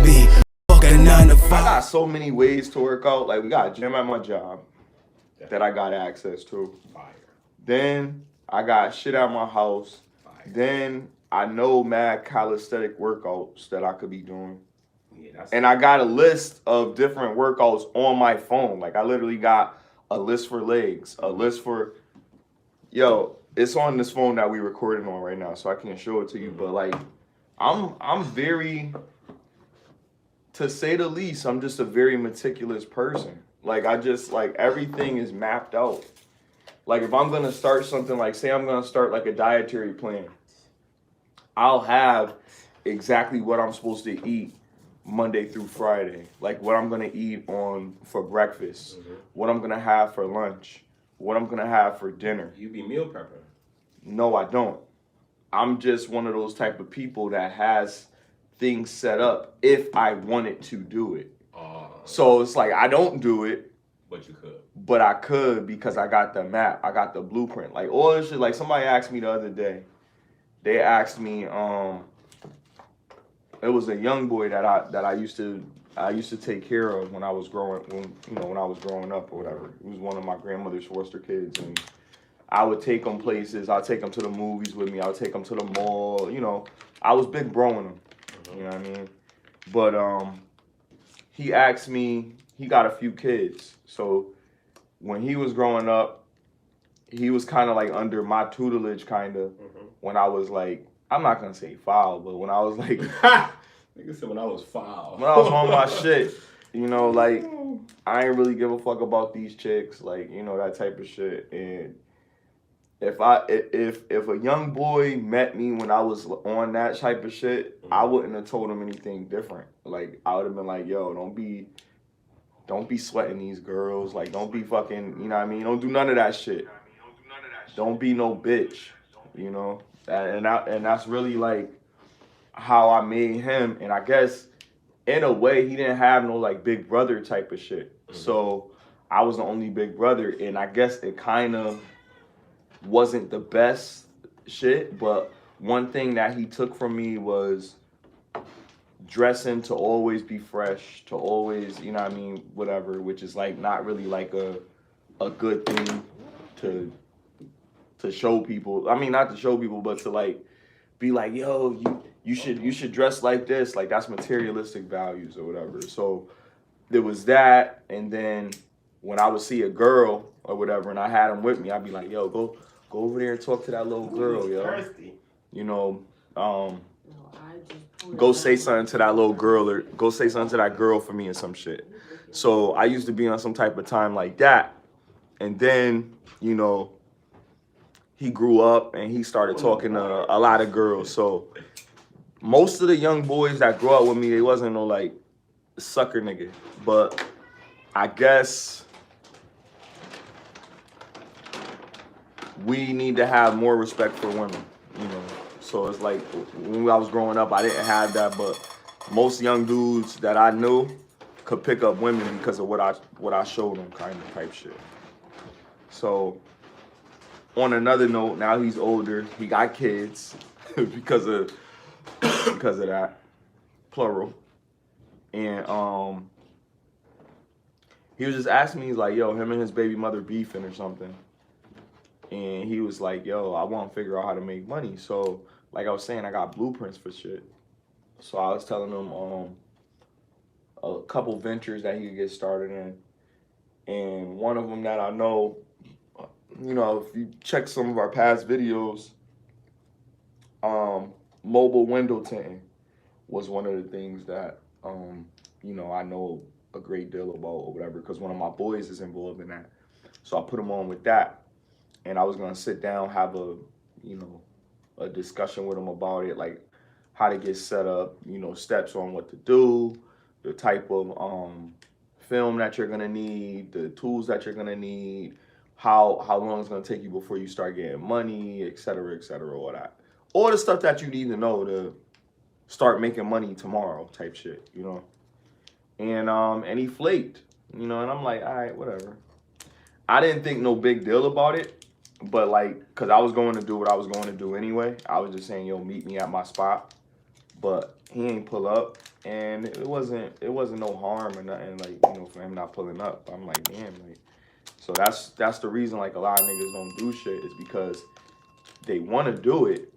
be fucking 9 to 5. I got so many ways to work out. Like, we got a gym at my job that I got access to. Fire. Then I got shit at my house. Fire. Then I know mad calisthenic workouts that I could be doing. Yeah, and I got a list of different workouts on my phone. Like, I literally got a list for legs, a list for, yo, it's on this phone that we recording on right now, so I can't show it to you. But like, I'm very, to say the least, I'm just a very meticulous person. Like, I just, like, everything is mapped out. Like, if I'm gonna start something, like, say I'm gonna start like a dietary plan, I'll have exactly what I'm supposed to eat Monday through Friday. Like, what I'm gonna eat for breakfast, what I'm gonna have for lunch, what I'm gonna have for dinner. You be meal prepper. No, I don't. I'm just one of those type of people that has things set up if I wanted to do it. So it's like, I don't do it. But you could. But I could, because I got the map, I got the blueprint. Like, all this shit, like, somebody asked me the other day, they asked me, it was a young boy that I used to take care of when I was growing up or whatever. He was one of my grandmother's foster kids, and I would take him places. I'd take him to the movies with me. I would take him to the mall. You know, I was big broing him. You know what I mean? But he asked me, he got a few kids. So when he was growing up, he was kind of like under my tutelage, kind of, when I was like, I'm not going to say foul, but when I was like, Nigga said when I was foul. When I was on my shit, you know, like, I ain't really give a fuck about these chicks, like, you know, that type of shit. And if a young boy met me when I was on that type of shit, I wouldn't have told him anything different. Like, I would have been like, yo, don't be sweating these girls. Like, don't be fucking, you know what I mean? Don't do none of that shit. Don't be no bitch, you know? And that's really, like, how I made him. And I guess, in a way, he didn't have no, like, big brother type of shit. So I was the only big brother. And I guess it kind of wasn't the best shit. But one thing that he took from me was dressing to always be fresh, to always, you know what I mean, whatever, which is, like, not really, like, a good thing to show people. I mean, not to show people, but to, like, be like, yo, you should dress like this. Like, that's materialistic values or whatever. So there was that. And then when I would see a girl or whatever and I had him with me, I'd be like, yo, go over there and talk to that little girl, yo. Thirsty. You know, go say something to that little girl, or go say something to that girl for me or some shit. So I used to be on some type of time like that. And then, you know, he grew up and he started talking to a lot of girls. So most of the young boys that grew up with me, they wasn't no, like, sucker nigga. But I guess we need to have more respect for women, you know. So it's like, when I was growing up, I didn't have that, but most young dudes that I knew could pick up women because of what I showed them, kind of type shit. So on another note, now he's older, he got kids because of that, plural. And he was just asking me, he's like, yo, him and his baby mother beefing or something. And he was like, yo, I want to figure out how to make money. So, like I was saying, I got blueprints for shit. So I was telling him a couple ventures that he could get started in. And one of them that I know, you know, if you check some of our past videos, mobile window tinting was one of the things that, you know, I know a great deal about or whatever, because one of my boys is involved in that. So I put him on with that. And I was going to sit down, have a discussion with him about it, like how to get set up, you know, steps on what to do, the type of film that you're going to need, the tools that you're going to need, how long it's going to take you before you start getting money, et cetera, all that. All the stuff that you need to know to start making money tomorrow type shit, you know. And he flaked, you know, and I'm like, all right, whatever. I didn't think no big deal about it. But, like, because I was going to do what I was going to do anyway. I was just saying, yo, meet me at my spot. but he ain't pull up, and it wasn't no harm or nothing, like, for him not pulling up. I'm like, damn, like, so that's the reason, like, a lot of niggas don't do shit is because they want to do it,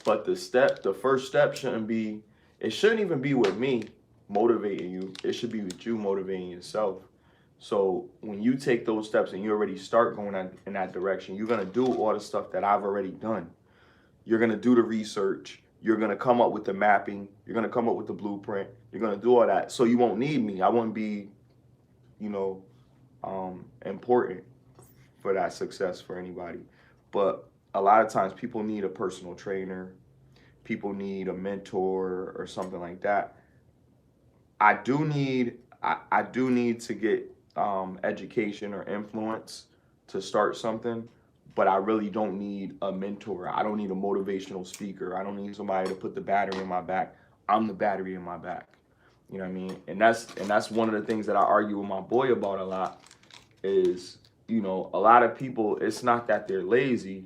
but the first step shouldn't even be with me motivating you. It should be with you motivating yourself. So when you take those steps and you already start going in that direction, you're gonna do all the stuff that I've already done. You're gonna do the research. You're gonna come up with the mapping. You're gonna come up with the blueprint. You're gonna do all that. So you won't need me. I won't be, important for that success for anybody. But a lot of times people need a personal trainer. People need a mentor or something like that. I do need to get education or influence to start something, but I really don't need a mentor. I don't need a motivational speaker. I don't need somebody to put the battery in my back. I'm the battery in my back. You know what I mean? And that's one of the things that I argue with my boy about a lot is, a lot of people, it's not that they're lazy,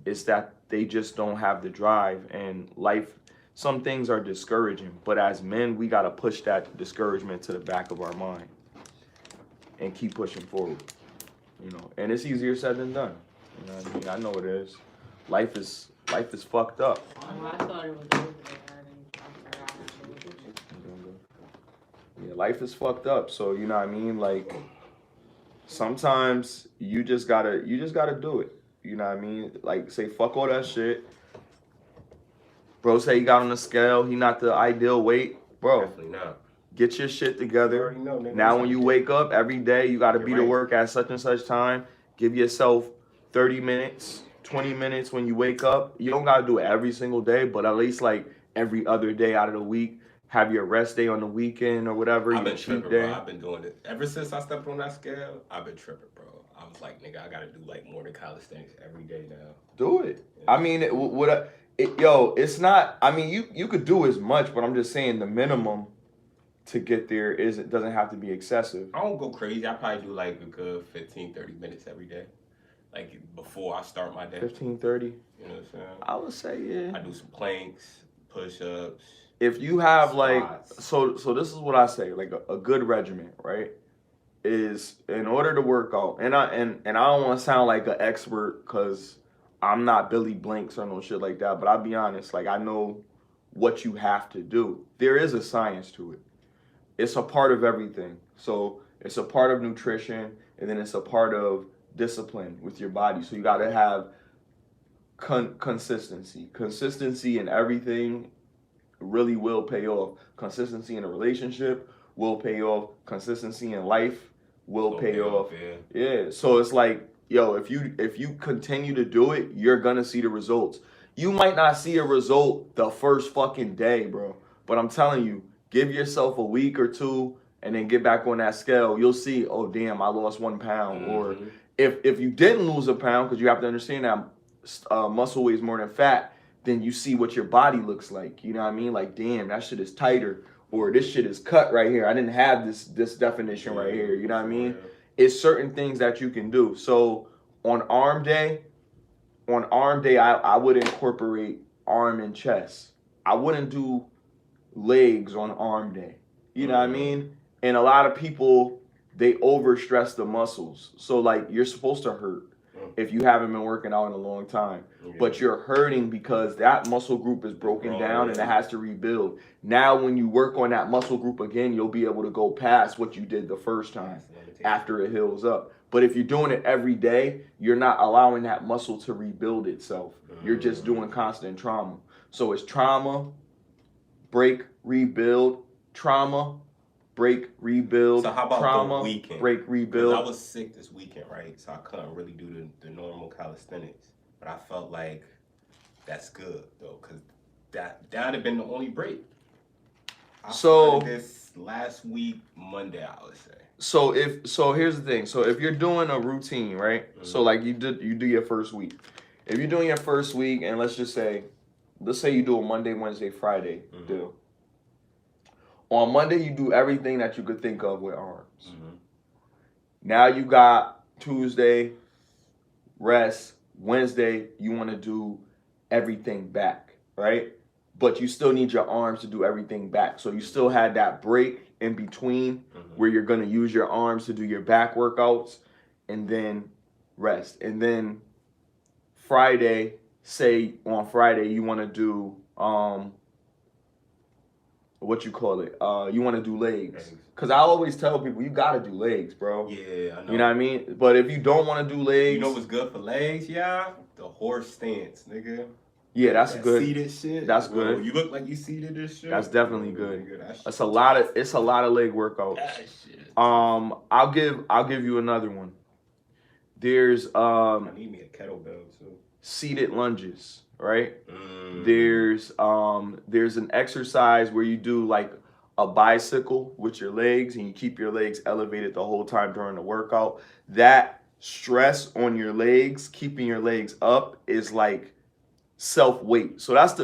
it's that they just don't have the drive. And life, some things are discouraging, but as men, we got to push that discouragement to the back of our mind and keep pushing forward. And it's easier said than done. You know what I mean? I know it is. Life is fucked up. I thought it was over there. Yeah, life is fucked up. So you know what I mean? Like, sometimes you just gotta do it. You know what I mean? Like, say fuck all that shit. Bro say he got on the scale, he not the ideal weight. Bro, Definitely not. get your shit You together. already know, nigga. Now when you wake up every day, you gotta be to work at such and such time. Give yourself 30 minutes, 20 minutes when you wake up. You don't gotta do it every single day, but at least like every other day out of the week. Have your rest day on the weekend or whatever. I've been cheat tripping, day. bro. I've been doing it ever since I stepped on that scale. I've been tripping, bro. I was like, nigga, I gotta do like more than calisthenics every day now. Do it. I mean, it's not. I mean, you could do as much, but I'm just saying the minimum to get there doesn't have to be excessive. I don't go crazy. I probably do like a good 15, 30 minutes every day. Like before I start my day. 15, 30? You know what I'm saying? I would say, yeah. I do some planks, push-ups. If you have like, squats. so this is what I say, like a good regimen, right? Is in order to work out, and I don't want to sound like an expert because I'm not Billy Blanks or no shit like that, but I'll be honest, like I know what you have to do. There is a science to it. It's a part of everything. So it's a part of nutrition, and then it's a part of discipline with your body. So you got to have consistency in everything. Really will pay off. Consistency in a relationship will pay off. Consistency in life will pay off. Yeah. So it's like, yo, if you continue to do it, you're gonna see the results. You might not see a result the first fucking day, bro. But I'm telling you, give yourself a week or two and then get back on that scale. You'll see, oh damn, I lost 1 pound. Or if you didn't lose a pound, because you have to understand that muscle weighs more than fat, then you see what your body looks like. You know what I mean? Like, damn, that shit is tighter. Or this shit is cut right here. I didn't have this definition right here. You know what I mean? It's certain things that you can do. So on arm day, I would incorporate arm and chest. I wouldn't do legs on arm day. You know what I mean? And a lot of people, they overstress the muscles. So like, you're supposed to hurt if you haven't been working out in a long time. But you're hurting because that muscle group is broken down and it has to rebuild. Now when you work on that muscle group again, you'll be able to go past what you did the first time after it heals up. But if you're doing it every day, you're not allowing that muscle to rebuild itself. You're just doing constant trauma. So it's trauma, break, rebuild, trauma, break, rebuild, so how about trauma, the weekend? Break, rebuild. I was sick this weekend, right? So I couldn't really do the normal calisthenics. But I felt like that's good, though, because that'd have been the only break. I started this last week, Monday, I would say. So here's the thing. So if you're doing a routine, right? So like you do your first week. If you're doing your first week, and let's say you do a Monday, Wednesday, Friday deal. On Monday, you do everything that you could think of with arms. Now you got Tuesday, rest. Wednesday, you want to do everything back, right? but you still need your arms to do everything back. So you still had that break in between where you're going to use your arms to do your back workouts and then rest. And then Friday, say on Friday you want to do what you call it? You want to do legs. Because I always tell people you got to do legs, bro. Yeah, I know. You know what I mean? But if you don't want to do legs, you know what's good for legs, yeah? The horse stance, nigga. Yeah, that's that good. Seated shit. That's bro. good. You look like you seated this shit. That's definitely good. Nigga, It's a lot of leg workouts. That shit is I'll give you another one. There's I need me a kettlebell too. seated lunges, right? There's an exercise where you do like a bicycle with your legs and you keep your legs elevated the whole time during the workout. That stress on your legs, keeping your legs up, is like self-weight. So that's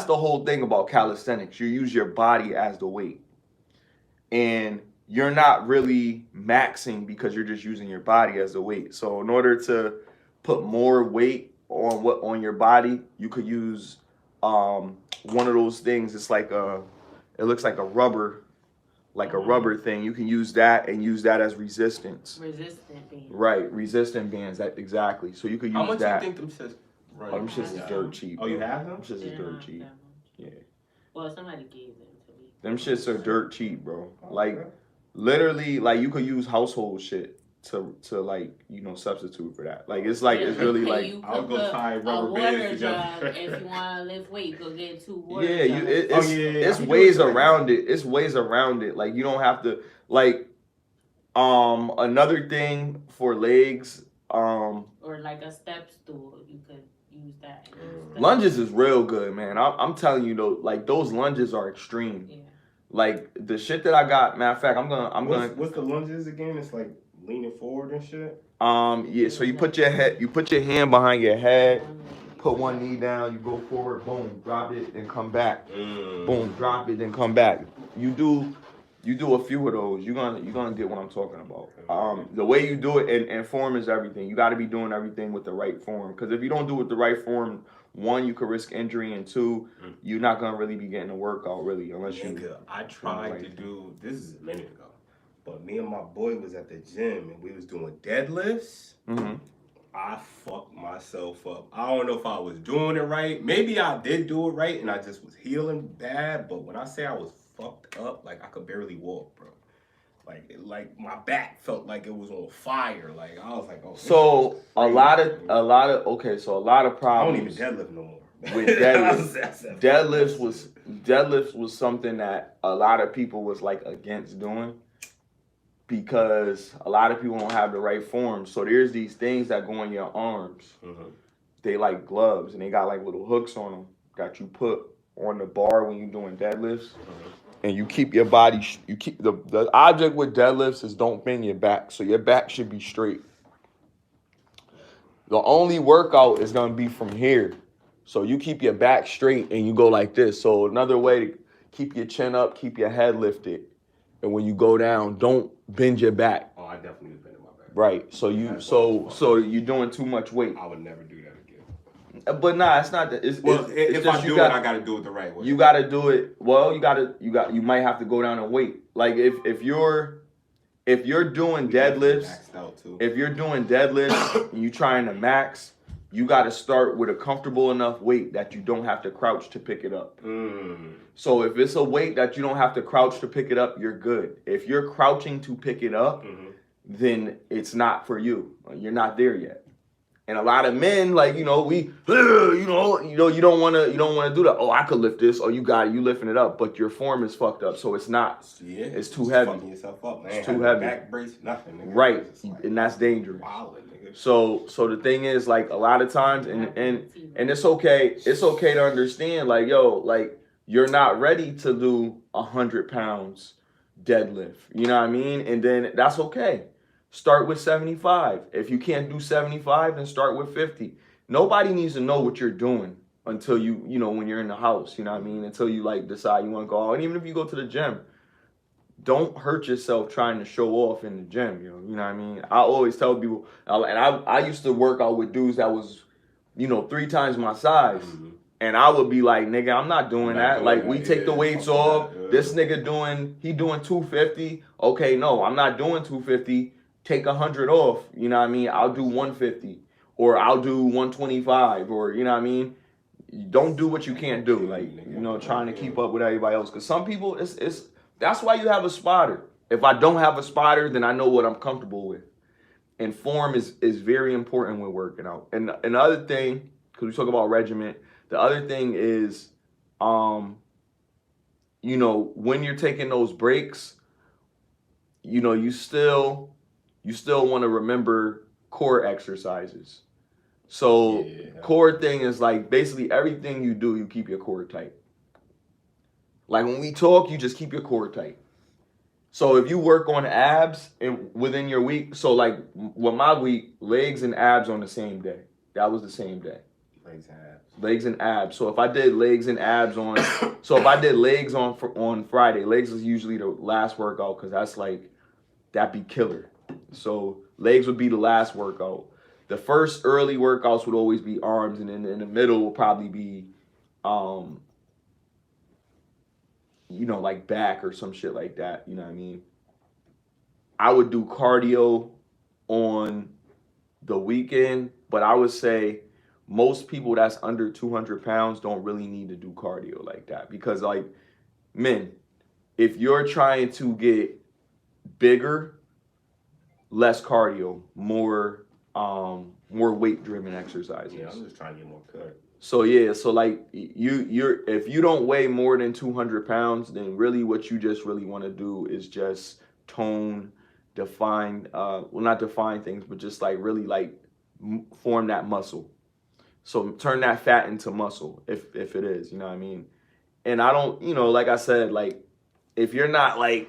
the whole thing about calisthenics. You use your body as the weight. And you're not really maxing because you're just using your body as the weight. So in order to put more weight on your body, you could use one of those things. It's like it looks like a rubber thing. You can use that and use that as resistance. Resistant bands. Right, resistant bands. That exactly. So you could use How much that. do you think them shits run? Oh, them shits is dirt cheap. Oh, you bro. have them? Them shits is They're dirt not cheap. that much. Yeah. Well, somebody gave them to me. Them shits are dirt cheap, bro. Okay. Like literally, like you could use household shit to like, you know, substitute for that. Like it's like it's really like you I'll could go put tie a rubber water bands jug. together. If you want to lift weight, go get 2 water yeah, jugs. it's I ways do it. around it. It's ways around it. Like you don't have to like another thing for legs Or like a step stool, you could use that. lunges is real good, man. I'm telling you though, like those lunges are extreme. Yeah. Like the shit that I got, matter of fact, What's the lunges again? It's like leaning forward and shit. Yeah, so you put your hand behind your head, put one knee down, you go forward, boom, drop it, then come back. Boom, drop it, then come back. You do a few of those, you're gonna get what I'm talking about. The way you do it and form is everything. You gotta be doing everything with the right form. Cause if you don't do it with the right form, 1, you could risk injury, and 2, you're not gonna really be getting a workout really unless you. Nigga, I tried to do this is a minute ago, but me and my boy was at the gym and we was doing deadlifts. I fucked myself up. I don't know if I was doing it right. Maybe I did do it right and I just was healing bad. But when I say I was fucked up, like I could barely walk, bro. Like my back felt like it was on fire. Like I was like, oh. So a lot of problems. I don't even deadlift no more. With deadlifts, deadlifts was something that a lot of people was like against doing because a lot of people don't have the right form. So there's these things that go in your arms. They like gloves and they got like little hooks on them that you put on the bar when you're doing deadlifts. And you keep your body, the object with deadlifts is don't bend your back. So your back should be straight. The only workout is going to be from here. So you keep your back straight and you go like this. So another way to keep your chin up, keep your head lifted. And when you go down, don't bend your back. Oh, I definitely was bending my back. Right. So you're doing too much weight. I would never do that again. But nah, it's not that. If I do it, I gotta do it the right way. You gotta do it. Well, you might have to go down and wait. Like if you're doing deadlifts, if you're doing deadlifts and you trying to max, you got to start with a comfortable enough weight that you don't have to crouch to pick it up. So if it's a weight that you don't have to crouch to pick it up, you're good. If you're crouching to pick it up, then it's not for you. You're not there yet. And a lot of men, like, you don't want to do that. Oh, I could lift this. Oh, you got it. You lifting it up, but your form is fucked up, so it's not. Yeah, it's too heavy. Fucking yourself up, man. It's too heavy. Back brace, nothing. Nigga. Right, Like, and that's dangerous. wilding, nigga. So the thing is, like, a lot of times, and it's okay. It's okay to understand, like, yo, like, you're not ready to do 100 pounds deadlift. You know what I mean? And then that's okay. Start with 75. If you can't do 75, then start with 50. Nobody needs to know what you're doing until when you're in the house, you know what I mean? Until you like decide you want to go out. And even if you go to the gym, don't hurt yourself trying to show off in the gym, you know what I mean? I always tell people, and I used to work out with dudes that was, 3 times my size. And I would be like, nigga, I'm not doing that. Like, we take the yeah, weights fuck off. that, yeah. This nigga doing 250. Okay, no, I'm not doing 250. Take 100 off. You know what I mean? I'll do 150. Or I'll do 125. Or, you know what I mean? Don't do what you can't do. Like, you know, trying to keep up with everybody else. Because some people, it's that's why you have a spotter. If I don't have a spotter, then I know what I'm comfortable with. And form is very important when working out. And the other thing, because we talk about regiment, the other thing is, you know, when you're taking those breaks, you know, you still want to remember core exercises. So core thing is like basically everything you do, you keep your core tight. Like when we talk, you just keep your core tight. So if you work on abs and within your week, so like with my week, legs and abs on the same day. That was the same day. Legs and abs. So if I did legs and abs on, so if I did legs on Friday, legs is usually the last workout because that's like, that'd be killer. So legs would be the last workout. The first early workouts would always be arms, and then in the middle will probably be, you know, like back or some shit like that. You know what I mean? I would do cardio on the weekend, but I would say most people that's under 200 pounds don't really need to do cardio like that because, like, men, if you're trying to get bigger, less cardio, more weight driven exercises. Yeah, I'm just trying to get more cut. So yeah, so like you're if you don't weigh more than 200 pounds, then really what you just really want to do is just tone, define, well not define things, but just like really like form that muscle. So turn that fat into muscle if it is, you know what I mean? And I don't, you know, like I said, like if you're not like,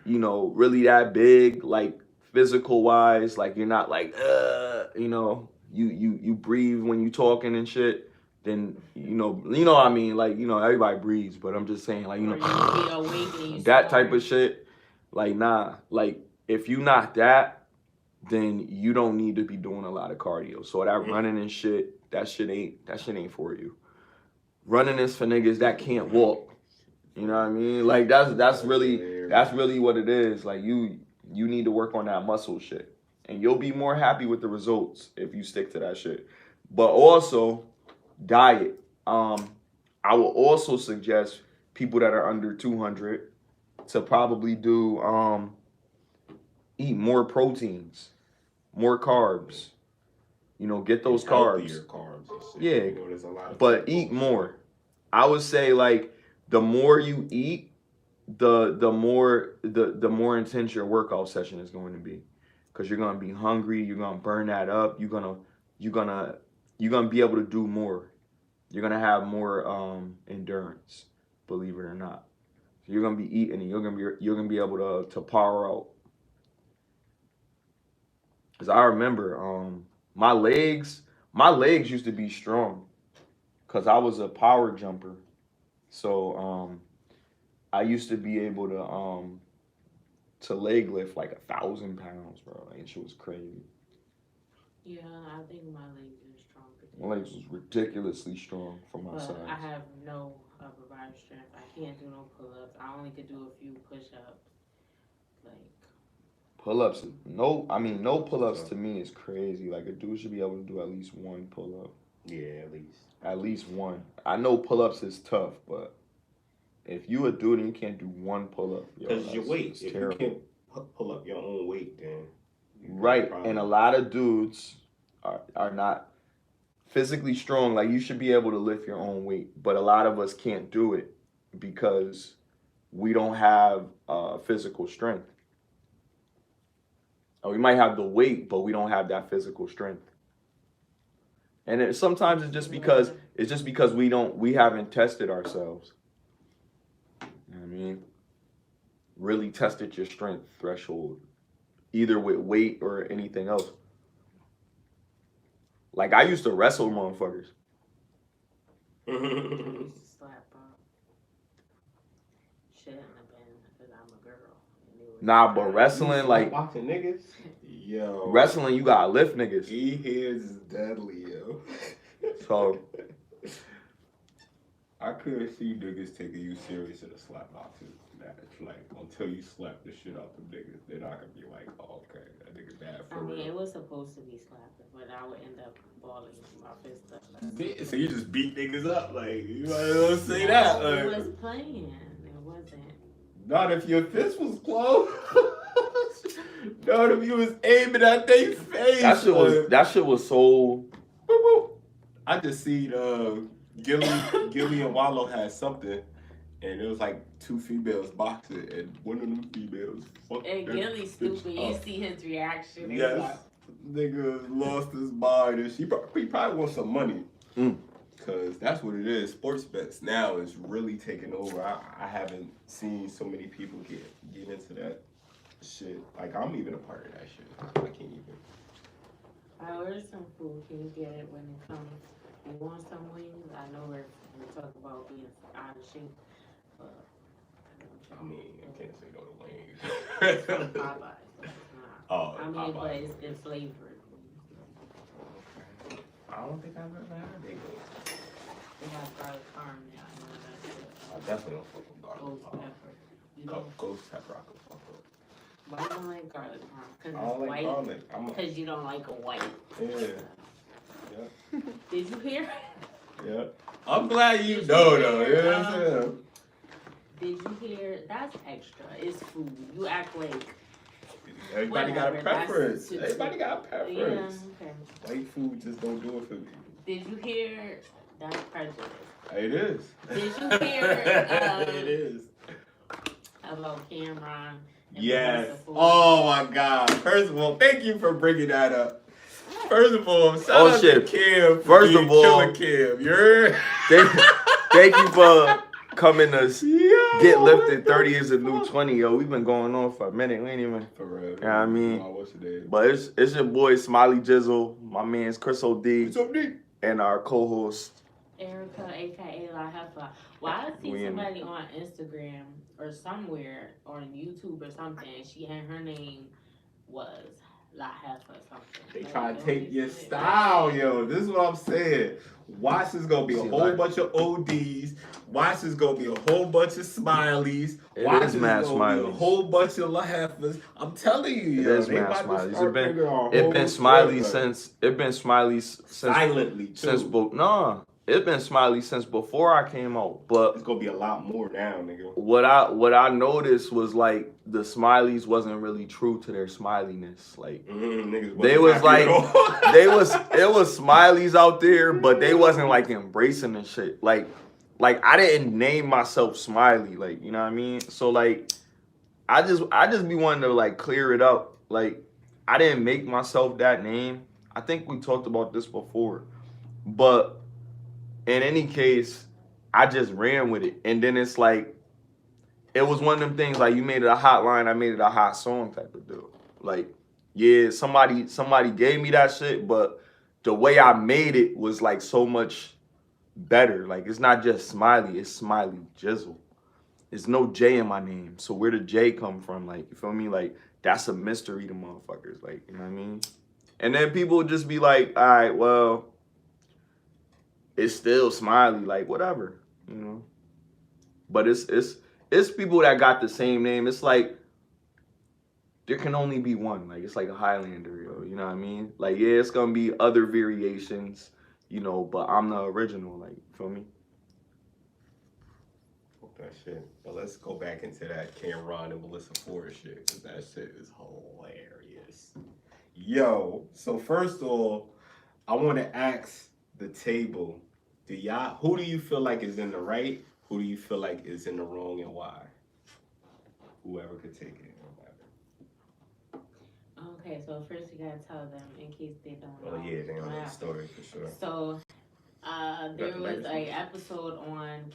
you know, really that big, like physical wise, like you're not like, you know, you breathe when you talking and shit, then you know what I mean, like, you know, everybody breathes, but I'm just saying, like, you know, that type of shit, like, nah, like if you not that, then you don't need to be doing a lot of cardio. So that running and shit, that shit ain't for you. Running is for niggas that can't walk. You know what I mean? Like that's really what it is. Like you need to work on that muscle shit. And you'll be more happy with the results if you stick to that shit. But also diet. I will also suggest people that are under 200 to probably do eat more proteins, more carbs. You know, get those carbs. Carbs and shit. Yeah, You know, there's a lot of but eat more. I would say like the more you eat, the more intense your workout session is going to be, because you're gonna be hungry. You're gonna burn that up. You're gonna be able to do more. You're gonna have more endurance, believe it or not. So you're gonna be eating, and you're gonna be able to power out. Cause I remember my legs used to be strong, cause I was a power jumper. So I used to be able to leg lift like 1,000 pounds, bro. Like, shit was crazy. Yeah, I think my legs are strong. My legs was ridiculously strong for my size. I have no upper body strength. I can't do no pull-ups. I only could do a few push-ups. Like Pull-ups, no pull-ups to me is crazy. Like a dude should be able to do at least one pull-up. Yeah, at least. At least one. I know pull-ups is tough, but if you a dude and you can't do one pull-up, because your weight, if terrible. you can't pull up your own weight, then right. And a lot of dudes are not physically strong. Like you should be able to lift your own weight, but a lot of us can't do it because we don't have physical strength. Or we might have the weight, but we don't have that physical strength. And sometimes it's just because we haven't tested ourselves. You know what I mean? Really tested your strength threshold, either with weight or anything else. Like I used to wrestle motherfuckers. slap up. Shouldn't have been because I'm a girl. Nah, but wrestling, like boxing niggas. Yo. Wrestling, you gotta lift niggas. He is deadly, yo. So I could see niggas taking you serious in a slap boxing match. Like, until you slap the shit out them niggas, then I could be like, oh, okay, that nigga bad for I mean, real. it was supposed to be slapping, but I would end up balling my fist up. So you just beat niggas up, like, you might as well say that. No, it Like, was playing. It wasn't. not if your fist was closed. Not if you was aiming at their face. That shit was so. Boop, boop. I just seen Gilly and Wallow had something, and it was like two females boxing, and one of them females fucked. And that Gilly's bitch stupid. You up. see his reaction. It's Yes, like, nigga lost his mind, and he probably wants some money. Cause that's what it is. Sports bets now is really taking over. I haven't seen so many people get into that shit. Like, I'm even a part of that shit. I can't even. I ordered some food. Can you get it when it comes? You want some wings? I know we're talking about being out of shape, but I mean, I can't say no to it's from wings. Popeyes. So it's not. Oh, I mean, Popeyes. but it's been flavored. I don't think I've ever had a bagel. They have garlic parm now. I know that's good. I definitely don't fuck with garlic. Ghost pepper. You don't, Ghost pepper, I can fuck with. why you don't like garlic parm? Because I don't it's like white. garlic. Because you don't like a white. Yeah. Did you hear? Yeah. I'm glad you know, though. You know what I'm saying? Did you hear? That's extra. It's food. You act like. Everybody got a Whatever, that's preference. to- Everybody got a preference. Yeah, okay. White food just don't do it for me. Did you hear? That's prejudice. It is. Did you hear? It is. About Cameron? and Yes. Professor Ford? Oh my God. First of all, thank you for bringing that up. First of all, shout out shit. to Kim. First of all, Killer Kim. You're. Thank you for coming to Yo, get lifted. 30 is a new 20, yo. We've been going on for a minute. We ain't even. For real. You know what I mean? What's your name? But it's your boy Smiley Jizzle, my man's Chris O.D., What's up, Nick? and our co-host. Erica, aka La Hefa. Well, I see We in- somebody on Instagram or somewhere or on YouTube or something. She had her name was La Hefa or something. They Like, try to don't take you your see it? style, yo. This is what I'm saying. Watch this gonna be a See, whole like- bunch of ODs. Watch this gonna be a whole bunch of smileys. It Watch is this mad gonna be a smileys. whole bunch of lahafas. I'm telling you, It yo. is They mad about to smileys. start bringing a whole It been smiley spread, since. It been smiley since. silently too. Since no, it been smiley since before I came out. But It's gonna be a lot more now, nigga. what I noticed was like the smileys wasn't really true to their smiliness. Like Niggas they wasn't was happy like at all. it was smileys out there, but they wasn't like embracing the shit. Like I didn't name myself Smiley. Like, you know what I mean? So like I just be wanting to like clear it up. Like I didn't make myself that name. I think we talked about this before. But in any case, I just ran with it. And then it's like, it was one of them things like you made it a hotline, I made it a hot song type of deal. Like, yeah, somebody gave me that shit, but the way I made it was like so much better. Like, it's not just Smiley, it's Smiley Jizzle. There's no J in my name. So where did J come from? Like, you feel me? Like, that's a mystery to motherfuckers. Like, you know what I mean? And then people would just be like, all right, well, it's still Smiley, like whatever, you know. But it's people that got the same name. It's like there can only be one. Like it's like a Highlander, yo. You know what I mean? Like yeah, it's gonna be other variations, you know. But I'm the original. Like you feel me? Fuck that shit. But let's go back into that Cameron and Melissa Ford shit, because that shit is hilarious. Yo, so first of all, I want to ask the table, who do you feel like is in the right? Who do you feel like is in the wrong, and why? Whoever could take it. Okay, so first you gotta tell them in case they don't know. Oh yeah, they know what that happened. story for sure. So, there was Congratulations. a episode on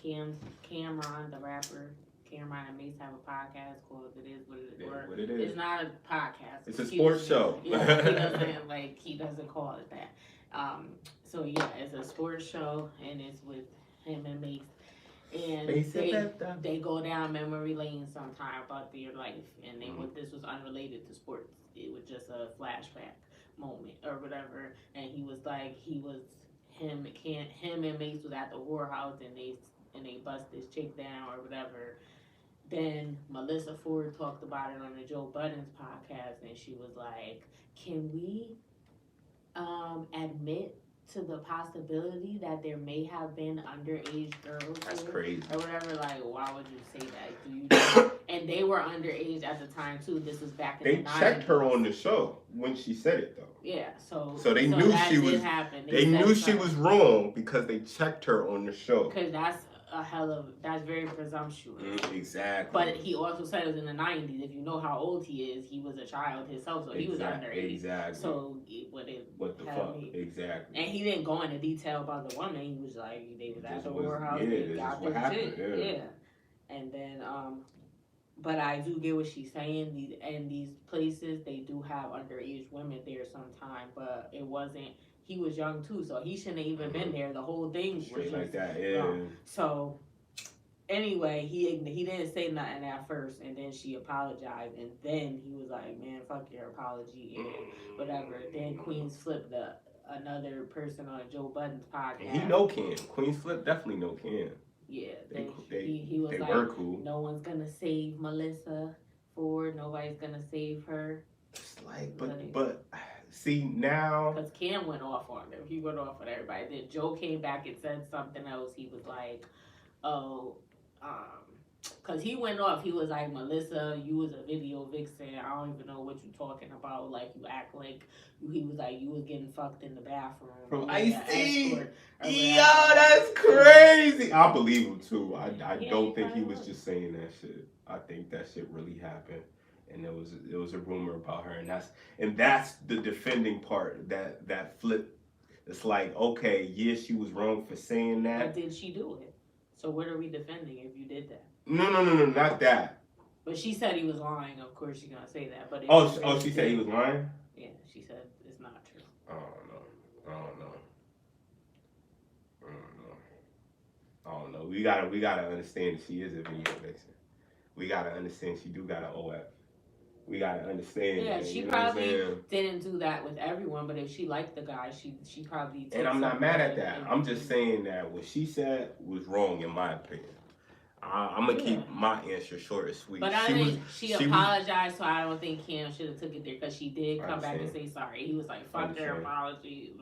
Cameron, the rapper. Cameron and Mace have a podcast called "It Is What It Is." It Or is what it is. It's not a podcast. It's a excuse sports me. show. Yeah, he doesn't call it that. So yeah, it's a sports show, and it's with him and Mace. And they go down memory lane sometime about their life, and this was unrelated to sports. It was just a flashback moment or whatever. And he was like, him and Mace was at the whorehouse, and and they bust this chick down or whatever. Then Melissa Ford talked about it on the Joe Budden's podcast, and she was like, "Can we admit to the possibility that there may have been underage girls That's here?" crazy. Or whatever. Like, why would you say that? Do you? And they were underage at the time too. This was back in They the 90s. checked her on the show when she said it though. Yeah, so they knew that she did was. happen. They knew she was wrong because they checked her on the show. Because that's that's very presumptuous. Exactly. But he also said it was in the 90s. If you know how old he is, he was a child himself, so he was underage. Exactly. So what the fuck? Exactly. And he didn't go into detail about the woman. He was like, they was at the whorehouse. Yeah, They this got is what this happened. shit. Yeah. And then, but I do get what she's saying. These places, they do have underage women there sometime, but it wasn't. He was young too, so he shouldn't have even been there. The whole thing was Straight just like that. Yeah. So anyway, he didn't say nothing at first, and then she apologized, and then he was like, "Man, fuck your apology and whatever." Then Queens flipped another person on Joe Budden's podcast. And he know Ken. Queen's Flip definitely know Ken. Yeah, he was they like, were cool. "No one's gonna save Melissa Ford. Nobody's gonna save her." It's like, but see now, because Cam went off on them. He went off on everybody. Then Joe came back and said something else. He was like, "Oh, because he went off. He was like, Melissa, you was a video vixen. I don't even know what you talking about. Like, you act like," he was like, "You was getting fucked in the bathroom from Ice-T. Yo, that's crazy." I believe him too. I don't think he was just saying that shit. I think that shit really happened, and it was a rumor about her, and that's the defending part that flip. It's like, okay, yeah, she was wrong for saying that. But did she do it? So what are we defending if you did that? No, not that. But she said he was lying. Of course, she's gonna say that. But she said he was lying. Yeah, she said it's not true. I don't know. We gotta understand that she is a video vixen. We gotta understand she do got an OF. We gotta understand. Yeah, that, she probably didn't do that with everyone, but if she liked the guy, she probably. And I'm not mad at that. I'm just saying that what she said was wrong in my opinion. I'm gonna keep my answer short and sweet. But I think she apologized, so I don't think Cam should have took it there because she did come back and say sorry. He was like, "Fuck your apology,"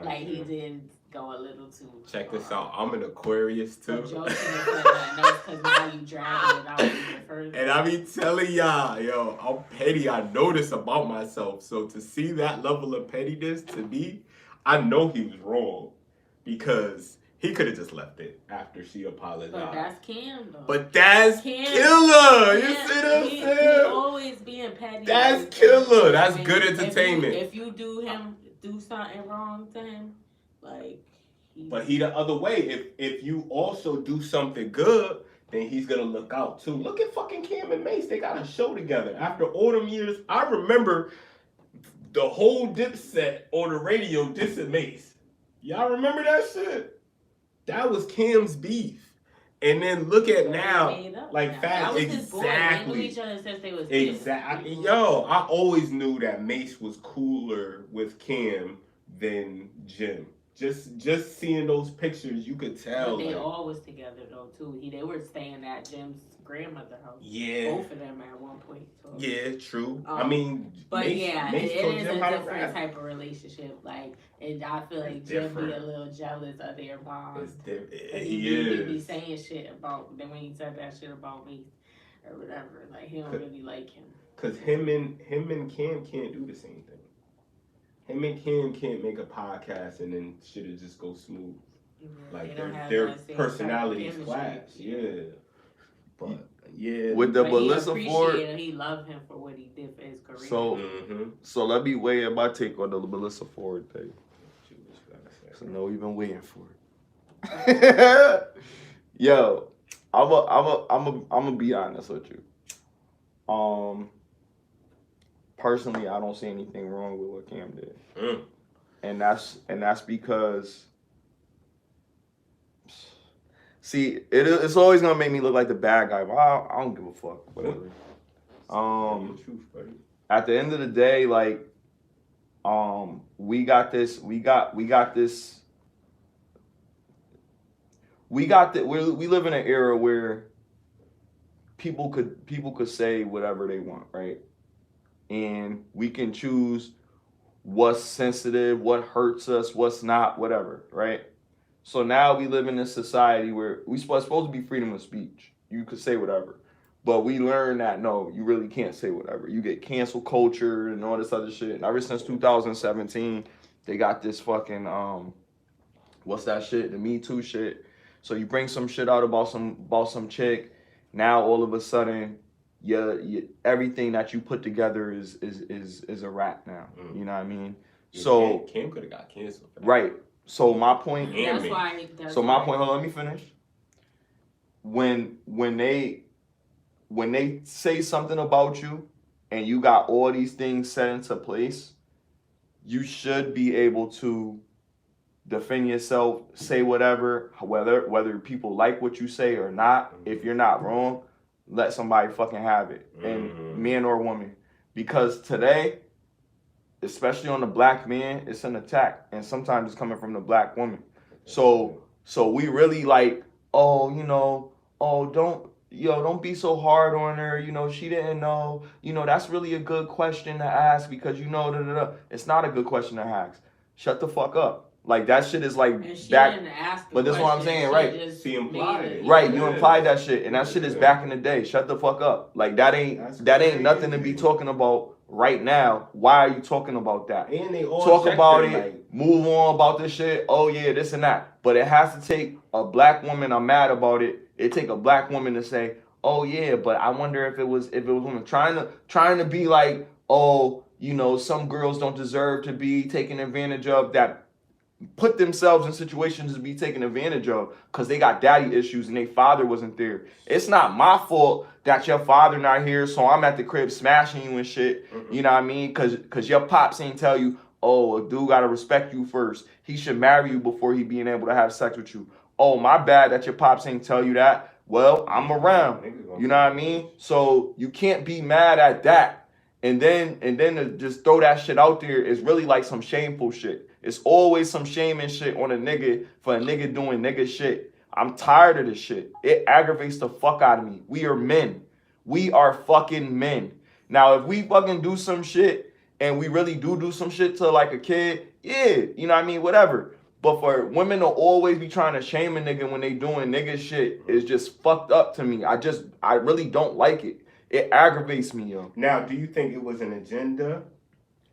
like he did go a little too. Check this out. I'm an Aquarius too. Joe should have said nothing else because now you dragging it out even further. And I be telling y'all, yo, I'm petty. I know this about myself. So to see that level of pettiness to me, I know he was wrong because he could have just left it after she apologized. But that's Cam, though. But that's killer. You see what I'm saying? He always being petty. That's killer. That's good entertainment. If you do something wrong to him, like. But he the other way. If you also do something good, then he's gonna look out too. Look at fucking Cam and Mace. They got a show together. After all them years, I remember the whole Dipset on the radio dissing Mace. Y'all remember that shit? That was Cam's beef. And then look at now, like facts, exactly. Exactly. Yo, I always knew that Mace was cooler with Cam than Jim. Just seeing those pictures, you could tell. But they all was together though too. They were staying at Jim's grandmother's house. Yeah. Both of them at one point. So. Yeah, true. I mean, but Mace, yeah, Mace it is Jim a different type of relationship. Like, and I feel like Jim be a little jealous of their bonds. He be saying shit about then when he said that shit about me or whatever. Like he don't really like him. Cause him and Cam can't do the same thing. Him and Cam can't make a podcast and then shit'll just go smooth. Mm-hmm. Like their personalities clash. Yeah. But yeah. With the Melissa Ford, he loved him for what he did for his career. So let me weigh in my take on the Melissa Ford thing. So no, we've been waiting for it. Yo, I'm a be honest with you. Personally, I don't see anything wrong with what Cam did, and that's because, see, it's always gonna make me look like the bad guy, but I don't give a fuck, whatever. At the end of the day, like, we got this we live in an era where people could say whatever they want, right? And we can choose what's sensitive, what hurts us, what's not, whatever, right? So now we live in a society where we're supposed to be freedom of speech. You could say whatever. But we learn that, no, you really can't say whatever. You get cancel culture and all this other shit. And ever since 2017, they got this fucking, what's that shit? The Me Too shit. So you bring some shit out about some chick. Now all of a sudden, everything that you put together is a rap now. Mm. You know what I mean? Yeah, so Kim could have got canceled for that. Right. So my point. That's why. Hold on, let me finish. When they say something about you, and you got all these things set into place, you should be able to defend yourself, say whatever, whether people like what you say or not. Mm-hmm. If you're not wrong, let somebody fucking have it, and man or woman, because today, especially on the black man, it's an attack, and sometimes it's coming from the black woman. So we really like, don't be so hard on her. She didn't know. That's really a good question to ask because It's not a good question to ask. Shut the fuck up. Like that shit is like back. But that's what I'm saying, right? She implied it. Right, you implied that shit, and that shit is back in the day. Shut the fuck up. Like that ain't nothing to be talking about right now. Why are you talking about that? And they all talk about it, move on about this shit. Oh yeah, this and that. But it has to take a black woman. I'm mad about it. It take a black woman to say, oh yeah, but I wonder if it was women trying to be like, oh, some girls don't deserve to be taken advantage of, that put themselves in situations to be taken advantage of because they got daddy issues and their father wasn't there. It's not my fault that your father not here, so I'm at the crib smashing you and shit. Mm-hmm. You know what I mean? Because your pops ain't tell you, oh, a dude gotta respect you first. He should marry you before he being able to have sex with you. Oh, my bad that your pops ain't tell you that. Well, I'm around. You know what I mean? So you can't be mad at that. And then to just throw that shit out there is really like some shameful shit. It's always some shame and shit on a nigga for a nigga doing nigga shit. I'm tired of this shit. It aggravates the fuck out of me. We are men. We are fucking men. Now, if we fucking do some shit and we really do some shit to like a kid, yeah, you know what I mean? Whatever. But for women to always be trying to shame a nigga when they doing nigga shit is just fucked up to me. I really don't like it. It aggravates me, yo. Now, do you think it was an agenda?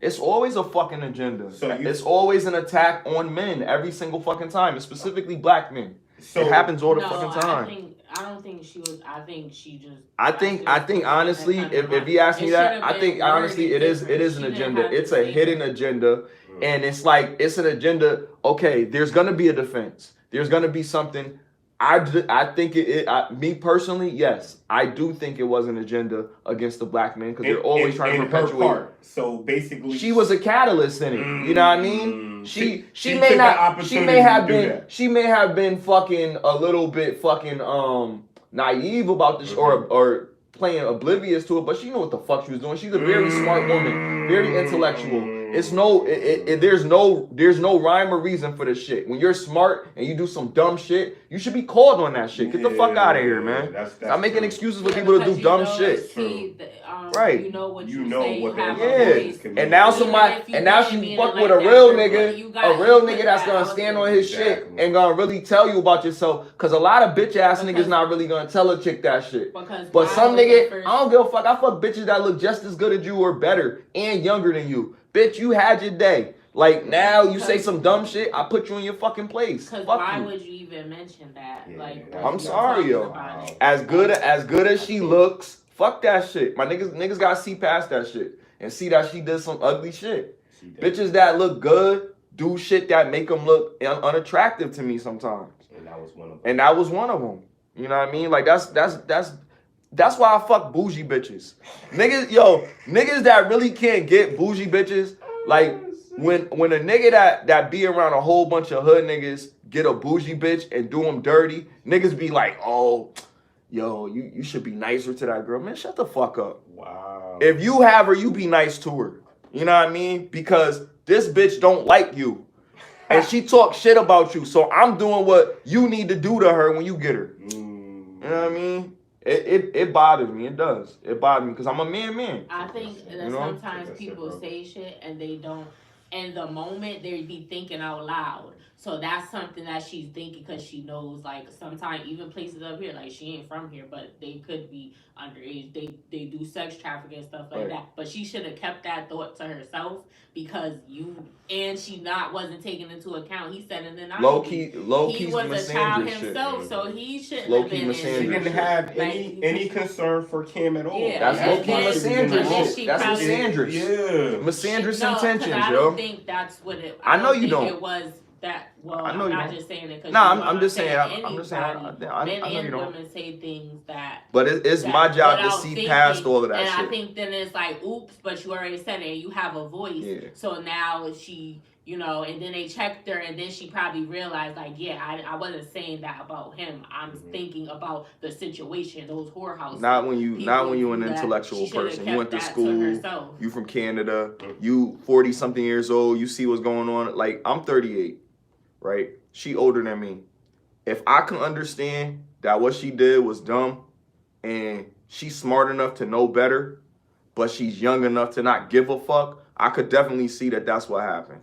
It's always a fucking agenda. It's always an attack on men every single fucking time, and specifically black men. So, it happens all the fucking time. I don't think she was. I think she just. I think honestly, if he asked me that, I think honestly it is an agenda. It's a hidden agenda, and it's like it's an agenda. Okay, there's gonna be a defense. There's gonna be something. I think me personally, yes, I do think it was an agenda against the black men because they're always trying to perpetuate. So basically, she was a catalyst in it. You know what I mean? She may have been fucking a little bit fucking naive about this or playing oblivious to it, but she knew what the fuck she was doing. She's a very smart woman, very intellectual. There's no rhyme or reason for this shit. When you're smart and you do some dumb shit, you should be called on that shit. Get the fuck out of here, man. Stop making excuses for people to do dumb shit. Right. You know what you say. And now she fuck with a real nigga that's gonna stand on his shit and gonna really tell you about yourself. Cause a lot of bitch ass niggas not really gonna tell a chick that shit. But some nigga, I don't give a fuck. I fuck bitches that look just as good as you or better and younger than you. Bitch, you had your day. Like now you say some dumb shit, I put you in your fucking place. Because why would you even mention that? I'm sorry, yo. As good as she looks, fuck that shit. My niggas gotta see past that shit and see that she did some ugly shit. Bitches that look good do shit that make them look unattractive to me sometimes. And that was one of them. You know what I mean? Like that's why I fuck bougie bitches. Niggas that really can't get bougie bitches, like when a nigga that be around a whole bunch of hood niggas get a bougie bitch and do them dirty, niggas be like, oh, yo, you should be nicer to that girl. Man, shut the fuck up. Wow. If you have her, you be nice to her. You know what I mean? Because this bitch don't like you. and she talks shit about you. So I'm doing what you need to do to her when you get her. You know what I mean? It bothers me. It does. It bothers me because I'm a man. I think that sometimes people say shit and they don't. In the moment, they be thinking out loud. So that's something that she's thinking because she knows, like, sometimes even places up here, like, she ain't from here, but they could be underage. They do sex trafficking and stuff like that. But she should have kept that thought to herself because she wasn't taken into account. He said in the 90s. Low key, he was a child himself, so he shouldn't have been. She didn't have any concern for Kim at all. Yeah, that's low key misandrous shit. That's misandrous. Yeah, misandrous intentions, I yo. don't think that's what it. I know you don't. It was that. Well, I know I'm you not don't. just saying it because. Nah, I'm just saying. I'm just saying. Men I know you and don't. women say things that. But it's my job to see past all of that shit. And I think then it's like, oops, but you already said it. And you have a voice. Yeah. So now she. And then they checked her, and then she probably realized, like, yeah, I wasn't saying that about him. I'm thinking about the situation, those whorehouses. Not when you an intellectual person. You went to school. You from Canada. You 40-something years old. You see what's going on. Like, I'm 38, right? She older than me. If I can understand that what she did was dumb, and she's smart enough to know better, but she's young enough to not give a fuck, I could definitely see that that's what happened.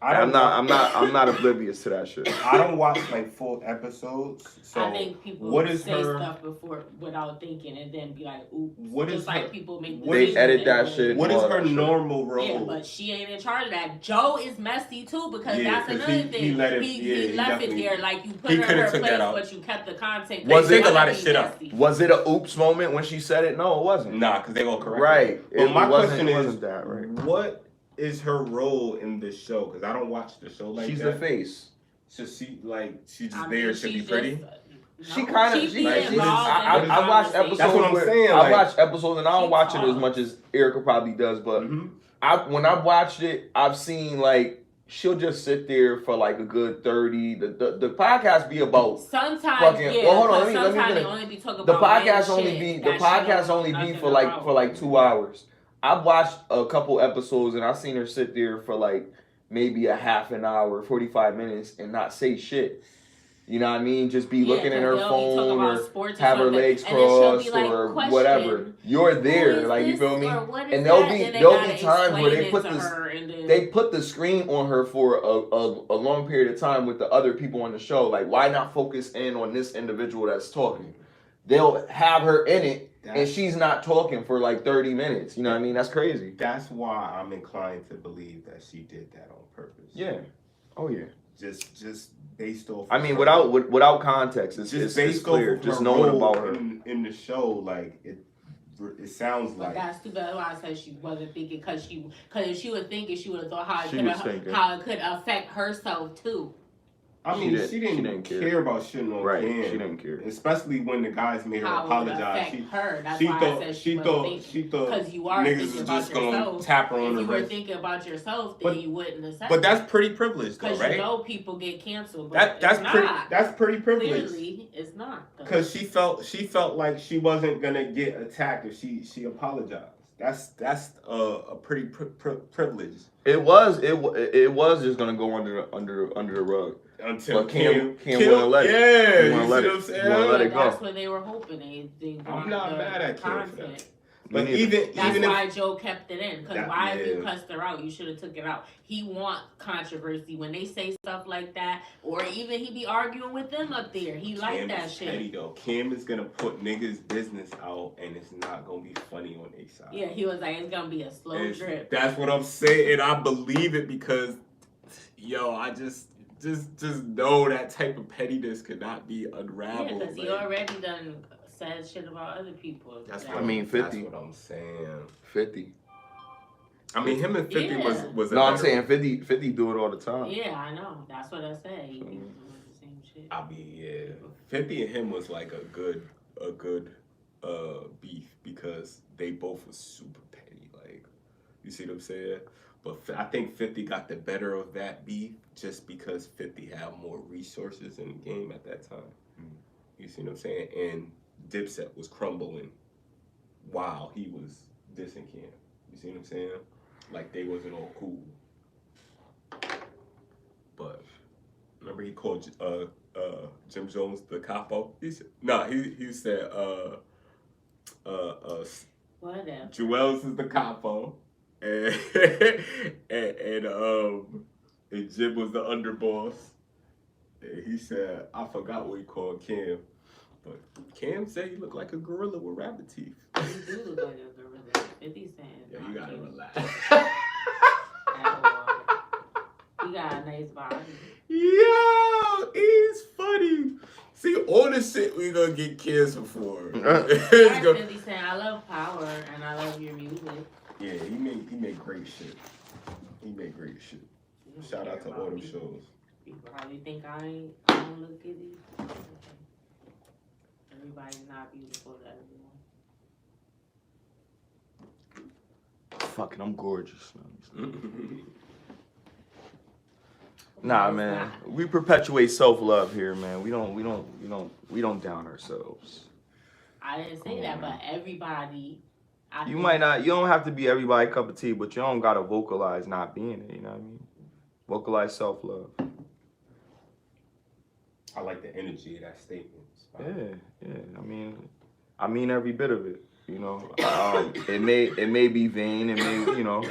I'm not oblivious to that shit. I don't watch like full episodes. So I think people say stuff before without thinking and then be like, oops. What is like people make they edit that shit. What is her normal role? Yeah, but she ain't in charge of that. Joe is messy too because that's another thing. He left it there. Like, you put her in her place, but you kept the content. Was it a lot of shit up? Was it a oops moment when she said it? No, it wasn't. Nah, because they all correct. Right. But my question is, wasn't that right? What is her role in this show? Because I don't watch the show like she's that. the face. So she's just there to be pretty. She kind of. I watched episodes. That's what I'm saying. I watched episodes, and I don't watch it as much as Erika probably does. But when I watched it, I've seen like she'll just sit there for like a good 30. The podcast be about sometimes. Fucking, well, hold on. Let me only be talking the about podcast only be for like 2 hours. I've watched a couple episodes and I've seen her sit there for like maybe a half an hour, 45 minutes and not say shit. You know what I mean? Just be looking at her phone or have her legs crossed or whatever. You're there, like, you feel me? And there'll be times where they put the screen on her for a long period of time with the other people on the show. Like, why not focus in on this individual that's talking? They'll have her in it. And she's not talking for like 30 minutes. You know what I mean? That's crazy. That's why I'm inclined to believe that she did that on purpose. Yeah. Oh yeah. Just based off. I mean, without context, it's clear. Just knowing about her in the show, like it sounds like. But that's too bad. Why I said she wasn't thinking because if she was thinking, she would have thought how it could affect herself too. I mean, she didn't care about shitting on Cam. She didn't care. Especially when the guys made her apologize. She thought because you are niggas thinking was about just gonna yourself. tap her on if the you wrist. were thinking about yourself, then you wouldn't have said But that's pretty privileged, though, right? Because people get canceled. But that's pretty privileged. Clearly, it's not. Because she felt like she wasn't gonna get attacked if she apologized. That's a pretty privilege. It was just gonna go under the rug. Until Cam wouldn't let it. Yeah, you wanna let it go. That's what they were hoping. They I'm not mad at Cam for that. But that's why Joe kept it in. Because why if you cussed her out, you should have took it out. He want controversy when they say stuff like that, or even he be arguing with them up there. He like that shit. Petty, though. Cam is gonna put niggas' business out, and it's not gonna be funny on their side. Yeah, he was like, it's gonna be a slow drip. That's what I'm saying. I believe it because, I just know that type of pettiness could not be unraveled. Yeah, because he already done said shit about other people. 50. That's what I'm saying. 50. I mean, him and 50 was. No, I'm saying 50 do it all the time. Yeah, I know. That's what I said. He be doing the same shit. I mean, 50 and him was like a good beef because they both was super petty. Like, you see what I'm saying? But I think 50 got the better of that beef just because 50 had more resources in the game at that time. You see what I'm saying? And Dipset was crumbling while he was dissing Cam. You see what I'm saying? Like, they wasn't all cool. But remember he called Jim Jones the capo. He said he said Whatever. Joel's is the capo, and and Jim was the underboss. And he said I forgot what he called Cam, but Cam said he looked like a gorilla with rabbit teeth. You do look like a gorilla. 50 Cent. Yeah, you gotta relax. You got a nice body. Yo, he's funny. See, all the shit we gonna get canceled for. Like 50 Cent, I love Power and I love your music. Yeah, he made great shit. He made great shit. Shout out to all them shows. You probably think I don't look at these. Okay. Everybody's not beautiful to everyone. Fucking, I'm gorgeous. Nah, man. We perpetuate self-love here, man. We don't down ourselves. I didn't say that, but everybody. You don't have to be everybody's cup of tea, but you don't gotta vocalize not being it, you know what I mean? Vocalize self-love. I like the energy of that statement. Yeah. I mean every bit of it. You know, it may be vain, it may, you know,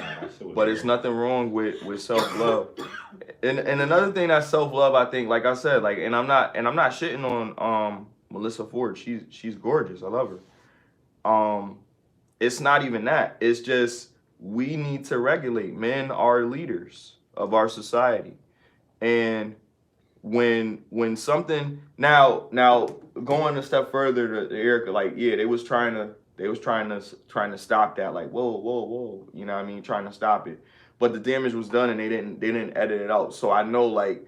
but it's nothing wrong with self-love. And another thing that's self-love, I think, like I said, like, and I'm not shitting on Melissa Ford. She's gorgeous. I love her. It's not even that. It's just we need to regulate. Men are leaders of our society, and when something now going a step further to Erika, like, yeah, they was trying to stop that, like, whoa, you know what I mean, trying to stop it, but the damage was done and they didn't edit it out. So I know, like,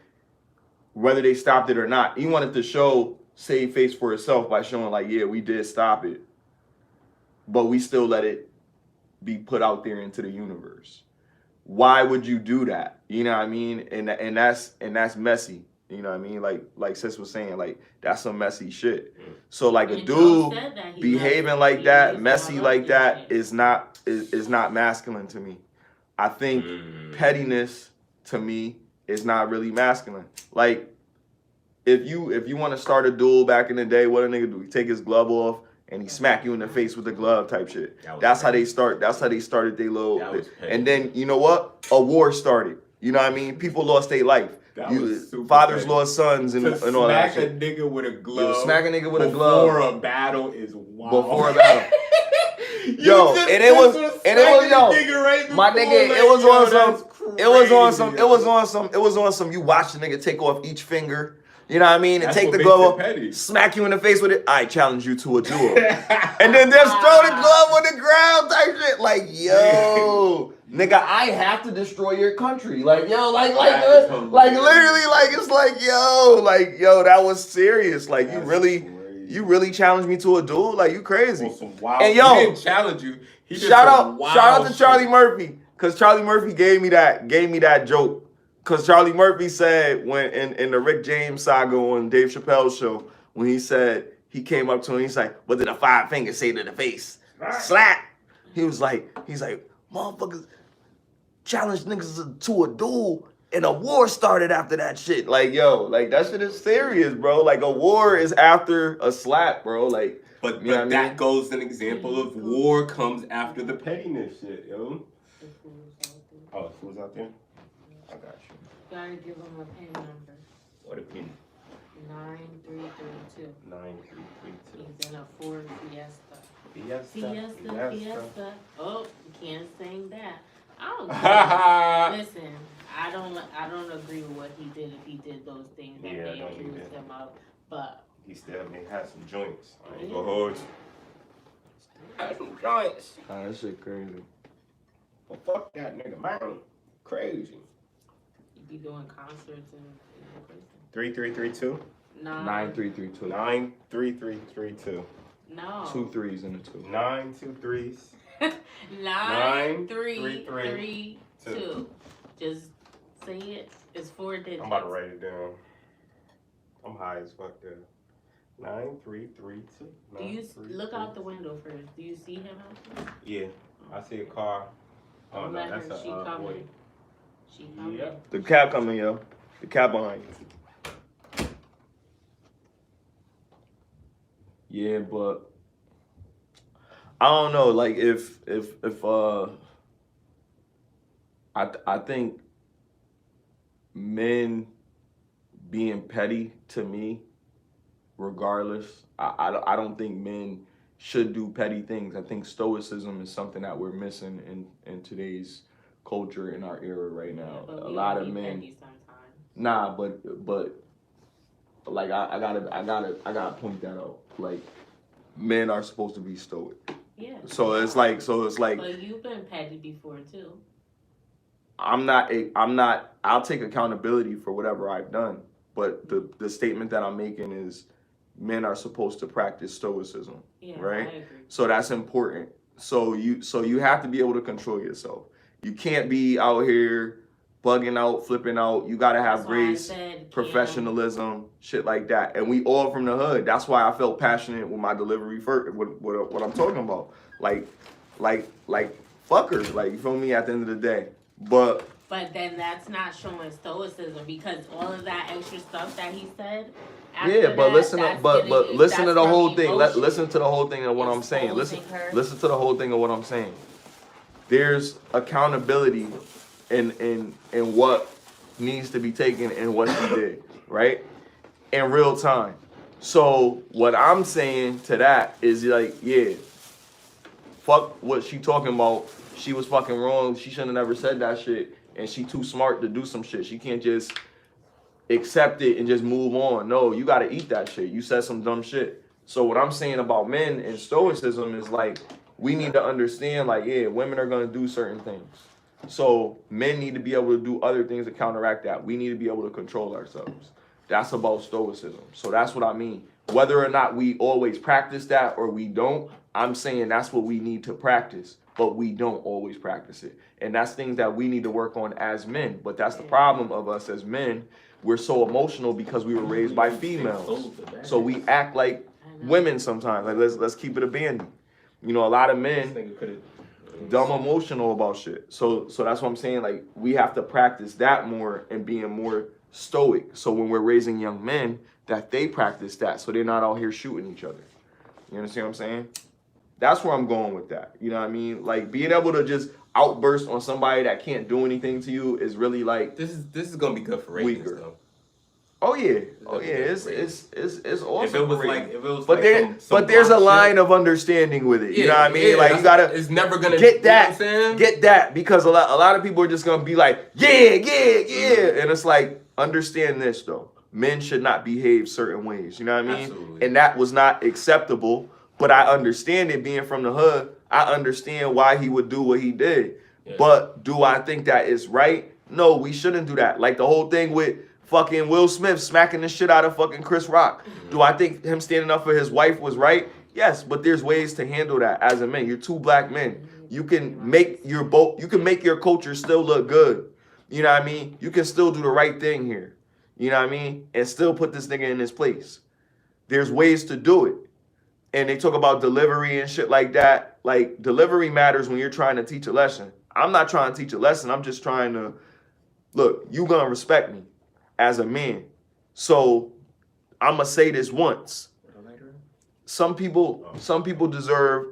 whether they stopped it or not, he wanted to show save face for itself by showing, like, yeah, we did stop it, but we still let it be put out there into the universe. Why would you do that? You know what I mean? And that's messy. You know what I mean? Like Sis was saying, like, that's some messy shit. So, like, a dude behaving like that, messy like that, is not masculine to me. I think pettiness to me is not really masculine. Like, if you want to start a duel back in the day, what a nigga do? He take his glove off and he smack you in the face with the glove type shit. That's how they start. That's how they started their little. And then, you know what? A war started. You know what I mean? People lost their life. Fathers lost sons and all that shit. Smack a nigga with a glove. Smack a nigga with a glove before a battle is wild. Before a battle. Yo, and it was my nigga. It was on some. You watch the nigga take off each finger. You know what I mean? And take the glove off, smack you in the face with it. I challenge you to a duel. And then just throw the glove on the ground type shit. Like, yo, nigga, I have to destroy your country. Like, yo, like literally, like, it's like, yo, that was serious. Like, you really challenged me to a duel? Like, you crazy. And yo, he didn't challenge you. Shout out to Charlie Murphy, because Charlie Murphy gave me that joke. Because Charlie Murphy said when in the Rick James saga on Dave Chappelle's show, when he said, he came up to him, he's like, what did a 5 fingers say to the face? Slap. He's like, motherfuckers challenged niggas to a duel and a war started after that shit. Like, yo, like, that shit is serious, bro. Like, a war is after a slap, bro. Like, but that goes an example of war comes after the pettiness shit, yo. Oh, food's out there? I got you. Gotta give him a PIN number. What a PIN? 9332. 9332. He's in a Ford Fiesta. Oh, you can't sing that. I don't listen. I don't agree with what he did if he did those things that they accused him of. But he still had some joints. I ain't gonna hold you. Had some joints. Oh, that shit crazy. Well, fuck that nigga, man. Crazy. Be doing concerts in prison. 3332? 9332. 93332. No. 2 3s and a 2. 9 2 3s. 9332. Just say it. It's 4 digits. I'm about to write it down. I'm high as fuck there. 9332. Do you look out the window first? Do you see him out there? Yeah, I see a car. Oh no, that's she coming. She coming. Yep. The cab coming, yo. The cat behind you. Yeah, but I don't know. Like if I think men being petty to me, regardless, I don't think men should do petty things. I think stoicism is something that we're missing in today's culture, in our era right now. Yeah, a lot of men. Nah, but like I gotta point that out. Like men are supposed to be stoic. Yeah. So it's like. But you've been petty before too. I'm not. I'll take accountability for whatever I've done. But the statement that I'm making is, men are supposed to practice stoicism. Yeah, right? I agree. So that's important. So you have to be able to control yourself. You can't be out here bugging out, flipping out. You gotta have grace, professionalism, shit like that. And we all from the hood. That's why I felt passionate with my delivery for what I'm talking about. Like fuckers. Like, you feel me? At the end of the day, but then that's not showing stoicism, because all of that extra stuff that he said. Yeah, but listen to the whole thing. Listen to the whole thing of what I'm saying. Listen to the whole thing of what I'm saying. There's accountability in what needs to be taken and what she did, right? In real time. So what I'm saying to that is, like, yeah, fuck what she talking about. She was fucking wrong. She shouldn't have never said that shit. And she too smart to do some shit. She can't just accept it and just move on. No, you gotta eat that shit. You said some dumb shit. So what I'm saying about men and stoicism is, like, we need to understand, like, yeah, women are gonna do certain things. So men need to be able to do other things to counteract that. We need to be able to control ourselves. That's about stoicism. So that's what I mean. Whether or not we always practice that or we don't, I'm saying that's what we need to practice, but we don't always practice it. And that's things that we need to work on as men. But that's the problem of us as men. We're so emotional because we were raised by females. So we act like women sometimes. Like, let's keep it abandoned. You know, a lot of men dumb emotional about shit. So that's what I'm saying. Like, we have to practice that more and being more stoic. So when we're raising young men, that they practice that, so they're not out here shooting each other. You understand what I'm saying? That's where I'm going with that. You know what I mean? Like, being able to just outburst on somebody that can't do anything to you is really, like, this is gonna be good for ratings, though. Oh yeah, it's awesome. If it was but there's a line of understanding with it. Yeah, you know what I mean? Yeah, like, you gotta. It's never gonna get that. You know what I'm saying? Get that, because a lot of people are just gonna be like, yeah, and it's like, understand this though. Men should not behave certain ways. You know what I mean? Absolutely. And that was not acceptable. But I understand it, being from the hood. I understand why he would do what he did. Yeah. But do I think that is right? No, we shouldn't do that. Like the whole thing with fucking Will Smith smacking the shit out of fucking Chris Rock. Mm-hmm. Do I think him standing up for his wife was right? Yes, but there's ways to handle that as a man. You're two black men. You can make your culture still look good. You know what I mean? You can still do the right thing here. You know what I mean? And still put this nigga in his place. There's ways to do it. And they talk about delivery and shit like that. Like, delivery matters when you're trying to teach a lesson. I'm not trying to teach a lesson. I'm just trying to, look, you gonna respect me as a man. So I'm gonna say this once. Some people deserve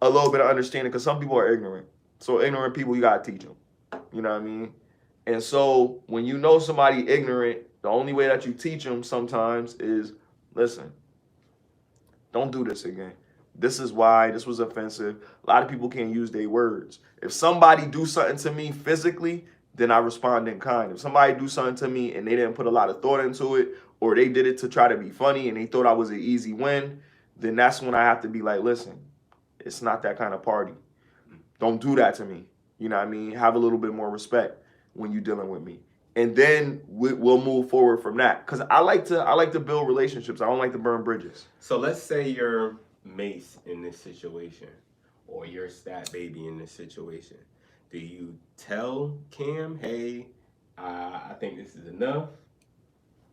a little bit of understanding, because some people are ignorant. So ignorant people, you gotta teach them. You know what I mean? And so when you know somebody ignorant, the only way that you teach them sometimes is, listen, don't do this again. This is why this was offensive. A lot of people can't use their words. If somebody do something to me physically, then I respond in kind. If somebody do something to me and they didn't put a lot of thought into it, or they did it to try to be funny and they thought I was an easy win, then that's when I have to be like, listen, it's not that kind of party. Don't do that to me. You know what I mean? Have a little bit more respect when you're dealing with me. And then we'll move forward from that. Because I like to build relationships. I don't like to burn bridges. So let's say you're Mace in this situation, or you're Stat Baby in this situation. Do you tell Cam, hey, I think this is enough?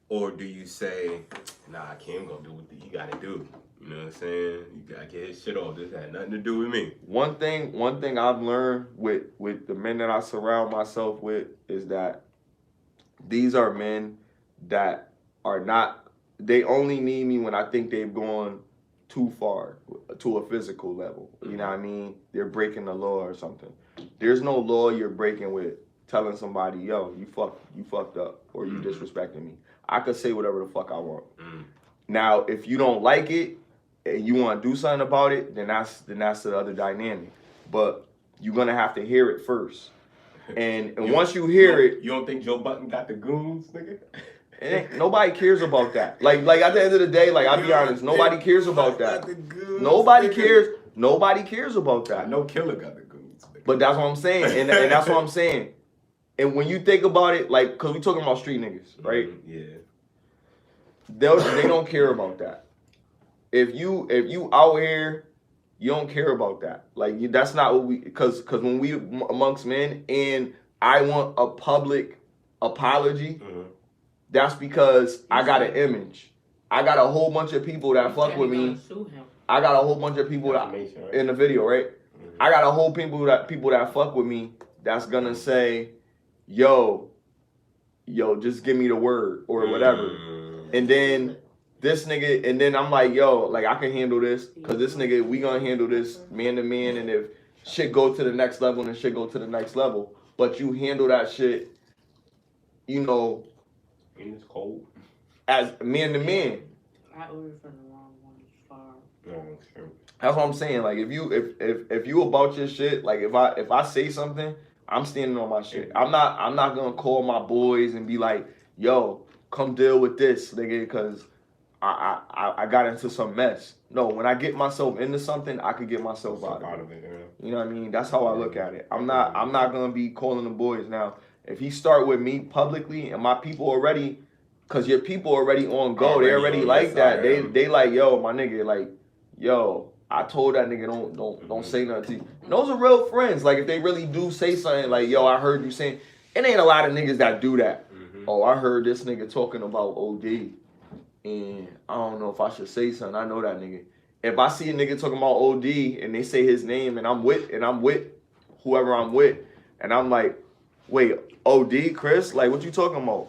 Or do you say, nah, Cam gonna do what he gotta do? You know what I'm saying? You gotta get his shit off. This had nothing to do with me. One thing I've learned with the men that I surround myself with is that these are men that are not. They only need me when I think they've gone too far to a physical level. You know what I mean? They're breaking the law or something. There's no law you're breaking with telling somebody, yo, you fucked up or you disrespecting me. I could say whatever the fuck I want. Now, if you don't like it and you want to do something about it, then that's the other dynamic. But you're gonna have to hear it first. And once you hear it, you don't think Joe Button got the goons, nigga? Nobody cares about that. Like at the end of the day, like I'll be honest, nobody cares about that. Nobody cares. Nobody cares about that. I know Killer got the goons. Nigga. But that's what I'm saying, and that's what I'm saying. And when you think about it, like, cause we talking about street niggas, right? Yeah. They don't care about that. If you out here, you don't care about that. Like that's not what we. Cause when we amongst men, and I want a public apology. That's because I got an image. I got a whole bunch of people that fuck with me. I got a whole bunch of people that in the video, right? I got a whole people that fuck with me that's gonna say, yo, just give me the word or whatever. And then this nigga, and then I'm like, yo, like I can handle this because this nigga, we gonna handle this man to man. And if shit go to the next level, then shit go to the next level. But you handle that shit, you know. It's cold. As man to man. I ordered from the wrong one. Far. That's what I'm saying. Like if you about your shit, like if I say something, I'm standing on my shit. I'm not gonna call my boys and be like, yo, come deal with this, nigga, because I got into some mess. No, when I get myself into something, I could get myself out of it. Yeah. You know what I mean? That's how I look at it. I'm not gonna be calling the boys now. If he start with me publicly and my people already, cause your people already on go, they already like that. They like, yo, my nigga, like, yo, I told that nigga don't say nothing to you. And those are real friends. Like if they really do say something, like, yo, I heard you saying, it ain't a lot of niggas that do that. Oh, I heard this nigga talking about OD, and I don't know if I should say something. I know that nigga. If I see a nigga talking about OD and they say his name and I'm with whoever I'm with, and I'm like, wait, OD, Chris? Like, what you talking about?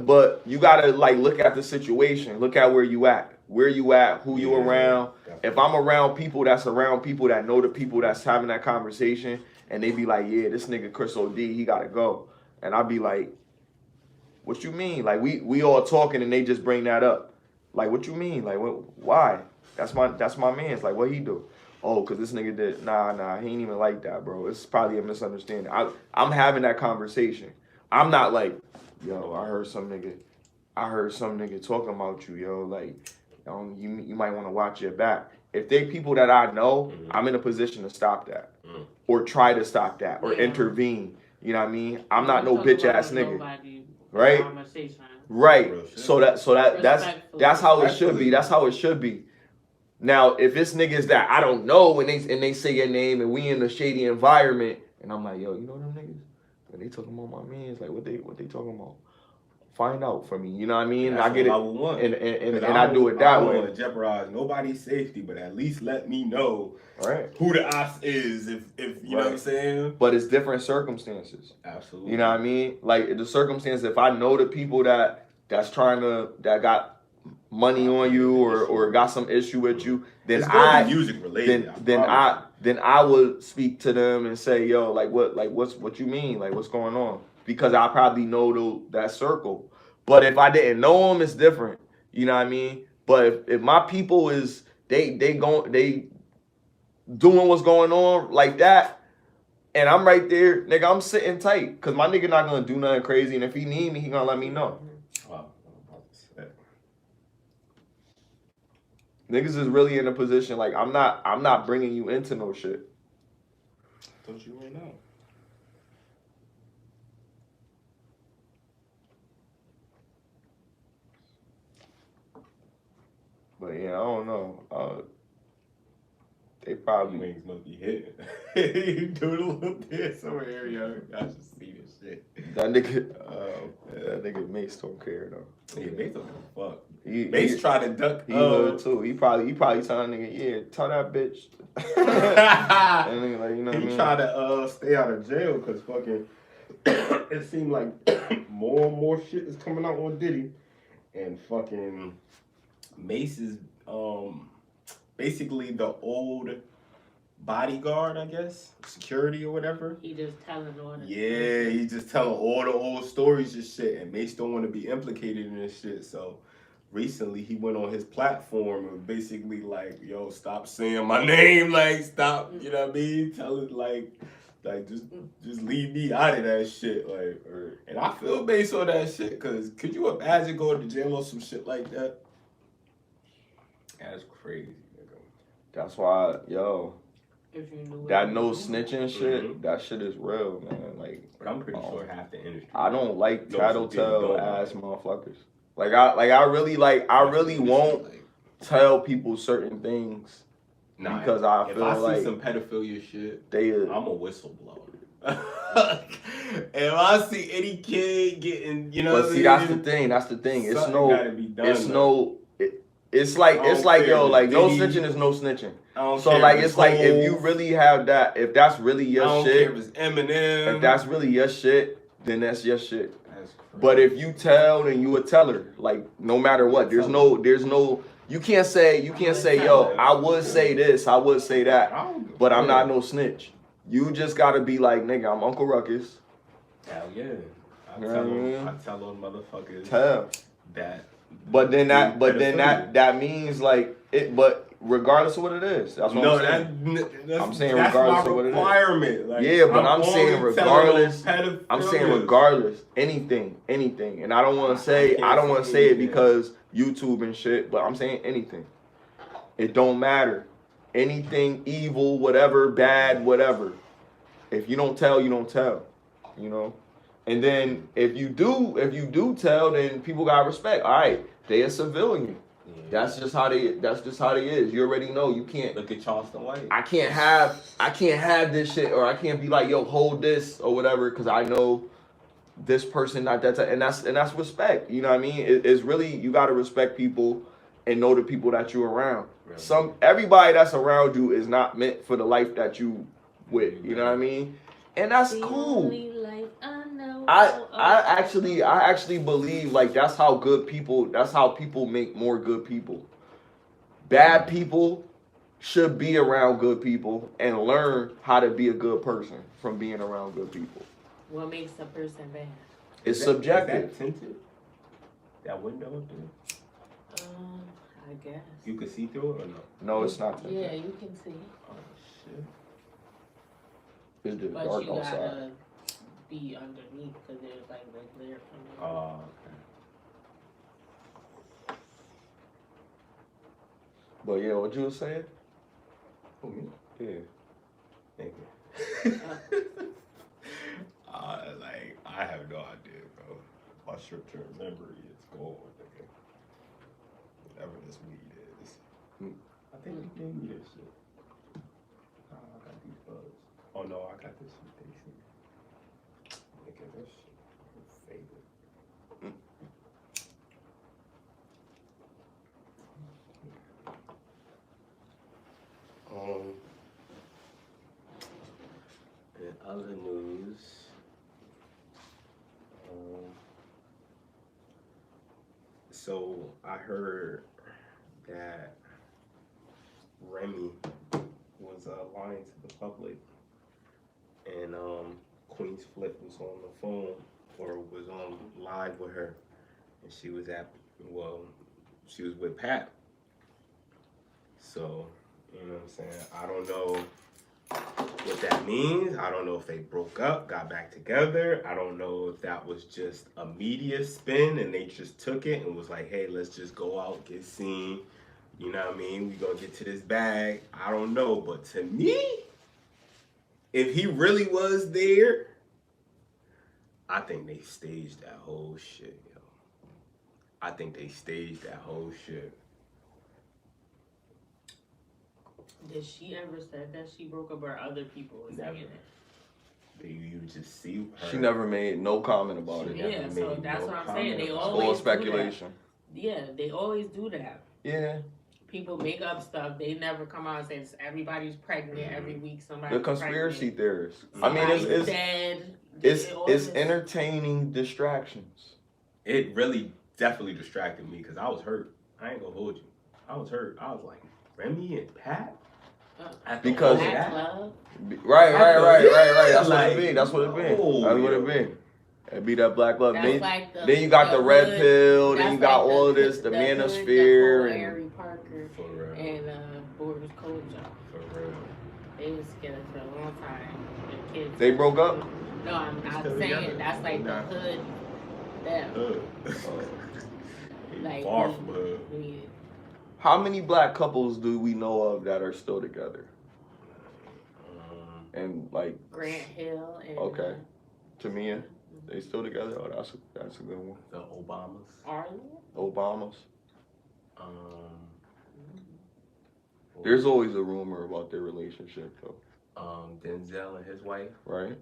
But you gotta like look at the situation. Look at where you at. Where you at, who you around. Definitely. If I'm around people that know the people that's having that conversation, and they be like, yeah, this nigga Chris OD, he gotta go. And I'll be like, what you mean? Like, we all talking and they just bring that up. Like, what you mean? Like, why? That's my man's. Like, what he do? Oh, because this nigga did. Nah, he ain't even like that, bro. It's probably a misunderstanding. I'm having that conversation. I'm not like, yo, I heard some nigga talking about you, yo. Like, you might want to watch your back. If they people that I know, I'm in a position to stop that. Or try to stop that. Or intervene. You know what I mean? I'm not no bitch ass nigga. Right? Right. So that's how it should be. That's how it should be. Now, if it's niggas that I don't know and they say your name and we in a shady environment, and I'm like, yo, you know them niggas? And they talking about my mans, like what they talking about? Find out for me, you know what I mean? That's I get it, I would want. and I do it that way. I don't want to jeopardize nobody's safety, but at least let me know right who the ops is, if you know what I'm saying. But it's different circumstances. Absolutely. You know what I mean? Like the circumstance, if I know the people that got money on you or got some issue with you, then music related. Then I would speak to them and say, yo, what you mean? Like, what's going on? Because I probably know that circle. But if I didn't know them, it's different. You know what I mean? But if my people is they doing what's going on like that, and I'm right there, nigga, I'm sitting tight. Cause my nigga not gonna do nothing crazy, and if he need me, he gonna let me know. Niggas is really in a position like I'm not bringing you into no shit. Don't you right now? But yeah, I don't know. They probably wings must be hitting. You do it a little bit somewhere area. I should see this shit. That nigga Mace don't care though. Yeah, Mace don't give a fuck. Mace tried to duck. He would too. He probably telling nigga, yeah, tell that bitch. And nigga, like, you know what I mean? He tried to stay out of jail because fucking it seemed like more and more shit is coming out on Diddy, and fucking Mace is basically the old bodyguard, I guess, security or whatever. He just telling all the Yeah, he just telling all the old stories and shit, and Mace don't want to be implicated in this shit. So recently he went on his platform and basically like, yo, stop saying my name, like stop, you know what I mean? Tell it like just leave me out of that shit, like. And I feel Mace on that shit, cause could you imagine going to jail or some shit like that? That's crazy, nigga. That's why, yo. If you knew That no snitching shit, that shit is real, man. Like, but I'm pretty sure half the industry. I don't like tattletale ass motherfuckers. I really won't tell people certain things because I feel like if I see some pedophilia shit, I'm a whistleblower. If I see any kid getting, you know, but see, that's the thing. It's like yo, like no snitching is no snitching. So like it's like if you really have that, if that's really your shit, if it's Eminem, if that's really your shit, then that's your shit. That's crazy. But if you tell, then you a teller. Like no matter what, there's no. You can't say yo, I would say this, I would say that, but I'm not no snitch. You just gotta be like, nigga, I'm Uncle Ruckus. Hell yeah. I tell those motherfuckers that. But then that means like it. But regardless of what it is, that's what I'm saying. I'm saying regardless of what it is. Like, yeah, but I'm saying regardless. I'm saying regardless. Anything, and I don't want to say it because YouTube and shit. But I'm saying anything. It don't matter. Anything evil, whatever, bad, whatever. If you don't tell, you don't tell. You know. And then if you do tell, then people got respect. All right, they a civilian. Yeah. That's just how they is. You already know you can't look at Charleston White. I can't have this shit, or I can't be like, yo, hold this or whatever, because I know this person not that type, and that's respect. You know what I mean? It's really, you gotta respect people and know the people that you're around. Really? Everybody that's around you is not meant for the life that you with. You know what I mean? And that's cool. I actually believe like that's how people make more good people. Bad people should be around good people and learn how to be a good person from being around good people. What makes a person bad? It's subjective. Is that tinted? That window up there? I guess. You can see through it or no? No, it's not tinted. Yeah, you can see. Oh shit. It's just dark outside. But you gotta be underneath because there's like the glare from it. Oh, okay. But yeah, what you was saying? Oh, me? Yeah. Thank you. Like, I have no idea, bro. My short-term memory is gone, nigga. Whatever this weed is. I think you gave me this shit. Oh, I got these bugs. Oh no, I got this mutation. Look at this shit. Favorite. In other news, so I heard that Remy was lying to the public, and Queen's Flip was on the phone or was on live with her, and she was with Pat. So, you know what I'm saying? I don't know what that means. I don't know if they broke up, got back together. I don't know if that was just a media spin and they just took it and was like, hey, let's just go out, get seen. You know what I mean? We gonna get to this bag. I don't know, but to me, if he really was there, I think they staged that whole shit, yo. I think they staged that whole shit. Did she ever say that she broke up, or other people were saying it? You just see her. She never made no comment about it. Yeah, so that's what I'm saying. They always all speculation. Yeah, they always do that. Yeah. People make up stuff. They never come out and say everybody's pregnant every week. Somebody's the conspiracy pregnant. theorists. Somebody's dead. It's entertaining distractions. It really definitely distracted me because I was hurt. I ain't gonna hold you. I was hurt. I was like, Remy and Pat? Because Right. Right. That's like, what it be. That's what it be. It be that black love. That's Then you got the red hood, pill. Then you got all of this, the hood, manosphere, the Harry Parker and Boris Kojo. For real. They was together for a long time. The kids. They broke up. No, I'm not saying that's like the hood. Them. Like far from hood. How many black couples do we know of that are still together? And like Grant Hill and okay, Tamia, they still together. Oh, that's a good one. The Obamas. Are they? Obamas. There's always a rumor about their relationship though. Denzel and his wife. Right.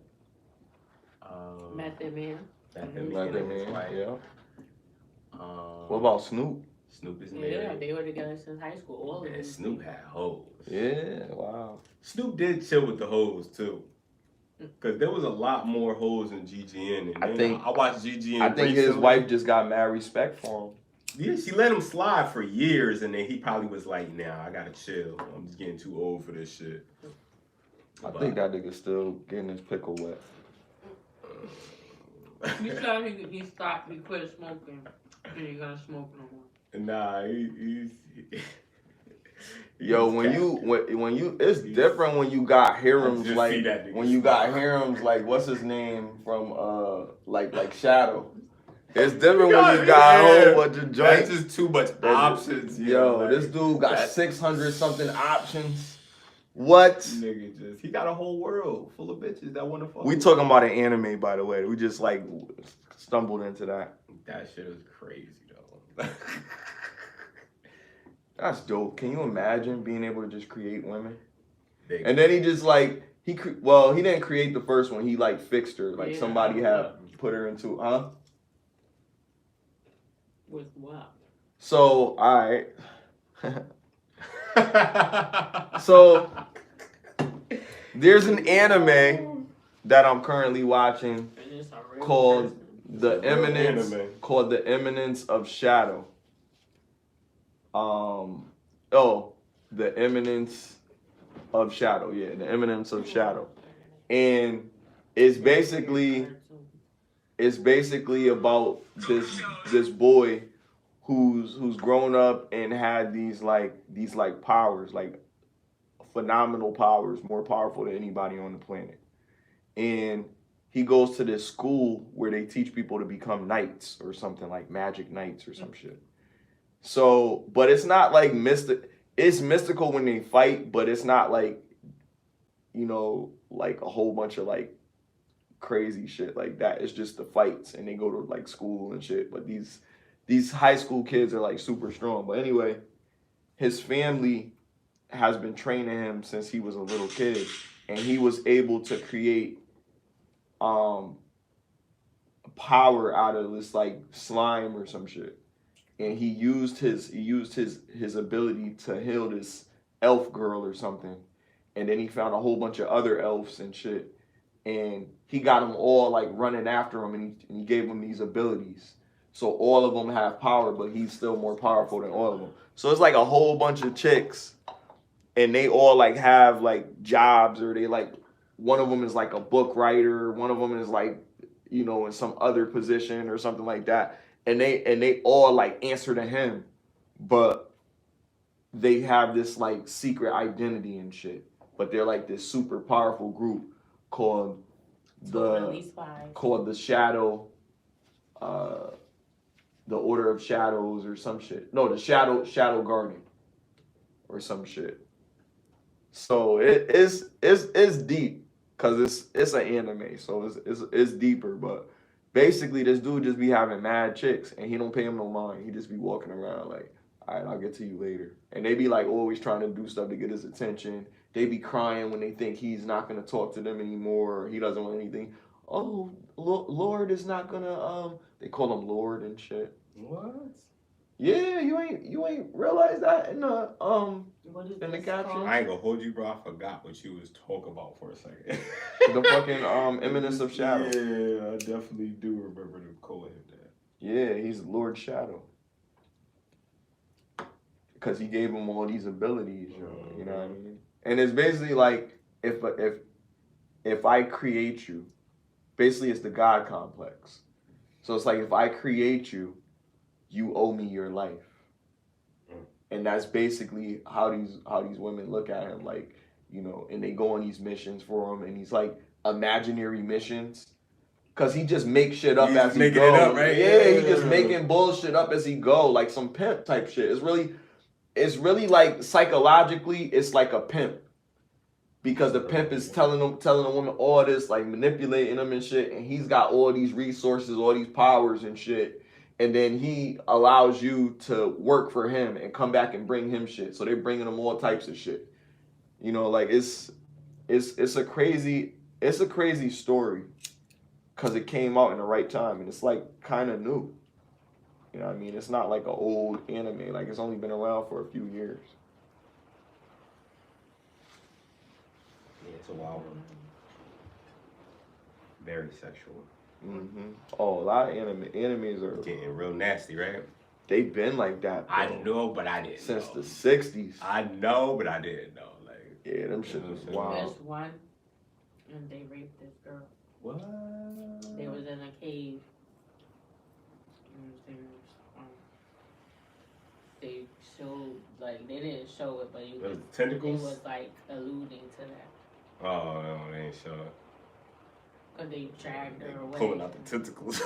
Method Man. Method Man. Yeah. What about Snoop? Snoop is married. Yeah, they were together since high school. All of them. Snoop had hoes. Yeah, wow. Snoop did chill with the hoes too. Cause there was a lot more hoes in GGN. And I watched GGN. I think his wife just got mad respect for him. Yeah, she let him slide for years, and then he probably was like, "Nah, I gotta chill. I'm just getting too old for this shit." I think that nigga still getting his pickle wet. You said he stopped, he quit smoking, and he gonna smoke no more. Nah, he's Yo, when you, it's different when you got harems like when you got harems like what's his name from like Shadow. It's different when you got a whole bunch of joints. That's just too much options. Yo, like, this dude got 600 something options. What? Nigga, he got a whole world full of bitches that want to fuck. We talking about an anime, by the way. We just like stumbled into that. That shit is crazy though. That's dope. Can you imagine being able to just create women? Big. And then he just like he didn't create the first one. He like fixed her. Like somebody had put her into With what? So all right. So there's an anime that I'm currently watching called The Eminence of Shadow. The Eminence of Shadow. Yeah, The Eminence of Shadow. And it's basically about this boy who's grown up and had these powers, like phenomenal powers, more powerful than anybody on the planet. And he goes to this school where they teach people to become knights or something, like magic knights or some shit. So, but it's not like mystic. It's mystical when they fight, but it's not like, like a whole bunch of like crazy shit like that. It's just the fights, and they go to like school and shit. But these high school kids are like super strong. But anyway, his family has been training him since he was a little kid, and he was able to create power out of this like slime or some shit. And he used his ability to heal this elf girl or something. And then he found a whole bunch of other elves and shit. And he got them all like running after him, and he gave them these abilities. So all of them have power, but he's still more powerful than all of them. So it's like a whole bunch of chicks, and they all like have like jobs, or they like, one of them is like a book writer, one of them is like, in some other position or something like that. And they all like answer to him, but they have this like secret identity and shit. But they're like this super powerful group called the Shadow, the Order of Shadows or some shit. No, the Shadow Garden or some shit. So it's deep because it's an anime, so it's deeper, but. Basically, this dude just be having mad chicks, and he don't pay him no mind. He just be walking around like, all right, I'll get to you later. And they be like always trying to do stuff to get his attention. They be crying when they think he's not going to talk to them anymore, or he doesn't want anything. Oh, Lord is not going to, they call him Lord and shit. What? Yeah, you ain't realized that in the What is in the this caption? called? I ain't gonna hold you, bro. I forgot what you was talking about for a second. The fucking Eminence of Shadow. Yeah, I definitely do remember the call him that. Yeah, he's Lord Shadow. Because he gave him all these abilities, you know what I mean? And it's basically like if I create you, basically it's the God complex. So it's like if I create you, you owe me your life. And that's basically how these women look at him, like, you know, and they go on these missions for him, and he's like imaginary missions. Cause he just makes shit up as he go. It up, right? Yeah, he just making bullshit up as he go, like some pimp type shit. It's really like psychologically, it's like a pimp. Because the pimp is telling a woman all this, like manipulating them and shit, and he's got all these resources, all these powers and shit, and then he allows you to work for him and come back and bring him shit. So they're bringing him all types of shit. You know, like it's a crazy story, because it came out in the right time, and it's like kind of new. You know what I mean? It's not like an old anime. Like, it's only been around for a few years. Yeah, it's a wild one. Very sexual. Mm-hmm. Oh, a lot of animes are getting real nasty, right? They've been like that, bro. I know, but I didn't Since know. the 60s. I know, but I didn't know. Like, yeah, them shit was wild. There's one, and they raped this girl. What? They was in a cave. They showed, like, they didn't show it, but you Was could, it tentacles? they was like alluding to that. Oh no, they ain't sure. Cause they dragged her away. Pulling out the tentacles.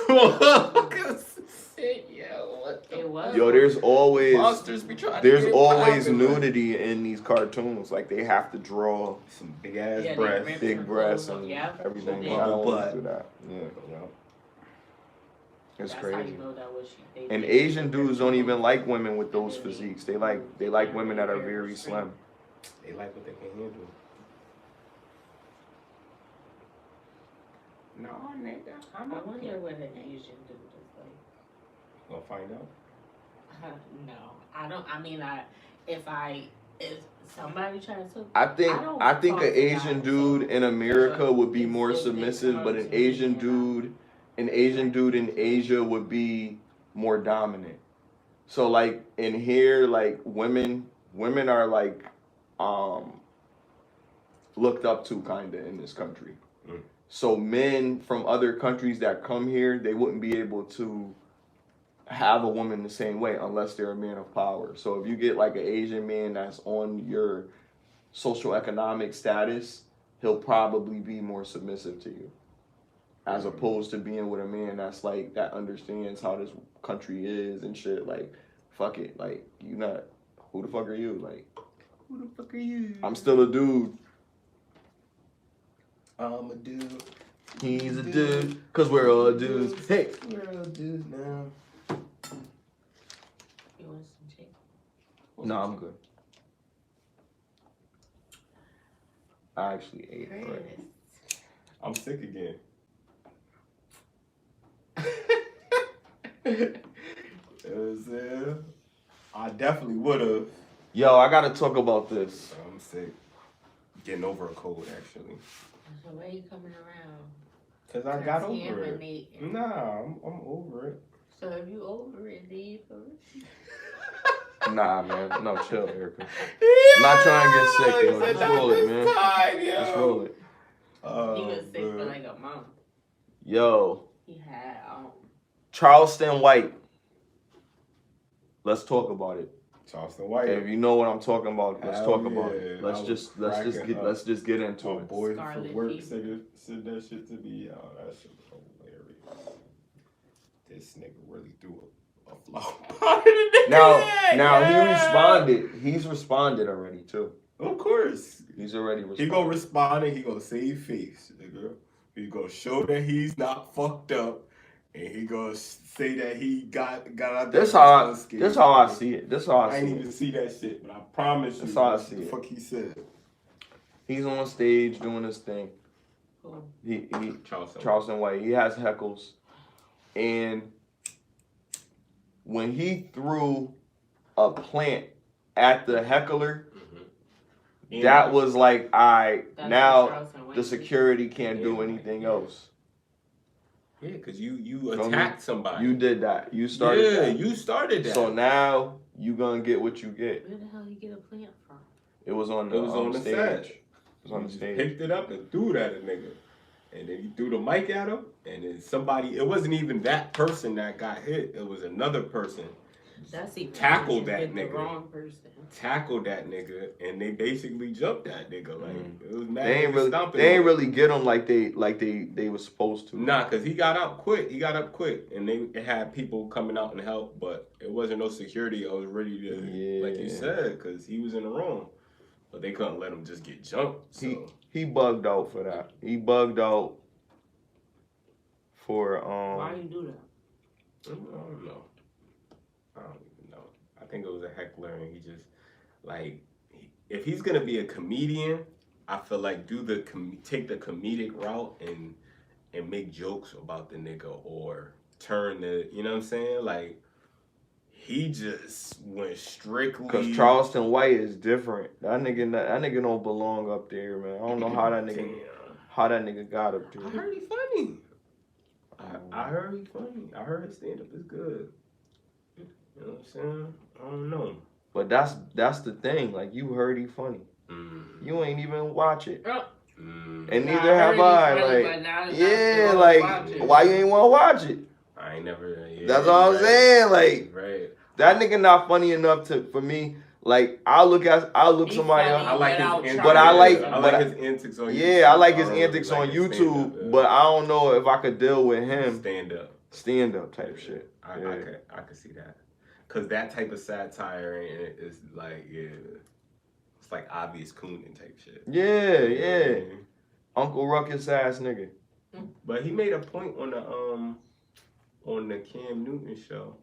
It was. Yo, there's always monsters be trying to get nudity in these cartoons. Like, they have to draw some big ass Yeah, breasts, big breasts and everything. They don't always do that. Yeah. It's That's crazy. how you know that was And Asian dudes don't even like women with those physiques. They like women that are very slim. They like what they can handle. No, nigga. I wonder what an Asian dude is like. Gonna find out. No, I don't. I mean, if somebody tries to, I think talk an to Asian guys, dude so in America would be it's more still big submissive, but an Asian dude in Asia would be more dominant. So like in here, like women are like looked up to kinda in this country. So men from other countries that come here, they wouldn't be able to have a woman the same way unless they're a man of power. So if you get like an Asian man that's on your social economic status, he'll probably be more submissive to you, as opposed to being with a man that's like, that understands how this country is and shit. Like, fuck it, like, you not, who the fuck are you? Like, who the fuck are you? I'm still a dude. I'm a dude. He's a dude, cause we're all dudes. Hey, We're all dudes now. You want some chicken? no, I'm good. I actually ate already. I'm sick again. I definitely would have. Yo, I gotta talk about this. I'm sick. Getting over a cold, actually. So why are you coming around? Cause I got over it. Contaminating. Nah, I'm over it. So if you over it, then you over it. Nah, man. No, chill, Erika. I'm not trying to get sick, yo. Just roll it, man. Just roll it. He was sick for like a month. Yo. He had Charleston White. Let's talk about it. Charleston White. If you know what I'm talking about, let's talk about it. I Let's just get into My it. boy Scarlet from work Fever. said that shit to me. Oh, that shit was hilarious. This nigga really threw a flower pot in the nigga head. Now he responded. He's responded already too. Of course. He's already responded. He gonna respond and he gonna save face, nigga. He gonna show that he's not fucked up, and he gonna say that he got out there. This how I see it. This how I I see ain't it. even see that shit, but I promise you, That's how I that's see the it. fuck he said. He's on stage doing his thing. Charleston White. He has heckles, and when he threw a plant at the heckler, that was like, now the security can't do anything else. Yeah, because you attacked somebody. You did that. You started that. Yeah, you started that. So now you gonna get what you get. Where the hell you get a plant from? It was on the stage. It was on the stage. Picked it up and threw it at a nigga. And then you threw the mic at him. And then somebody, it wasn't even that person that got hit. It was another person. That's even tackled that nigga. The wrong person. Tackled that nigga, and they basically jumped that nigga. Like it was mad. They ain't really get him like they was supposed to. Nah, cause he got up quick. And they had people coming out and help, but it wasn't no security. I was ready to, like you said, cause he was in the wrong. But they couldn't let him just get jumped. So. He bugged out for that. He bugged out for Why you do that? I don't know. I don't even know. I think it was a heckler, and he just like if he's gonna be a comedian, I feel like take the comedic route and make jokes about the nigga or turn the, you know what I'm saying? Like he just went strictly. Because Charleston White is different. That nigga don't belong up there, man. I don't know how that nigga got up there. I heard he funny. I heard he funny. I heard his stand up is good. You know what I'm saying? I don't know. But that's the thing. Like you heard he funny. You ain't even watch it. And neither have I. Like why you ain't want to watch it? I ain't never. Yeah, that's all I'm saying. Like right. That nigga not funny enough for me. Like I'll look somebody up. I like his antics. But I like his antics on YouTube. Yeah, I like his antics on YouTube. But I don't know if I could deal with him. Stand up type shit. I could see that. Cause that type of satire is like it's like obvious cooning type shit. Yeah. Uncle Ruckus ass nigga. But he made a point on the Cam Newton show.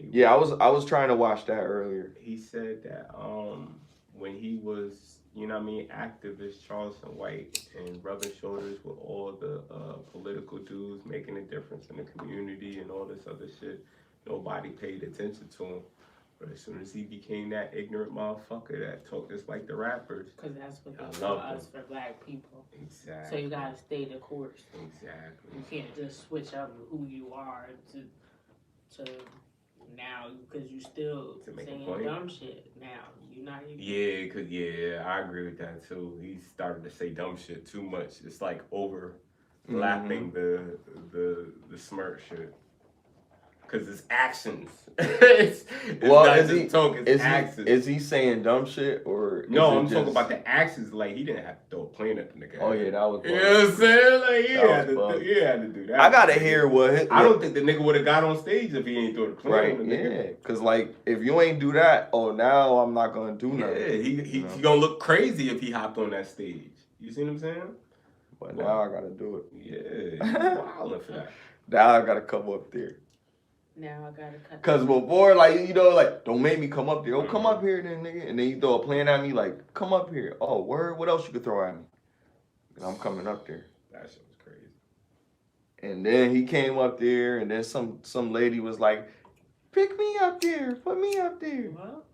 I was trying to watch that earlier. He said that when he was, you know what I mean, activist Charleston White and rubbing shoulders with all the political dudes making a difference in the community and all this other shit, nobody paid attention to him. But as soon as he became that ignorant motherfucker that talked just like the rappers. Because that's what they tell us for black people. Exactly. So you gotta stay the course. Exactly. You can't just switch up who you are to now, because you still saying dumb shit now. You not even... Yeah, I agree with that too. He started to say dumb shit too much. It's like overlapping the smirk shit. Because it's actions. it's not just talk, it's actions. Is he saying dumb shit or... No, I'm talking about the actions. Like, he didn't have to throw a plane at the nigga. Oh, yeah, that was... You know what I'm saying? Like, he had to do that. I gotta hear what... I don't think the nigga would have got on stage if he ain't throw the plane on the nigga. Yeah, because, like, if you ain't do that, now I'm not gonna do nothing. Yeah, he gonna look crazy if he hopped on that stage. You see what I'm saying? But now I gotta do it. Yeah, he's wilding for that. Now I gotta come up there. Now I gotta cut. Cause before, like, don't make me come up there. Oh, come up here then, nigga. And then you throw a plan at me, like, come up here. Oh, word. What else you could throw at me? And I'm coming up there. That shit was crazy. And then he came up there, and then some lady was like, pick me up there. Put me up there. What?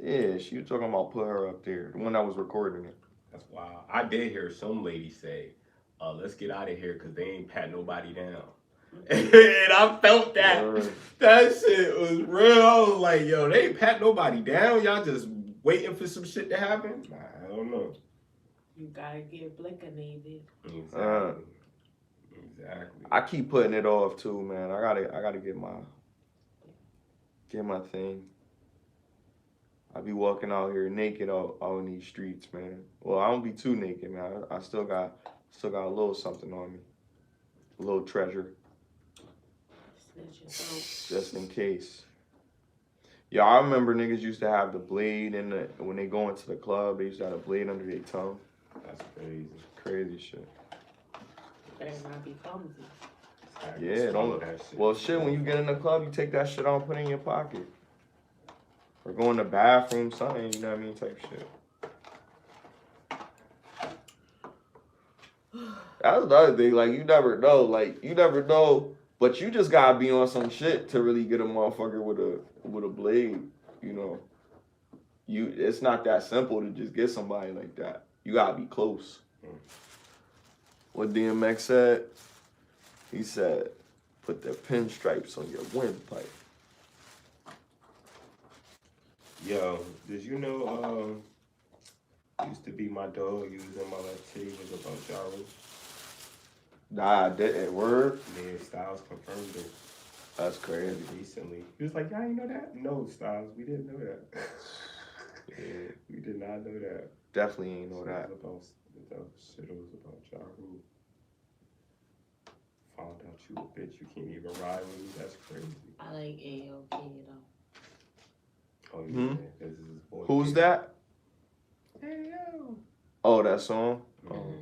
Yeah, she was talking about put her up there. The one that was recording it. That's wild. I did hear some lady say, let's get out of here because they ain't pat nobody down. And I felt that. That shit was real. I was like, yo, they ain't pat nobody down. Y'all just waiting for some shit to happen? Nah, I don't know. You gotta get blinkinated. Exactly. I keep putting it off too, man. I gotta get my thing. I be walking out here naked out in these streets, man. Well, I don't be too naked, man. I still got a little something on me. A little treasure. Just in case. Yeah, I remember niggas used to have the blade when they go into the club, they used to have a blade under their tongue. That's crazy. Crazy shit. Better not be clumsy. Yeah, don't. Well, shit, when you get in the club, you take that shit out and put it in your pocket. Or go in the bathroom, something, you know what I mean, type shit. That's the other thing, like, you never know But you just gotta be on some shit to really get a motherfucker with a blade, you know. It's not that simple to just get somebody like that. You gotta be close. What DMX said, he said, put the pinstripes on your windpipe. Yo, did you know, used to be my dog, using my left titty was about Jaru? Nah, I didn't. Word? Man, Styles confirmed it. That's crazy. Recently. He was like, y'all ain't know that? No, Styles, we didn't know that. Yeah. We did not know that. Definitely ain't know that. Shit was about Jaru. Found out you a bitch, you can't even ride with me. That's crazy. I like AOK though. Oh yeah, this is his boy. Who's Kid. that? Hey yo. Oh, that song? Mm-hmm. Oh.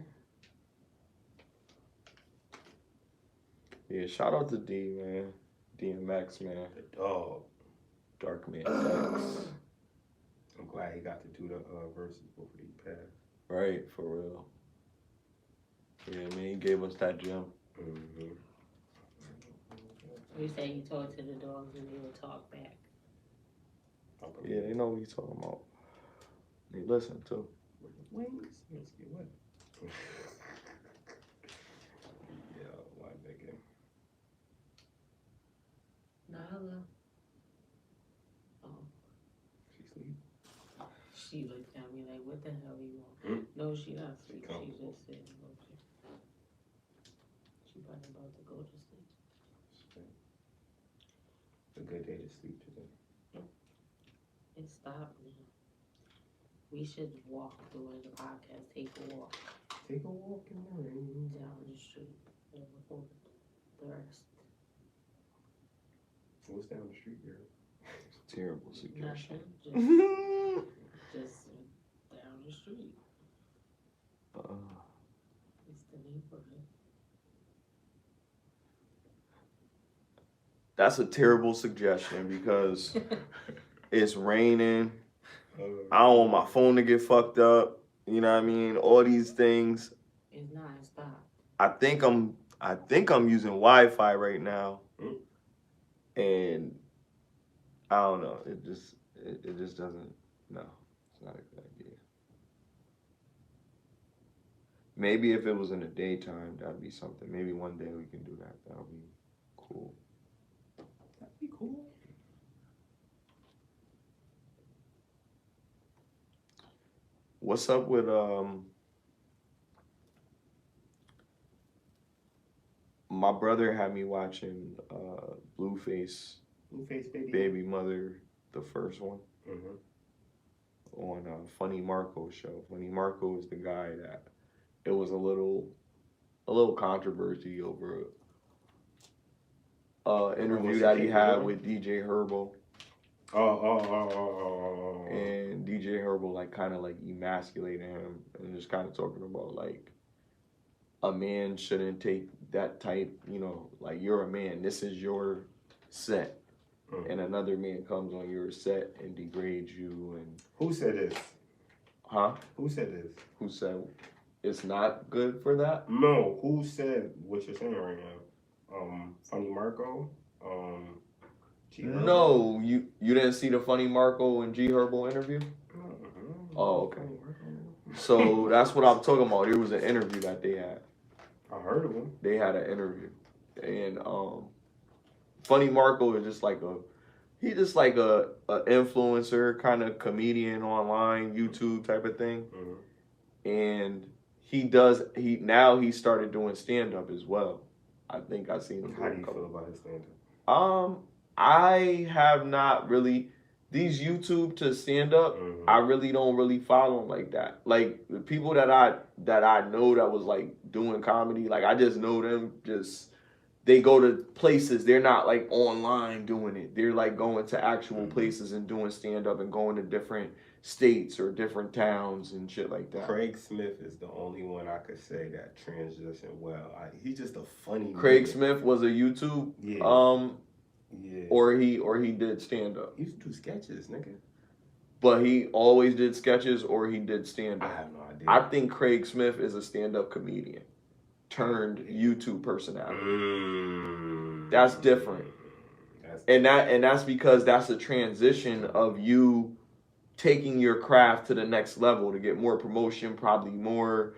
Yeah, shout out to D, man. DMX, man. The dog. Dark Man Dex. I'm glad he got to do the verses before he passed. Right, for real. Yeah, man, he gave us that gem. Mm-hmm. You say you talk to the dogs and they will talk back. Yeah, they know what he's talking about. They listen too. Wings? Let's get what? Yeah, why nigga? Nala. Oh, She sleep? she looked at me like, what the hell you want? Hmm? No, she not asleep. She comfortable. just sitting over there. She probably about to go to sleep. It's a good day to sleep today. It stopped now. We should walk during the podcast. Take a walk Take a walk in the rain. down the street and record the rest. What's down the street, girl? Terrible suggestion. Nothing. Just down the street. It's the neighborhood. That's a terrible suggestion because it's raining. I don't want my phone to get fucked up. You know what I mean? All these things. It's non-stop. I think I'm using Wi-Fi right now, and I don't know. It just doesn't. No, it's not a good idea. Maybe if it was in the daytime, that'd be something. Maybe one day we can do that. That'll be cool. That'd be cool. What's up with my brother had me watching Blueface Baby Mother, the first one, on Funny Marco's show. Funny Marco is the guy that it was a little controversy over interview that he had with DJ Herbo. And DJ Herbo like kind of like emasculating him and just kind of talking about like a man shouldn't take that type, you know, like you're a man, this is your set, and another man comes on your set and degrades you. And who said this? Huh? Who said this? Who said it's not good for that? No, who said what you're saying right now? Funny Marco. G Herbo? No, you didn't see the Funny Marco and G Herbo interview? Oh, okay. So that's what I'm talking about. There was an interview that they had. I heard of him. They had an interview, and Funny Marco is just like a influencer kind of comedian online, YouTube type of thing, and he started doing stand up as well. I think I seen him. How do you feel about his stand up? I have not really these YouTube to stand up. I really don't really follow them like that. Like the people that I know that was like doing comedy, like I just know them. Just they go to places. They're not like online doing it. They're like going to actual places and doing stand up and going to different states or different towns and shit like that. Craig Smith is the only one I could say that transitioned well. He's just a funny. Craig nigga. Smith was a YouTube. Yeah. Or he did stand up. He used to do sketches, nigga. But he always did sketches or he did stand up. I have no idea. I think Craig Smith is a stand up comedian. turned YouTube personality. That's different. And that's because that's a transition of you taking your craft to the next level to get more promotion, probably more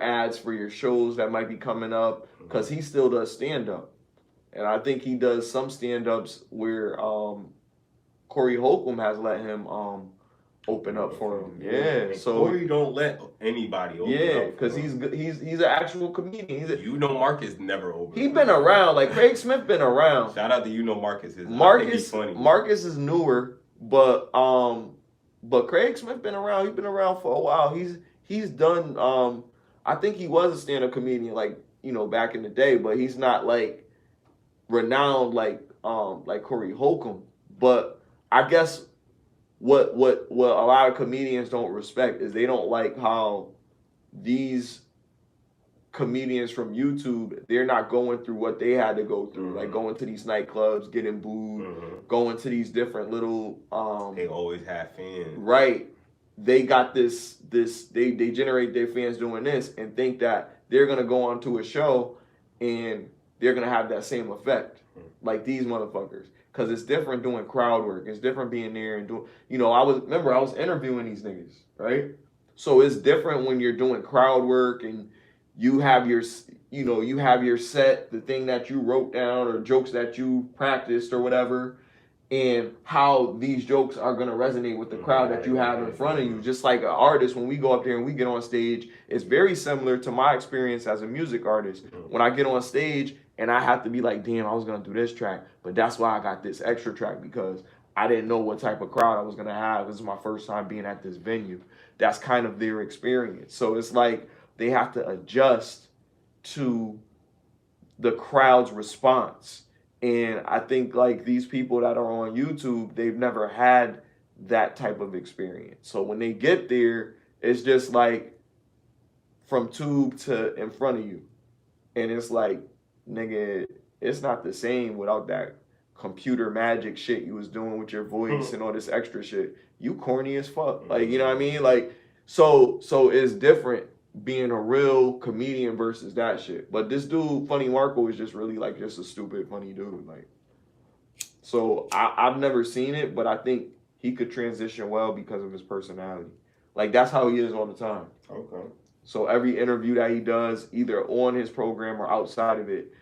ads for your shows that might be coming up, because he still does stand-up. And I think he does some stand-ups where Corey Holcomb has let him open up for him. Yeah. So Corey don't let anybody open up. Yeah, because he's an actual comedian. Marcus never opened. He been around. Like Craig Smith been around. Shout out to Marcus. Marcus is newer, but Craig Smith been around. He's been around for a while. He's done. I think he was a stand-up comedian, like back in the day, but he's not like renowned like Corey Holcomb. But I guess what a lot of comedians don't respect is they don't like how these comedians from YouTube, they're not going through what they had to go through, like going to these nightclubs, getting booed, going to these different little they always have fans. Right. They got this they generate their fans doing this and think that they're gonna go onto a show and they're gonna have that same effect like these motherfuckers. Cause it's different doing crowd work. It's different being there and doing, I was interviewing these niggas, right? So it's different when you're doing crowd work and you have your set, the thing that you wrote down or jokes that you practiced or whatever, and how these jokes are gonna resonate with the crowd that you have in front of you. Just like an artist, when we go up there and we get on stage, it's very similar to my experience as a music artist. When I get on stage and I have to be like, damn, I was gonna do this track, but that's why I got this extra track because I didn't know what type of crowd I was gonna have. This is my first time being at this venue. That's kind of their experience. So it's like they have to adjust to the crowd's response. And I think like these people that are on YouTube, they've never had that type of experience. So when they get there, it's just like from tube to in front of you. And it's like, nigga, it's not the same without that computer magic shit you was doing with your voice and all this extra shit. You corny as fuck. Like, you know what I mean? Like, so it's different being a real comedian versus that shit. But this dude, Funny Marco, is just really like just a stupid, funny dude. Like, so I've never seen it, but I think he could transition well because of his personality. Like, that's how he is all the time. Okay. So every interview that he does, either on his program or outside of it,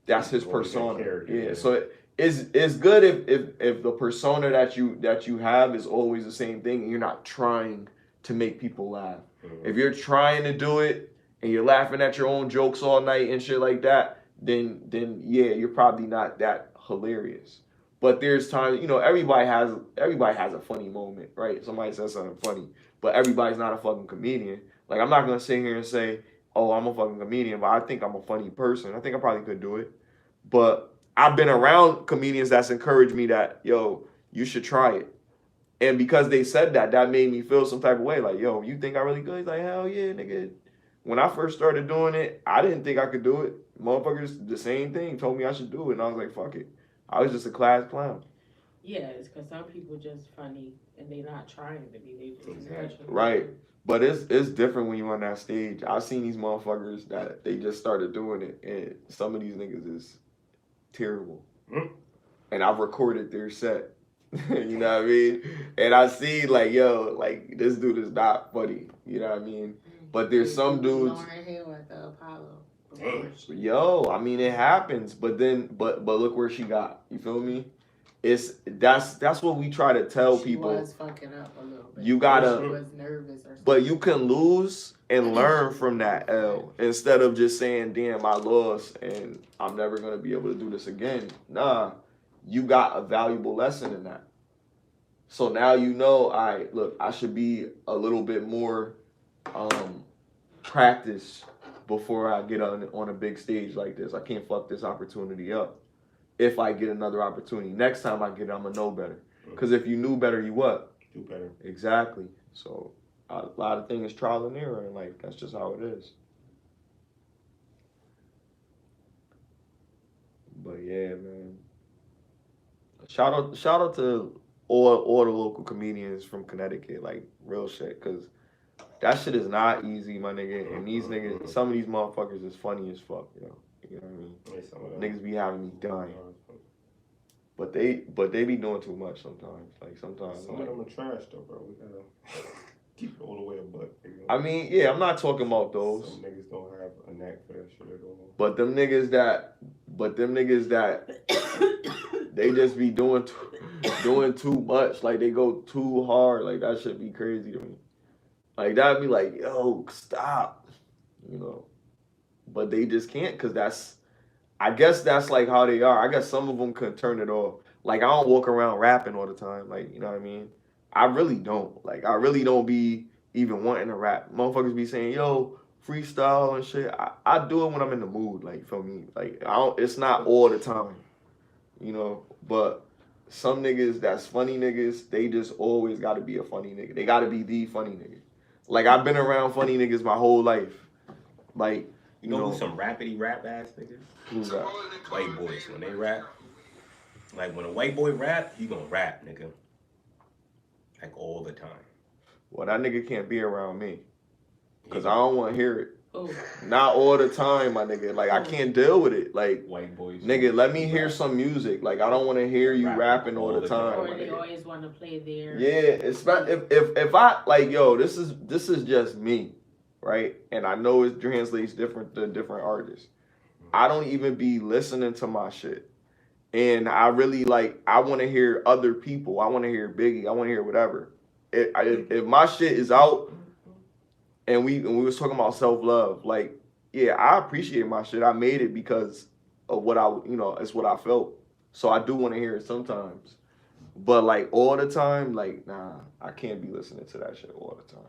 that's his persona. Yeah. So it's good if the persona that you have is always the same thing and you're not trying to make people laugh. If you're trying to do it and you're laughing at your own jokes all night and shit like that, then yeah, you're probably not that hilarious. But there's times, everybody has a funny moment, right? Somebody says something funny, but everybody's not a fucking comedian. Like, I'm not gonna sit here and say, oh, I'm a fucking comedian, but I think I'm a funny person. I think I probably could do it. But I've been around comedians that's encouraged me that, yo, you should try it. And because they said that made me feel some type of way. Like, yo, you think I really good? He's like, hell yeah, nigga. When I first started doing it, I didn't think I could do it. Motherfuckers, the same thing, told me I should do it. And I was like, fuck it. I was just a class clown. Yeah, it's because some people just funny and they not trying to be. They just Exactly. Right. But it's different when you're on that stage. I've seen these motherfuckers that they just started doing it. And some of these niggas is terrible. And I've recorded their set. You know what I mean? And I see like, yo, like this dude is not funny. You know what I mean? But there's some dudes. Lauren Hill at the Apollo. Yo, I mean it happens, but look where she got. You feel me? That's what we try to tell people. She was fucking up a little bit. You gotta. She was nervous or something. But you can lose and learn from that L instead of just saying, "Damn, I lost and I'm never gonna be able to do this again." Nah, you got a valuable lesson in that. So now you know, all right, look, I should be a little bit more practiced before I get on a big stage like this. I can't fuck this opportunity up. If I get another opportunity, next time I get it, I'm gonna know better. Because if you knew better, you what? Do better. Exactly. So a lot of things trial and error, and like that's just how it is. But yeah, man. Shout out to all the local comedians from Connecticut, like real shit, because That shit is not easy, my nigga. And these niggas, some of these motherfuckers is funny as fuck, yo. You know what I mean? Niggas be having me dying. But they be doing too much sometimes. Like sometimes. Some of them are trash though, bro. We gotta keep it all the way a buck. I mean, yeah, I'm not talking about those. Some niggas don't have a knack for that shit at all. But them niggas that they just be doing too much. Like they go too hard. Like that should be crazy to me. Like that'd be like, yo, stop. You know. But they just can't, cause I guess that's like how they are. I guess some of them could turn it off. Like I don't walk around rapping all the time. Like, you know what I mean? I really don't. Like I really don't be even wanting to rap. Motherfuckers be saying, yo, freestyle and shit. I do it when I'm in the mood. Like, for me, like it's not all the time, you know. But some niggas that's funny niggas, they just always got to be a funny nigga. They got to be the funny nigga. Like I've been around funny niggas my whole life. Like, you know who's some rapidy rap ass niggas? Who's that? White boys. When they rap, like when a white boy rap, he gonna rap, nigga. Like all the time. Well, that nigga can't be around me. Cause I don't want to hear it. Oh. Not all the time, my nigga. Like I can't deal with it. Like white boys. Nigga, let me hear some music. Like I don't want to hear you rapping all the time. Or they always want to play their. Yeah, it's not, if I like, yo, this is just me, right? And I know it translates different to different artists. I don't even be listening to my shit. And I really I want to hear other people. I want to hear Biggie. I want to hear whatever. If my shit is out and we was talking about self-love, like, yeah, I appreciate my shit. I made it because of what it's what I felt. So I do want to hear it sometimes. But like all the time, like, nah, I can't be listening to that shit all the time.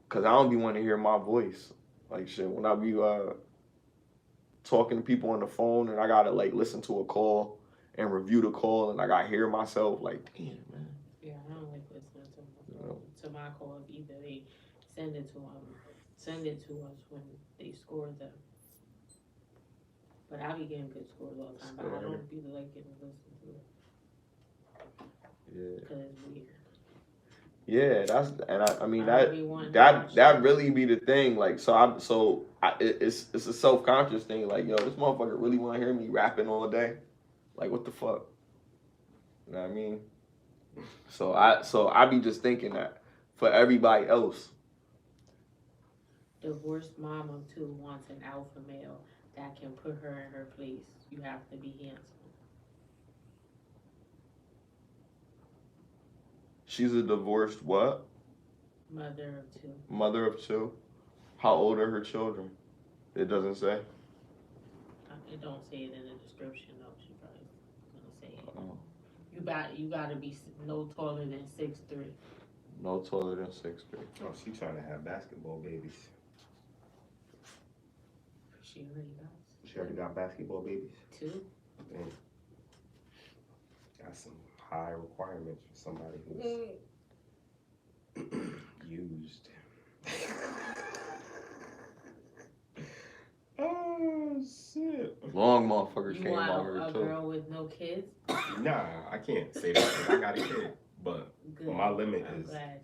Cause I don't be wanting to hear my voice. Like shit, when I be talking to people on the phone and I gotta like listen to a call and review the call and I gotta hear myself, like, damn, man. Yeah, I don't like listening to my calls either. They send it to us when they score them. But I be getting good scores all the time, but I don't be liking to listen to it. Yeah. Because it's weird. Yeah, I mean that really be the thing. Like, it's a self-conscious thing. Like, yo, this motherfucker really want to hear me rapping all day. Like, what the fuck? You know what I mean? So I be just thinking that for everybody else. Divorced mom of two wants an alpha male that can put her in her place. You have to be handsome. She's a divorced what? Mother of two. Mother of two? How old are her children? It doesn't say? It don't say it in the description though. She probably gonna say it. Oh. You gotta be no taller than 6'3". No taller than 6'3". Oh, she trying to have basketball babies. She already got. She already got basketball babies? 2. Damn. Got some high requirements for somebody who's used. Oh shit! Long motherfuckers you came want out here a too. girl with no kids? Nah, I can't say that 'cause I got a kid, but my limit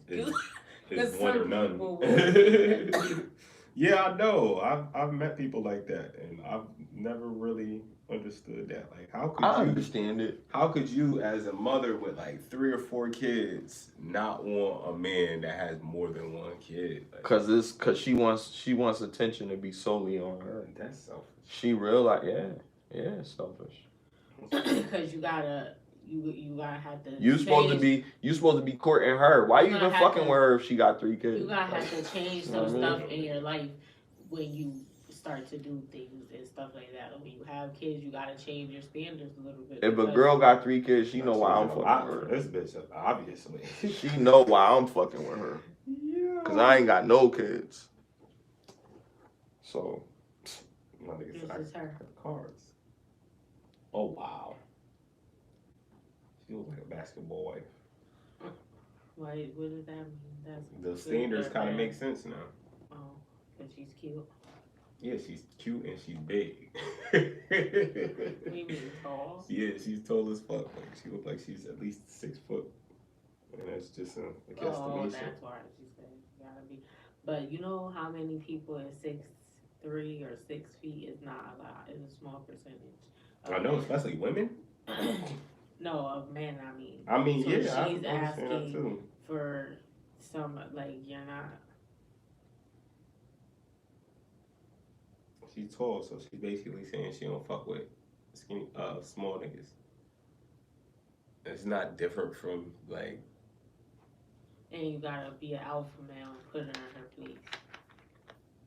is one or none. Yeah, I know. I've met people like that, and I've never really understood that. Like, how could I understand it. How could you, as a mother with like 3 or 4 kids, not want a man that has more than 1 kid? Like, cause she wants attention to be solely on her. That's selfish. She realized, yeah, selfish. Because you gotta have to. You supposed to be courting her. Why you even fucking with her if she got 3 kids? You gotta have to change some stuff in your life when you start to do things and stuff like that. When you have kids, you gotta change your standards a little bit. If a girl got 3 kids, she know why I'm fucking with her. This bitch, obviously. She know why I'm fucking with her. Yeah. Cause I ain't got no kids. So, my nigga said I her. got cards. Oh wow. She looks like a basketball wife. What does that mean? The standards kind of make sense now. Oh, but she's cute. Yeah, she's cute and she's big. What do you mean tall? Yeah, she's tall as fuck. Like, she looks like she's at least 6 foot. And that's just a guesstimation. Oh, that's why she said. But you know how many people at 6'3" or 6 feet is not a lot. It's a small percentage. I know, especially women. No, of men. I mean. I mean, So yeah, I she's understand that asking too. for some like you're not. She's tall, so she's basically saying she don't fuck with skinny, small niggas. It's not different from like. And you gotta be an alpha male and put her in her place.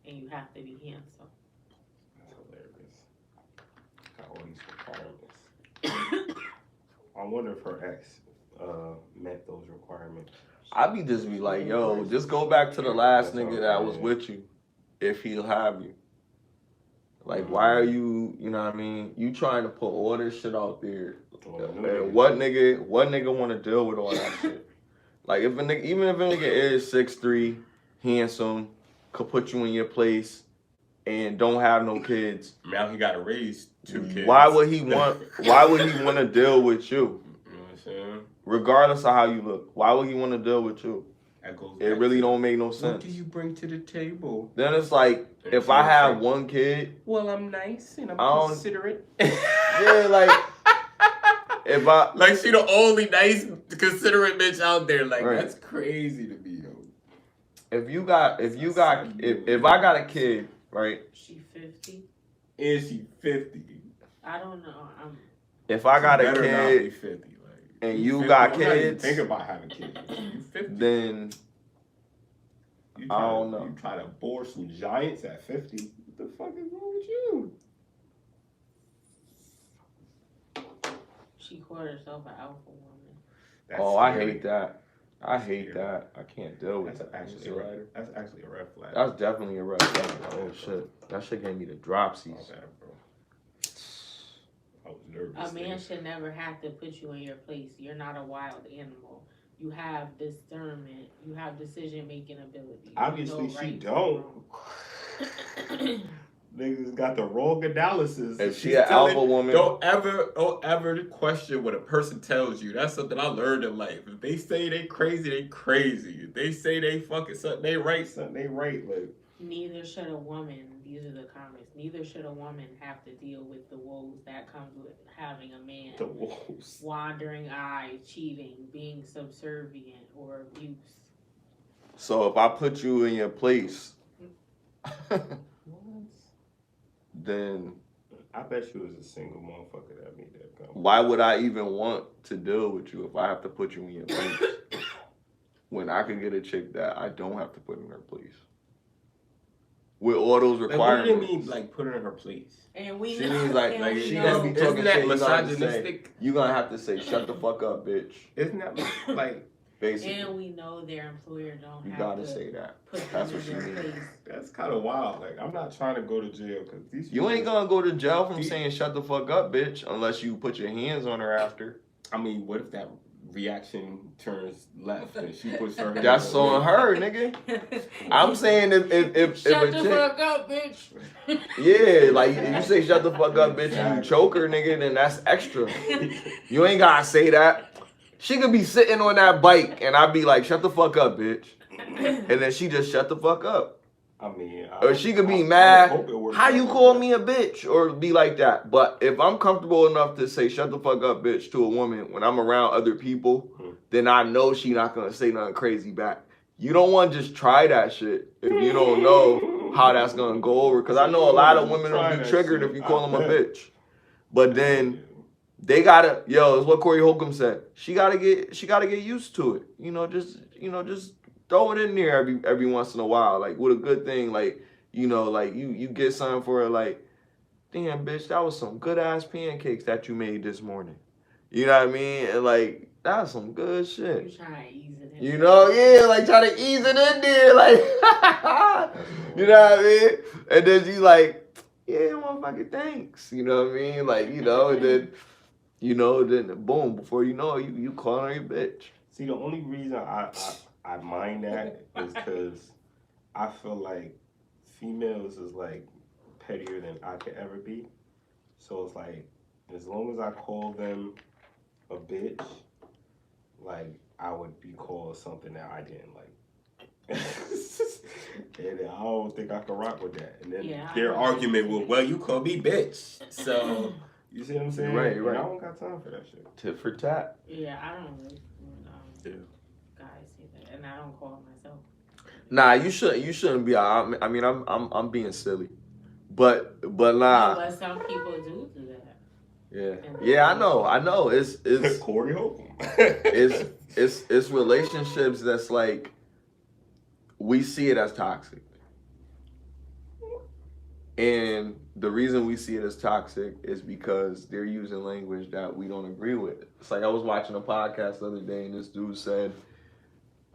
And you have to be handsome. That's hilarious. Got all these requirements. I wonder if her ex met those requirements. I be like, yo, just go back to the last nigga that was with you, if he'll have you. Like, why are you, you know what I mean? You trying to put all this shit out there. And what nigga want to deal with all that shit? Like, if a nigga, even if a nigga is 6'3", handsome, could put you in your place, and don't have no kids. Now he got to raise 2 kids. Why would he want to deal with you? You know what I'm saying? Regardless of how you look, why would he want to deal with you? It really don't make no sense. What do you bring to the table? Then it's like, if I have one kid, well, I'm nice and I'm considerate. Yeah, like if I like she the only nice, considerate bitch out there. Like right. That's crazy to me, yo. If I got a kid, right? She 50. Is she 50? I don't know. If I got a kid, not be 50, like, and you 50, got I'm not even kids, think about having kids. You 50. Then I don't know. You try to bore some giants at 50? What the fuck is wrong with you? She called herself an alpha woman. That's scary. I hate that. I hate that. I can't deal with that. That's actually a red flag. That's definitely a red flag. Oh shit. That shit gave me the dropsies. Okay, bro. I was nervous. A man should never have to put you in your place. You're not a wild animal. You have discernment. You have decision-making ability. Obviously, she don't. Niggas got the wrong analysis. If she an alpha woman, don't ever question what a person tells you. That's something I learned in life. If they say they crazy, they crazy. If they say they fucking something, they right. Like, neither should a woman. These are the comments. Neither should a woman have to deal with the woes that comes with having a man. The woes. Wandering eye, cheating, being subservient, or abuse. So if I put you in your place, then I bet you was a single motherfucker that made that comment. Why would I even want to deal with you if I have to put you in your place? When I could get a chick that I don't have to put in her place. With all those requirements. Like, what do you mean, like, put her in her place? And we she means like she gonna be talking shit. Misogynistic? You gonna have to say, shut the fuck up, bitch. Isn't that like basically? And we know their employer don't. You have gotta to say that. That's what she means. That's kind of wild. Like, I'm not trying to go to jail because these. You ain't gonna go to jail from saying shut the fuck up, bitch, unless you put your hands on her after. I mean, what if that reaction turns left and she puts her hands That's on her, nigga. I'm saying if shut a the chick, fuck up, bitch. Yeah, like if you say shut the fuck up, bitch, and you choke her, nigga, then that's extra. You ain't gotta say that. She could be sitting on that bike and I'd be like, shut the fuck up, bitch. And then she just shut the fuck up. I mean, or she could be mad, how you call me a bitch? Or be like that. But if I'm comfortable enough to say shut the fuck up, bitch, to a woman when I'm around other people, then I know she not gonna say nothing crazy back. You don't want to just try that shit if you don't know how that's gonna go over. Because I know a lot of women will be triggered if you call them a bitch. But then they gotta, it's what Corey Holcomb said. She gotta get used to it. Just throw it in there every once in a while, like with a good thing, like like you get something for her, like, damn bitch, that was some good ass pancakes that you made this morning. You know what I mean? And like that's some good shit. You trying to ease it in. Like try to ease it in there, like you know what I mean? And then she's like, yeah, motherfucker, thanks. You know what I mean? Like, and then then boom, before you know it, you calling her your bitch. See, the only reason I mind that is because I feel like females is like pettier than I could ever be. So it's like, as long as I call them a bitch, like I would be called something that I didn't like. And I don't think I can rock with that. And then Yeah, their argument was, well, you call me bitch. So, you see what I'm saying? Right. And I don't got time for that shit. Tit for tat. Yeah, I don't really Yeah. guys say that, and I don't call myself. Nah, you shouldn't be. I mean, I'm being silly, but No, nah. but some people do that. Yeah. I know. It's Corey Holcomb. it's relationships that's like we see it as toxic, and the reason we see it as toxic is because they're using language that we don't agree with. It's like I was watching a podcast the other day, and this dude said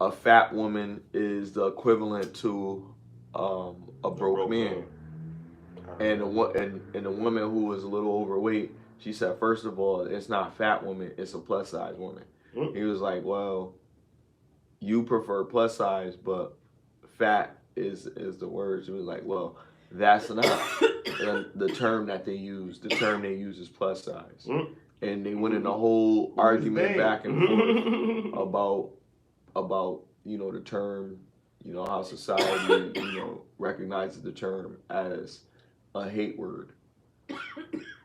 a fat woman is the equivalent to a broke man. And a woman who was a little overweight, she said, first of all, it's not a fat woman, it's a plus size woman. He was like, well, you prefer plus size, but fat is the word. She was like, well, that's not the term that they use. The term they use is plus size. And they went in a whole argument back and forth about the term, how society recognizes the term as a hate word.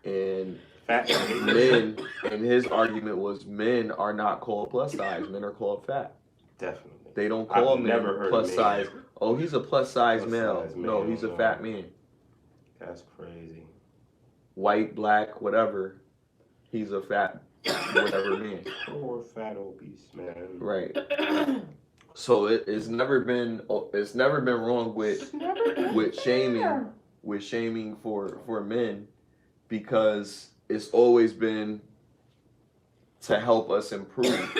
And men, and his argument was men are not called plus size, men are called fat. Definitely. They don't call men plus size. Man. Oh, he's a plus size male. No, he's a fat man. That's crazy. White, black, whatever. He's a fat whatever man. Poor fat obese man. Right. So it's never been wrong with shaming for men, because it's always been to help us improve.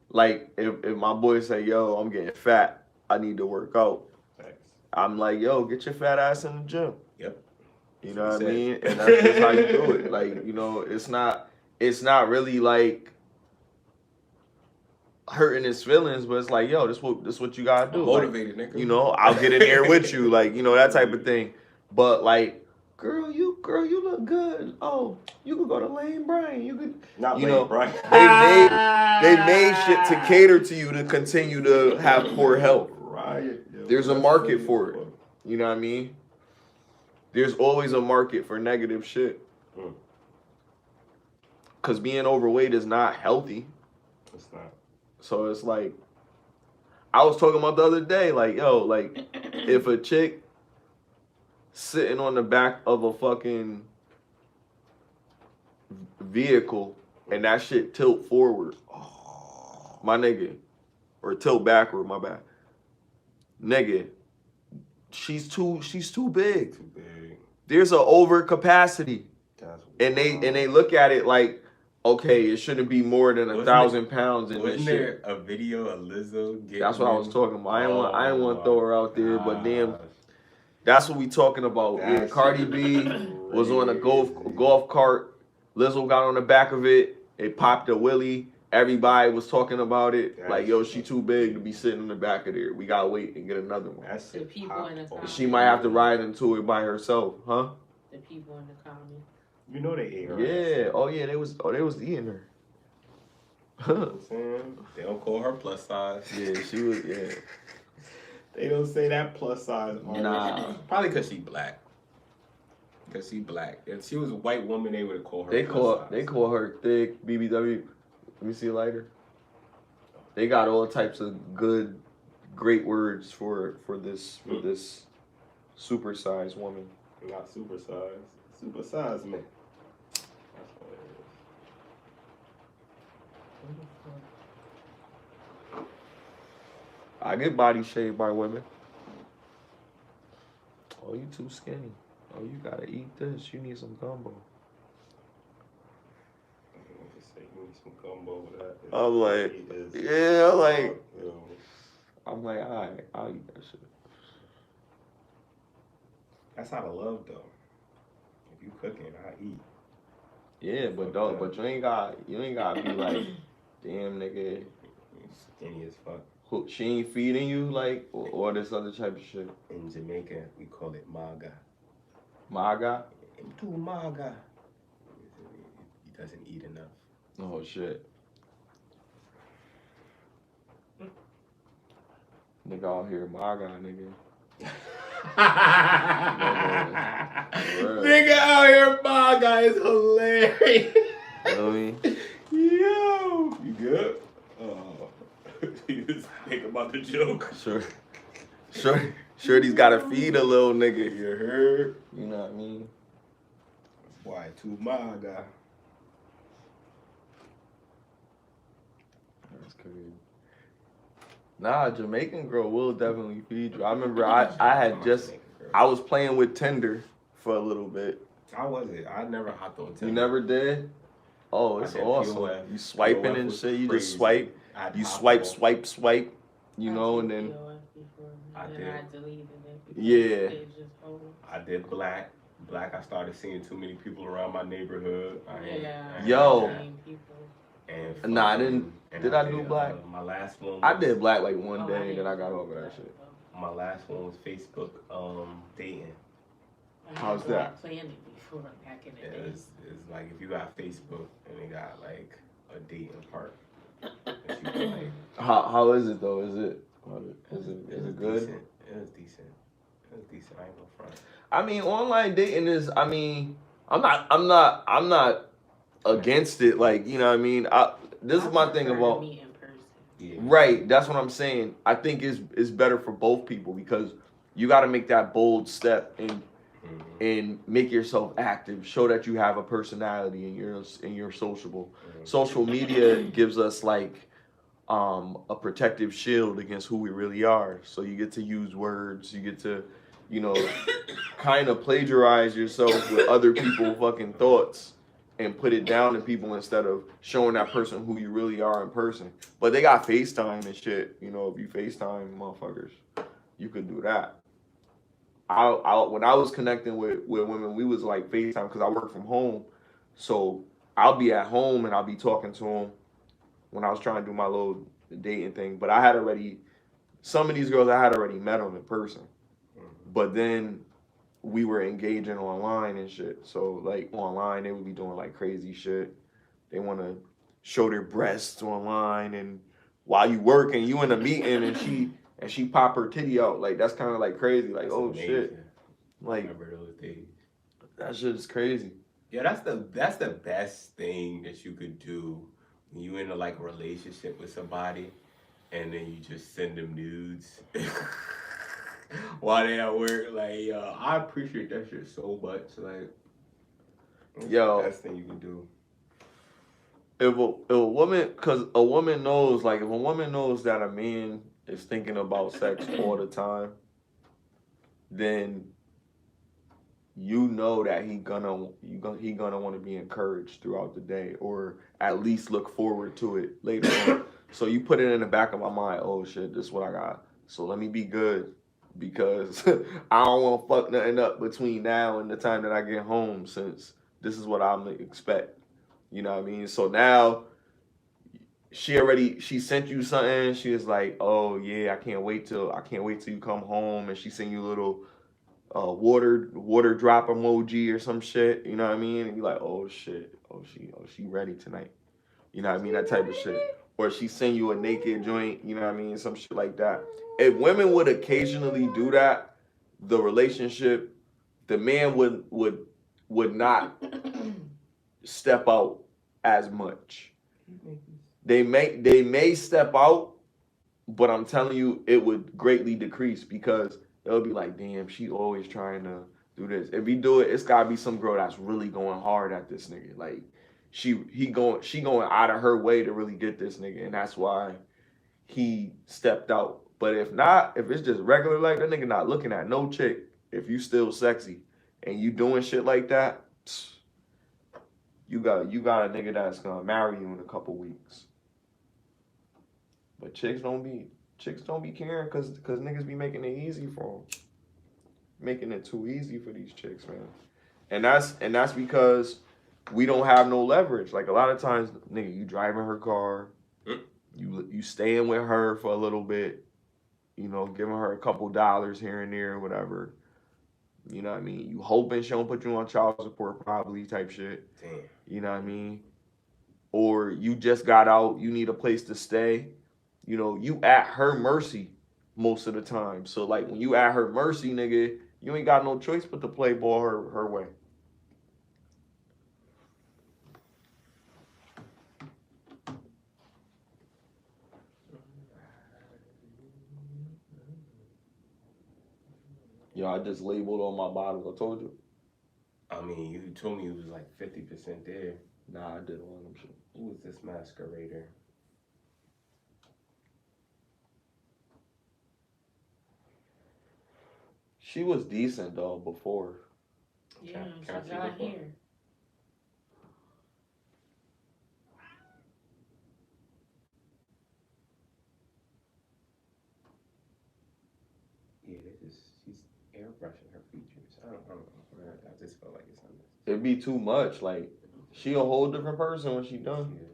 Like if my boy say, yo, I'm getting fat, I need to work out. Thanks. I'm like, yo, get your fat ass in the gym. Yep. You know what I mean? And that's just how you do it. Like, it's not really like hurting his feelings, but it's like, yo, this what you gotta do. Motivated, nigga. I'll get in there with you, like, that type of thing. But like, girl, you look good. Oh, you could go to Lane Bryant. You could, Not Lane Bryant. They made shit to cater to you to continue to have poor health. Right. There's a market for it. You know what I mean? There's always a market for negative shit. Cause being overweight is not healthy. It's not. So it's like, I was talking about the other day, like, yo, like, if a chick sitting on the back of a fucking vehicle and that shit tilt forward, my nigga, or tilt backward, my bad, nigga, she's too big. Too big. There's an overcapacity, and they look at it like, okay, it shouldn't be more than 1,000 pounds in this shit. Wasn't there a video of Lizzo getting? That's what I was talking about. I didn't want to throw her out there, but damn, that's what we talking about. Yeah, Cardi B was on a golf cart. Lizzo got on the back of it. It popped a wheelie. Everybody was talking about it. Like, yo, she too big to be sitting in the back of there. We gotta wait and get another one. That's the people in the comments. She might have to ride into it by herself, huh? The people in the comments. You know they ate her. Yeah. Oh yeah, they was eating her. You know what I'm saying? They don't call her plus size. Yeah, she was. Yeah. They don't say that plus size on Nah. Probably because she black. Because she black. If she was a white woman, they would have called her They plus size. call her thick, BBW. Let me see a lighter. They got all types of great words for this super sized woman. Not super size. Super size man. That's what it is. I get body shaved by women. Oh, you too skinny. Oh, you gotta eat this. You need some gumbo. I'm like, yeah, I'm like, all right, I'll eat that shit. That's out of love, though. If you cooking, I eat. Yeah, but you ain't gotta be like, damn nigga, skinny as fuck. She ain't feeding you, like, or this other type of shit. In Jamaica, we call it maga. Maga? Too maga. He doesn't eat enough. Oh shit. Nigga out here, my guy, nigga. Nigga out here, my guy is hilarious. You know what I mean? Yo, you good? Oh, you just think about the joke. Shorty's gotta feed a little nigga. You heard? You know what I mean? Why, to my guy. That's crazy. Nah, Jamaican girl will definitely feed you. I remember I was playing with Tinder for a little bit. How was it? I never hopped on Tinder. You never did? Oh, it's awesome. POF. You swiping and shit. You just swipe. You swipe. You know, and then I deleted it. Yeah. I did black. I started seeing too many people around my neighborhood. Yo. And Nah, I didn't. Did I do black? My last one. I did black like one day, and then I got over that shit. My last one was Facebook dating. How's that? Playing it before back in the day. It's like if you got Facebook and they got like a dating part. That you can, like, How is it though? Is it good? Decent. It was decent. I ain't no front. I mean, online dating is. I mean, I'm not against it. Like, you know what I mean? This is my thing about. Meet in person. Yeah. Right, that's what I'm saying. I think it's better for both people because you got to make that bold step and make yourself active. Show that you have a personality and you're sociable. Social media gives us like a protective shield against who we really are. So you get to use words. You get to, you know, kind of plagiarize yourself with other people's fucking thoughts and put it down to people instead of showing that person who you really are in person. But they got FaceTime and shit. You know, if you FaceTime motherfuckers, you could do that. When I was connecting with women, we was like FaceTime because I work from home. So I'll be at home and I'll be talking to them when I was trying to do my little dating thing. But some of these girls I had already met them in person. But then we were engaging online and shit. So like online, they would be doing like crazy shit. They want to show their breasts online, and while you working, you in a meeting, and she pop her titty out. Like that's kind of like crazy. Like that's amazing. Shit. Like remember those days. That shit is crazy. Yeah, that's the best thing that you could do when you in a like relationship with somebody, and then you just send them nudes. While they at work, like, I appreciate that shit so much. Like, that's the best thing you can do. If a woman, because a woman knows, like, if a woman knows that a man is thinking about sex all the time, then you know that he gonna want to be encouraged throughout the day, or at least look forward to it later on. So you put it in the back of my mind. Oh shit, this is what I got. So let me be good. Because I don't want to fuck nothing up between now and the time that I get home, since this is what I'm gonna expect. You know what I mean? So now she sent you something. She was like, "Oh yeah, I can't wait till you come home," and she sent you a little water drop emoji or some shit. You know what I mean? And you're like, "Oh shit, she ready tonight." You know what I mean? That type of shit. Or she send you a naked joint. You know what I mean? Some shit like that. If women would occasionally do that, the man would not step out as much. They may step out, but I'm telling you, it would greatly decrease because they'll be like, damn, she always trying to do this. If we do it, it's gotta be some girl that's really going hard at this nigga. Like she going out of her way to really get this nigga, and that's why he stepped out. But if not, if it's just regular, like that nigga not looking at no chick, if you still sexy and you doing shit like that, you got a nigga that's gonna marry you in a couple weeks. But chicks don't be caring because niggas be making it easy for them. Making it too easy for these chicks, man. And that's because we don't have no leverage. Like a lot of times, nigga, you driving her car, you staying with her for a little bit, you know, giving her a couple dollars here and there, whatever. You know what I mean? You hoping she don't put you on child support probably type shit. Damn. You know what I mean? Or you just got out, you need a place to stay. You know, you at her mercy most of the time. So like when you at her mercy, nigga, you ain't got no choice but to play ball her way. Yo, I just labeled on my bottles. I told you. I mean, you told me it was like 50% there. Nah, I did all them shit. Who was this masquerader? She was decent though before. Yeah, Can I she see got the here. Yeah, she's airbrushing her features. I don't know. I just felt like it's unnecessary. It'd be too much. Like, she a whole different person when she done. Yeah.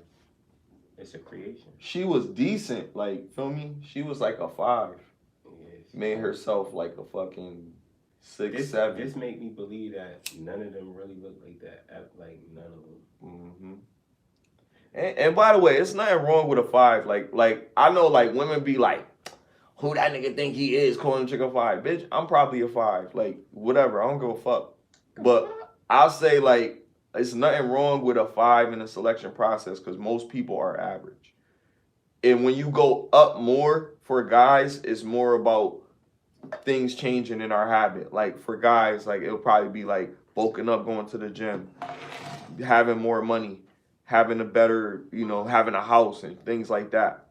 It's a creation. She was decent. Like, feel me? She was like a 5. Yeah, Made herself like a fucking 6, 7. This made me believe that none of them really look like that. Like, none of them. Mm-hmm. And by the way, it's nothing wrong with a 5. Like I know like women be like, who that nigga think he is calling a chick a 5? Bitch, I'm probably a 5. Like, whatever. I don't give a fuck. But I'll say like it's nothing wrong with a 5 in the selection process because most people are average. And when you go up more for guys, it's more about things changing in our habit. Like for guys, like it'll probably be like bulking up, going to the gym, having more money, having a better, having a house and things like that.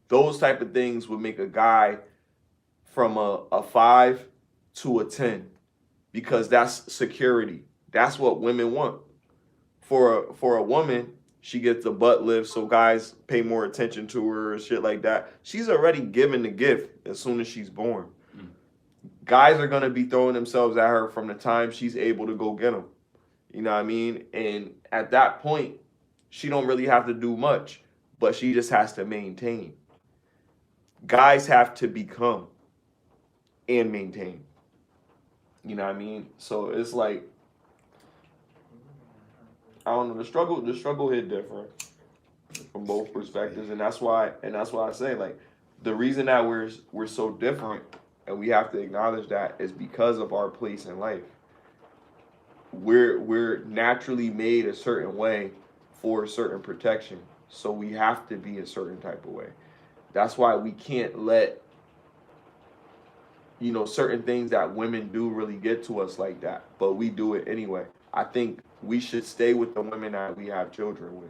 Those type of things would make a guy from a 5 to a 10 because that's security. That's what women want. For a woman, she gets a butt lift, so guys pay more attention to her and shit like that. She's already given the gift as soon as she's born. Guys are gonna be throwing themselves at her from the time she's able to go get them. You know what I mean? And at that point, she don't really have to do much, but she just has to maintain. Guys have to become and maintain. You know what I mean? So it's like, I don't know, the struggle hit different from both perspectives, and that's why I say like the reason that we're so different and we have to acknowledge that is because of our place in life. We're naturally made a certain way for a certain protection, so we have to be a certain type of way. That's why we can't let certain things that women do really get to us like that, but we do it anyway. I think we should stay with the women that we have children with.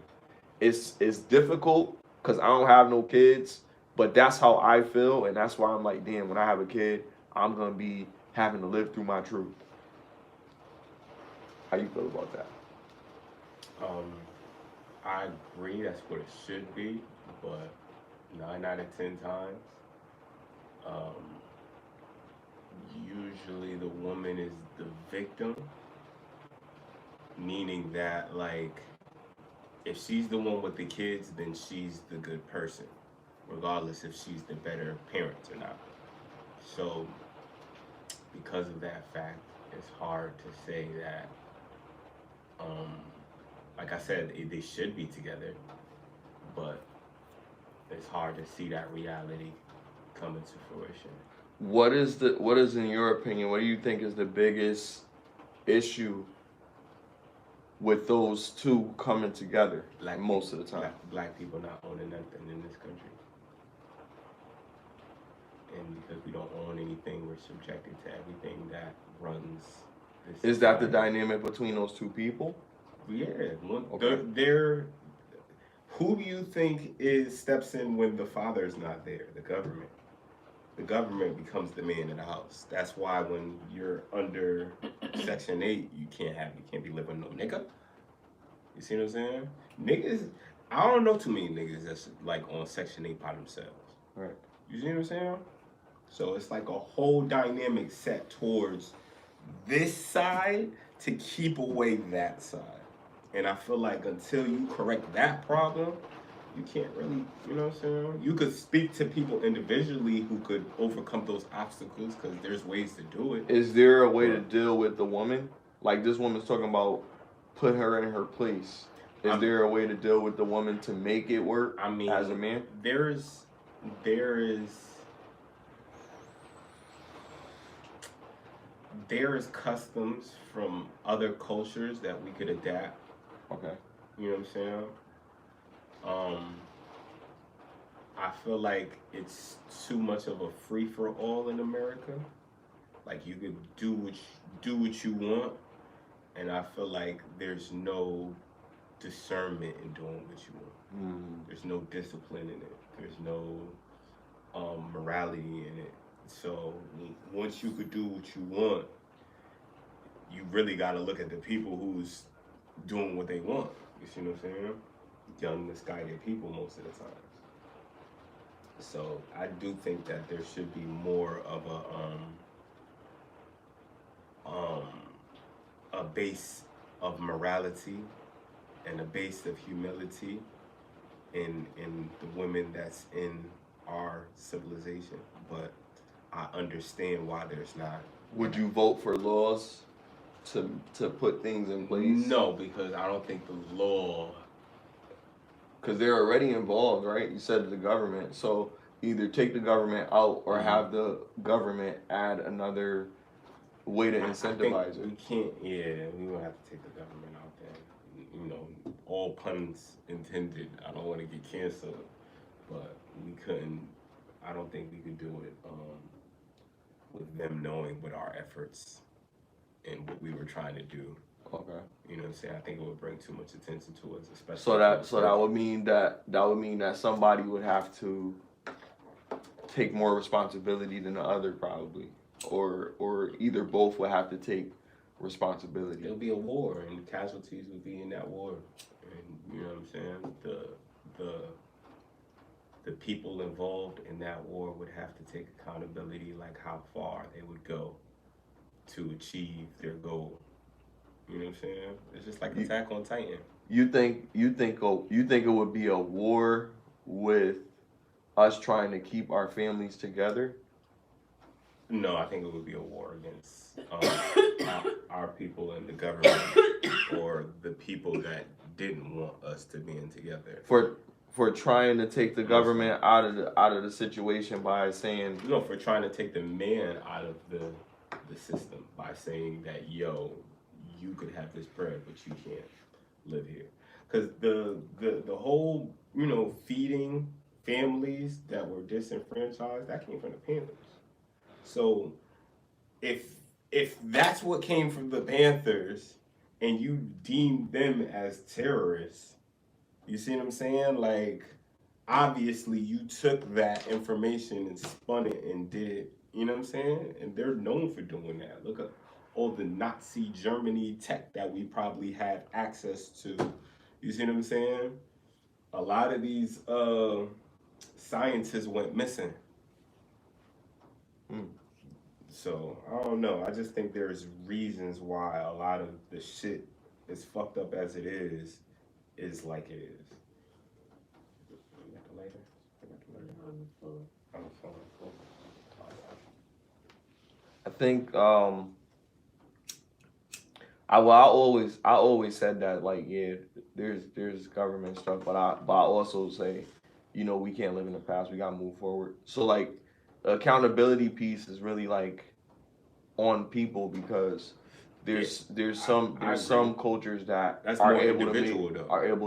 It's difficult because I don't have no kids, but that's how I feel, and that's why I'm like, damn, when I have a kid, I'm gonna be having to live through my truth. How you feel about that? I agree that's what it should be, but 9 out of 10 times, usually the woman is the victim, meaning that like if she's the one with the kids, then she's the good person, regardless if she's the better parent or not. So because of that fact, it's hard to say that like I said, they should be together, but it's hard to see that reality come into fruition. What is in your opinion, what do you think is the biggest issue with those two coming together most of the time? Black people not owning nothing in this country. And because we don't own anything, we're subjected to everything that runs this society. Is that the dynamic between those two people? Yeah. Okay. They're who do you think steps in when the father's not there? The government. The government becomes the man in the house. That's why when you're under Section 8, you can't be living with no nigga. You see what I'm saying? Niggas, I don't know too many niggas that's like on Section 8 by themselves. Right. You see what I'm saying? So it's like a whole dynamic set towards this side to keep away that side. And I feel like until you correct that problem, you can't really, you know what I'm saying? You could speak to people individually who could overcome those obstacles because there's ways to do it. Is there a way to deal with the woman? Like this woman's talking about put her in her place. Is there a way to deal with the woman to make it work as a man? There is there's customs from other cultures that we could adapt. Okay. You know what I'm saying? I feel like it's too much of a free for all in America. Like you could do what you want, and I feel like there's no discernment in doing what you want. There's no discipline in it. There's no morality in it. So once you could do what you want, you really got to look at the people who's doing what they want. You see what I'm saying? Young, misguided people most of the time. So I do think that there should be more of a base of morality and a base of humility in the women that's in our civilization. But I understand why there's not. Would you vote for laws to put things in place? No, because I don't think the law. Because they're already involved, right? You said the government. So either take the government out or have the government add another way to incentivize it. We can't, we don't have to take the government out there. You know, all puns intended. I don't want to get canceled, but we couldn't, I don't think we could do it with them knowing what our efforts and what we were trying to do. Okay. You know what I'm saying? I think it would bring too much attention to us, especially. So that would mean that somebody would have to take more responsibility than the other, probably, or either both would have to take responsibility. There'll be a war, and casualties would be in that war, and you know what I'm saying? The people involved in that war would have to take accountability, like how far they would go to achieve their goal. You know what I'm saying? It's just like Attack on Titan. You think it would be a war with us trying to keep our families together? No, I think it would be a war against our people and the government, or the people that didn't want us to be in together. For trying to take the government out of the situation by saying, for trying to take the man out of the system by saying that, yo, you could have this bread, but you can't live here. Because the whole, feeding families that were disenfranchised, that came from the Panthers. So if that's what came from the Panthers and you deemed them as terrorists, you see what I'm saying? Like, obviously you took that information and spun it and did it, you know what I'm saying? And they're known for doing that. Look at all the Nazi Germany tech that we probably had access to. You see what I'm saying? A lot of these scientists went missing. So, I don't know. I just think there's reasons why a lot of the shit, as fucked up as it is like it is. You got the lighter? I got the lighter. On the phone. I think I always said that, like, yeah, there's government stuff, but I also say, we can't live in the past. We gotta move forward. So, like, the accountability piece is really like on people, because there's some cultures that are able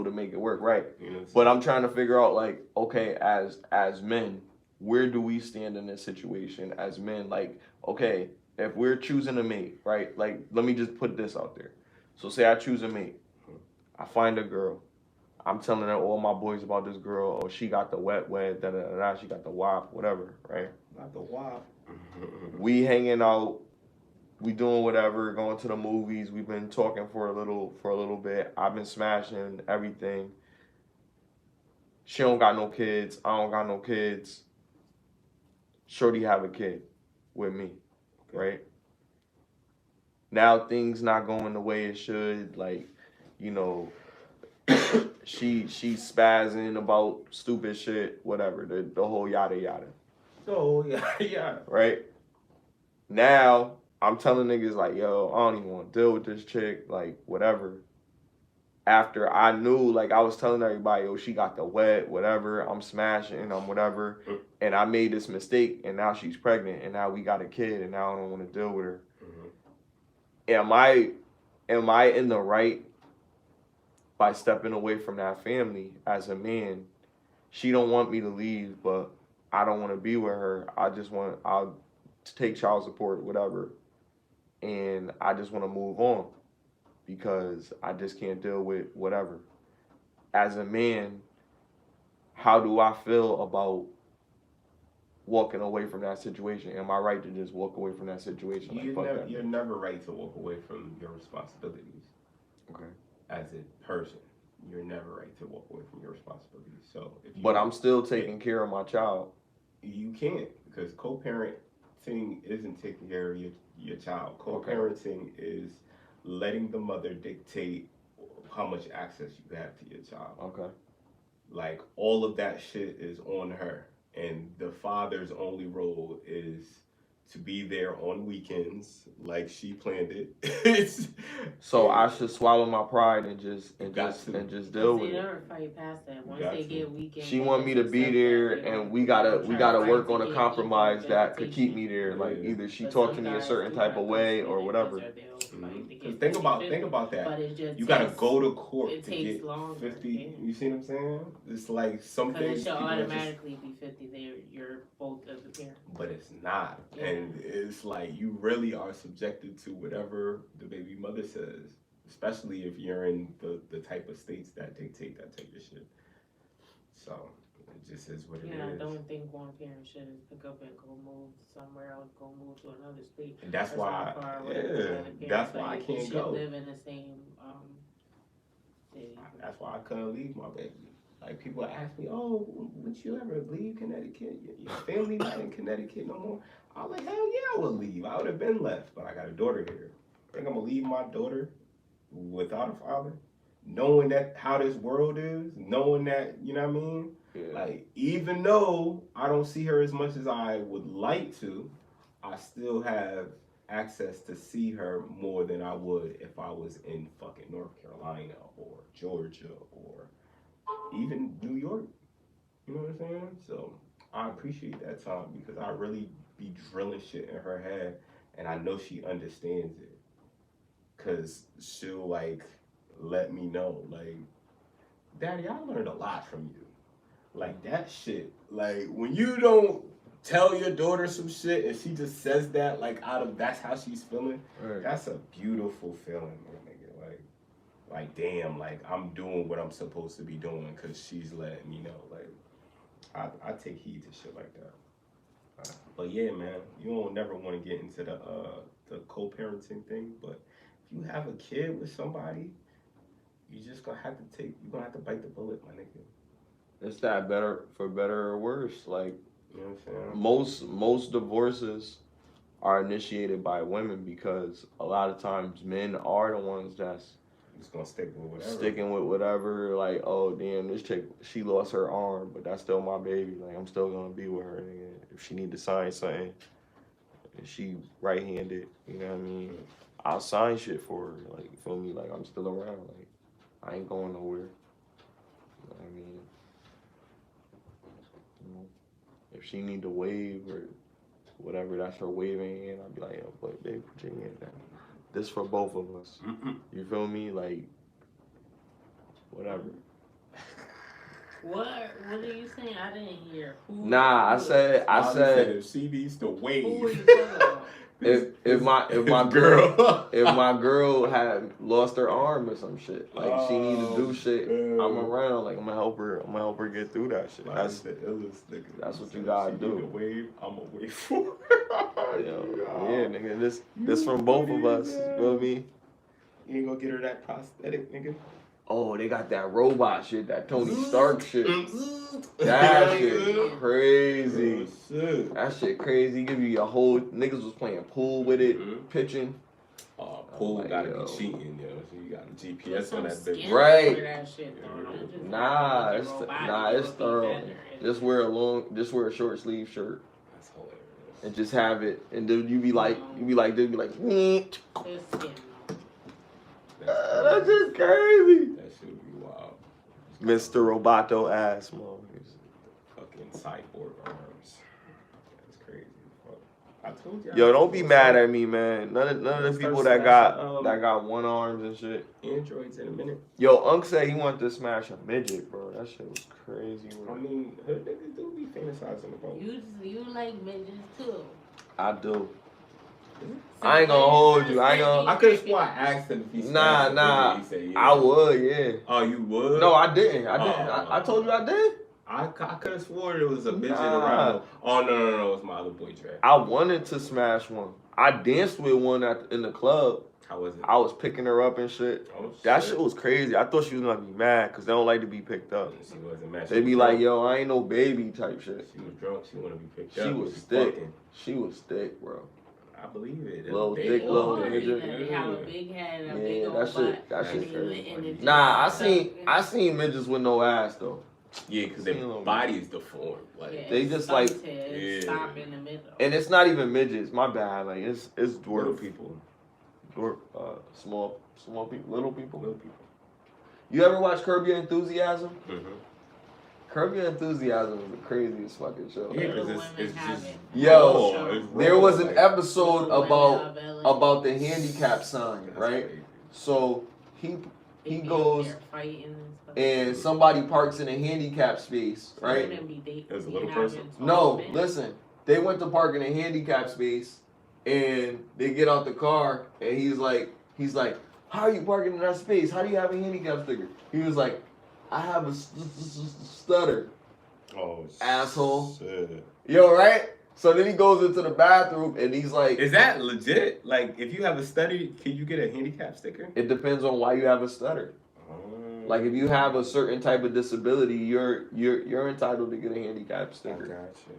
to make it work, right? But I'm trying to figure out, like, okay, as men, where do we stand in this situation as men? Like, okay, if we're choosing a mate, right? Like, let me just put this out there. So say I choose a mate. I find a girl. I'm telling all my boys about this girl. Oh, she got the wet, da-da-da-da, she got the wop, whatever, right? Not the wop. We hanging out. We doing whatever, going to the movies. We've been talking for a little bit. I've been smashing everything. She don't got no kids. I don't got no kids. Shorty have a kid with me, right? Now things not going the way it should. Like, she's spazzing about stupid shit, whatever. The whole yada yada. Oh yeah. Right? Now I'm telling niggas, like, yo, I don't even want to deal with this chick, like, whatever. After I knew, like, I was telling everybody, yo, she got the wet, whatever, I'm smashing, I'm whatever, and I made this mistake, and now she's pregnant, and now we got a kid, and now I don't want to deal with her. am I in the right by stepping away from that family as a man? She don't want me to leave, but I don't want to be with her. I'll take child support, whatever, and I just want to move on because I just can't deal with whatever. As a man, how do I feel about walking away from that situation? Am I right to just walk away from that situation? You're never right to walk away from your responsibilities. Okay. As a person, you're never right to walk away from your responsibilities. So, but I'm still taking care of my child. You can't, because co-parenting isn't taking care of your child. Co-parenting is letting the mother dictate how much access you have to your child. Okay. Like, all of that shit is on her. And the father's only role is to be there on weekends, like she planned it. So I should swallow my pride and just deal with it. They never fight past that. Once they get weekends, she want me to be there, and we gotta work on a compromise that could keep me there. Like either she talk to me a certain type of way or whatever. Because think about that. But it just you gotta go to court to get longer, 50. Yeah. You see what I'm saying? It's like some things. It should automatically be 50. You're both of the parents. But it's not, and it's like you really are subjected to whatever the baby mother says, especially if you're in the type of states that dictate that type of shit. So it just is what it is. Yeah, I don't think one parent should pick up and go move somewhere else, go move to another state. And that's why, that's why I can't go. Live in the same city. That's why I couldn't leave my baby. Like, people ask me, oh, would you ever leave Connecticut? Your family not in Connecticut no more? I was like, hell yeah, I would leave. I would have been left, but I got a daughter here. I think I'm going to leave my daughter without a father, knowing that how this world is, knowing that, you know what I mean? Yeah. Like, even though I don't see her as much as I would like to, I still have access to see her more than I would if I was in fucking North Carolina or Georgia or even New York. You know what I'm saying? So I appreciate that time because I really be drilling shit in her head, and I know she understands it, because she'll like let me know, like, Daddy, I learned a lot from you. Like, that shit, like, when you don't tell your daughter some shit and she just says that, like, that's how she's feeling, right. That's a beautiful feeling, man, nigga. Like, damn, like, I'm doing what I'm supposed to be doing because she's letting me know. Like, I take heed to shit like that. But yeah, man, you don't never want to get into the co-parenting thing, but if you have a kid with somebody, you're gonna have to bite the bullet, my nigga. It's that for better or worse. Like, you know what I'm saying? Most divorces are initiated by women because a lot of times men are the ones that's just gonna sticking with whatever. Like, oh damn, this chick, she lost her arm, but that's still my baby. Like, I'm still gonna be with her. Nigga. If she need to sign something, and she right-handed, you know what I mean? I'll sign shit for her. Like, you feel me? Like, I'm still around. Like, I ain't going nowhere. You know what I mean? You know, if she need to wave or whatever, that's her waving hand. I'll be like, yo, but babe, put your hand down. This for both of us. You feel me? Like, whatever. What are you saying? I didn't hear. I said if she needs to wave. Who are you talking about? If my girl had lost her arm or some shit, like she need to do shit, I'm around. Like, I'm gonna help her get through that shit. That's the illest nigga. That's what you gotta do. Wave, I'm gonna wait for her. Yeah, nigga. This from both of us. You feel me? You ain't gonna get her that prosthetic, nigga. Oh, they got that robot shit, that Tony Stark shit. That shit crazy. That shit crazy. Give you a whole, niggas was playing pool with it, pitching. Pool gotta be cheating, yo. So you got a GPS on that bitch. Right. That Nah, it's thorough. Just wear a short sleeve shirt. That's hilarious. And just have it, and then they'd be like, neat. That's just crazy. That shit would be wild. Mr. Roboto ass, motherfuckers. Fucking cyborg arms. That's crazy. I told you. Yo, don't be mad at me, man. None of the people that got one arms and shit. Androids in a minute. Yo, Unc said he wanted to smash a midget, bro. That shit was crazy, bro. I mean, hood niggas do be fantasizing about. You like midgets too. I do. So I ain't gonna hold you. I could have sworn I asked him if he Nah. He said, yeah. I would, yeah. Oh, you would? No, I didn't. I told you I did. I could have sworn it was a midget around. Oh, no. It was my other boy, Trey. I wanted to smash one. I danced with one in the club. How was it? I was picking her up and shit. Oh, that shit was crazy. I thought she was gonna be mad because they don't like to be picked up. She wasn't mad. They be like, yo, I ain't no baby type shit. She was drunk. She wanna be picked up. She was thick. She was thick, bro. I believe it. Little thick, little midget. They have a big head and a big old butt. That shit crazy. Nah, I seen midgets with no ass though. Yeah, because their body is deformed. Like they just like stop in the middle. And it's not even midgets. My bad. Like it's dwarf little people. Dwarf, small people, little people. You ever watch Curb Your Enthusiasm? Mm-hmm. Curb Your Enthusiasm is the craziest fucking show. Yeah, because it's just there was an episode about the handicap sign, right? So he goes and somebody parks in a handicap space, right? There's a little person. No, listen. They went to park in a handicap space and they get out the car and he's like, how are you parking in that space? How do you have a handicap sticker? He was like, I have a stutter. Oh, asshole. Shit. Yo, right? So then he goes into the bathroom and he's like, is that legit? Like, if you have a stutter, can you get a handicap sticker? It depends on why you have a stutter. Like if you have a certain type of disability, you're entitled to get a handicap sticker. Gotcha.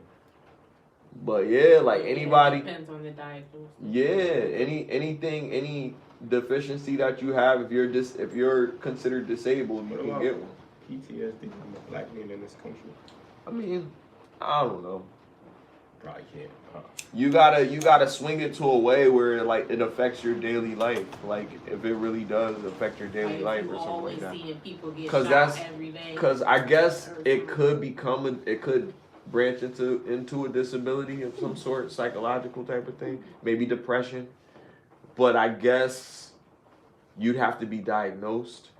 But yeah, like anybody. It depends on the diagnosis. Yeah, any deficiency that you have, if you're considered disabled, you can get one. PTSD from a black man in this country. I mean, I don't know. Probably can't. You gotta swing it to a way where it affects your daily life. Like if it really does affect your daily life or something like that. Because I guess it could branch into a disability of some sort, psychological type of thing, maybe depression. But I guess you'd have to be diagnosed.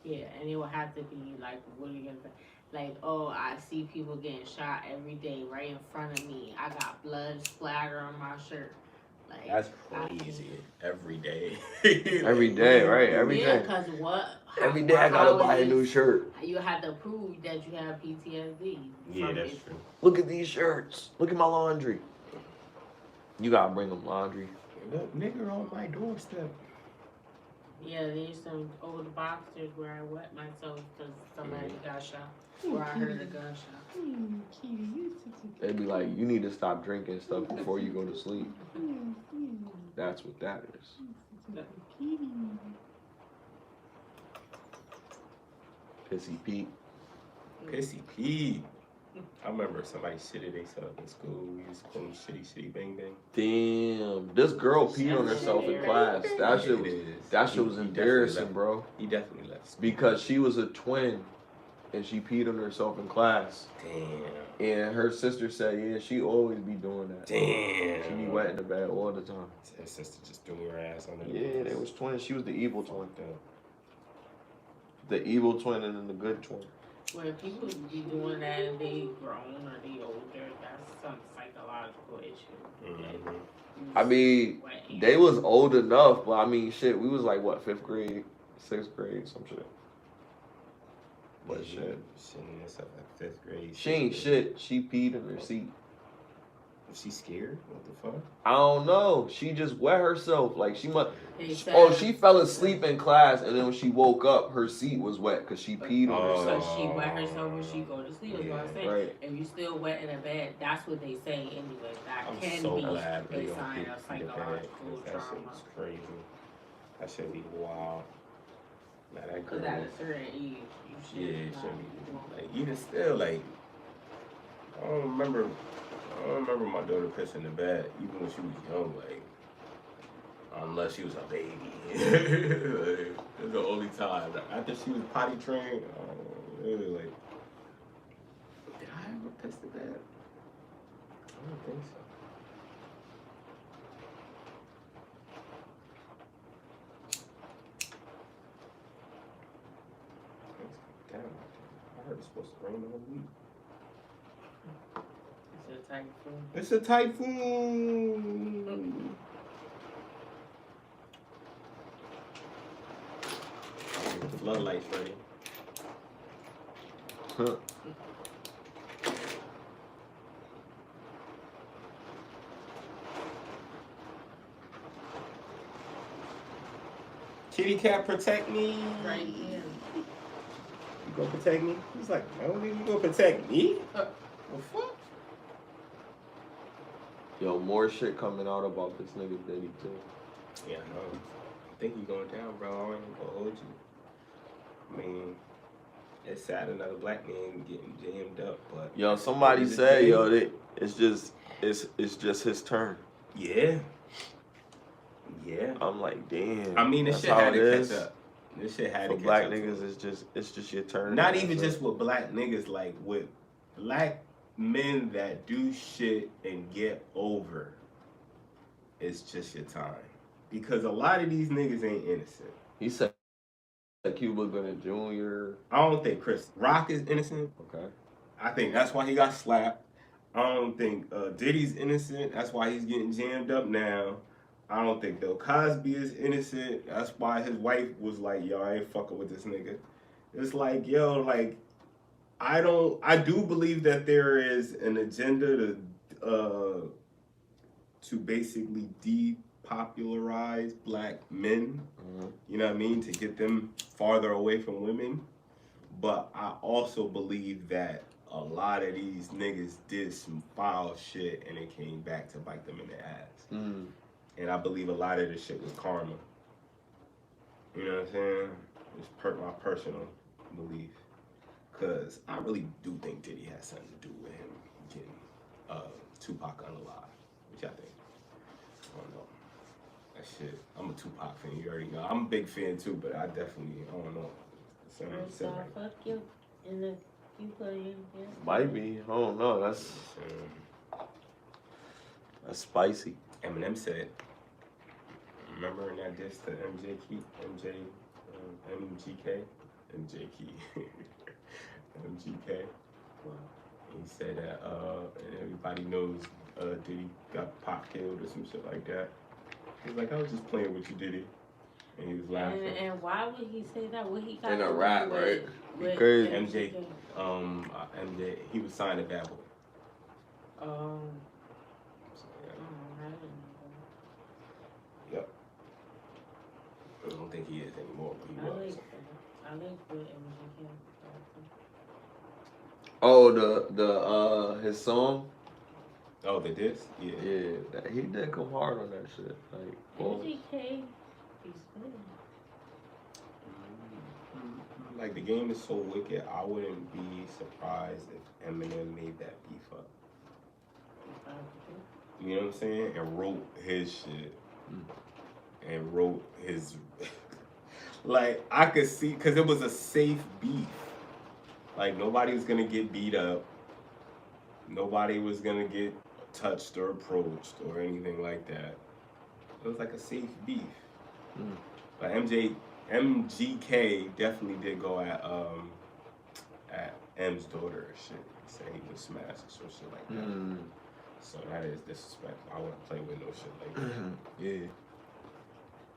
Yeah, and it would have to be like, what are you gonna say? Like, oh, I see people getting shot every day right in front of me. I got blood splatter on my shirt. Like, that's crazy. Every day. Every day, right? Every day. Because every day I gotta buy a new shirt. You have to prove that you have PTSD. Yeah, that's true. Look at these shirts. Look at my laundry. You gotta bring them laundry. Look, nigga on my doorstep. Yeah, there's some old boxers where I wet myself because somebody got shot. Or I heard a gunshot. They'd be like, you need to stop drinking stuff before you go to sleep. That's what that is. Pissy Pete. Pissy Pete. I remember somebody shitted themselves in school. We used to call them shitty bang bang. Damn, this girl peed on herself in class. That shit was embarrassing, bro. He definitely left. Because she was a twin, and she peed on herself in class. Damn. And her sister said, yeah, she always be doing that. Damn. She be wet in the bed all the time. Her sister just threw her ass on the Yeah, they was twins. She was the evil twin. The evil twin and then the good twin. When people be doing that and they grown or they older, that's some psychological issue. Mm-hmm. I mean, they was old enough, but I mean, shit, we was like, what, 5th grade, 6th grade, some shit. But shit. Shitting herself at 5th grade. She ain't shit. She peed in her seat. Was she scared? What the fuck? I don't know. She just wet herself. Like she must. She fell asleep in class, and then when she woke up, her seat was wet because she peed on herself. So she wet herself when she go to sleep. Is what I'm saying. Right. If you still wet in a bed, that's what they say anyway. That I'm can so be glad a sign of psychological that trauma. shit was crazy. That should be wild. Now that girl. Because at a certain age, you should. Yeah, it should be. Like even still, like I don't remember my daughter pissing the bed, even when she was young, like, unless she was a baby. Like, that's the only time. After she was potty trained, it was like, did I ever piss the bed? I don't think so. supposed to rain all week. It's a typhoon. It's a typhoon. Get the floodlights ready. Huh. Kitty cat, protect me. Right here. You gonna protect me? He's like, no, nigga, you gonna protect me? The fuck? Yo, more shit coming out about this nigga Diddy too. Yeah, I know. I think he's going down, bro. I ain't gonna hold you. I mean, it's sad another black man getting jammed up, but Yo, somebody said, yo, it's just his turn. Yeah. Yeah. I'm like, damn. I mean, this shit had to catch up. This shit had to catch up. For black niggas, it's just your turn. Not even just with black niggas, like with black men that do shit and get over. It's just your time. Because a lot of these niggas ain't innocent. He said Cuba Gooding Jr. I don't think Chris Rock is innocent. Okay. I think that's why he got slapped. I don't think Diddy's innocent. That's why he's getting jammed up now. I don't think Bill Cosby is innocent. That's why his wife was like, yo, I ain't fucking with this nigga. It's like, yo, like, I do believe that there is an agenda to basically depopularize black men. Mm-hmm. You know what I mean? To get them farther away from women. But I also believe that a lot of these niggas did some foul shit and it came back to bite them in the ass. Mm. And I believe a lot of this shit was karma. You know what I'm saying? It's my personal belief. Because I really do think Diddy has something to do with him getting Tupac unalive. Which I think. I don't know. That shit. I'm a Tupac fan. You already know. I'm a big fan too, but I definitely, I don't know. So fuck you in the you put in here. Might be. I don't know. That's spicy. Eminem said, remember in that diss to MGK? He said that, and everybody knows Diddy got Pop killed or some shit like that. He was like, I was just playing with you, Diddy. And he was laughing. And why would he say that? What he got In a to do rap, with- right? with Crazy. MJ, he was signed to Bad Boy. So, Yeah. I didn't know Yep. I don't think he is anymore, but he that. was. I like what MGK. Oh, his song. Oh, the diss? Yeah. Yeah, he did come hard on that shit. Like, MGK, he's good. Like, the game is so wicked, I wouldn't be surprised if Eminem made that beef up. You know what I'm saying? And wrote his shit. And wrote his... like, I could see... Because it was a safe beef. Like, nobody was going to get beat up. Nobody was going to get touched or approached or anything like that. It was like a safe beef. But MGK definitely did go at M's daughter and shit. He said he was smashed or some shit like that. So that is disrespectful. I wouldn't play with no shit like that. yeah.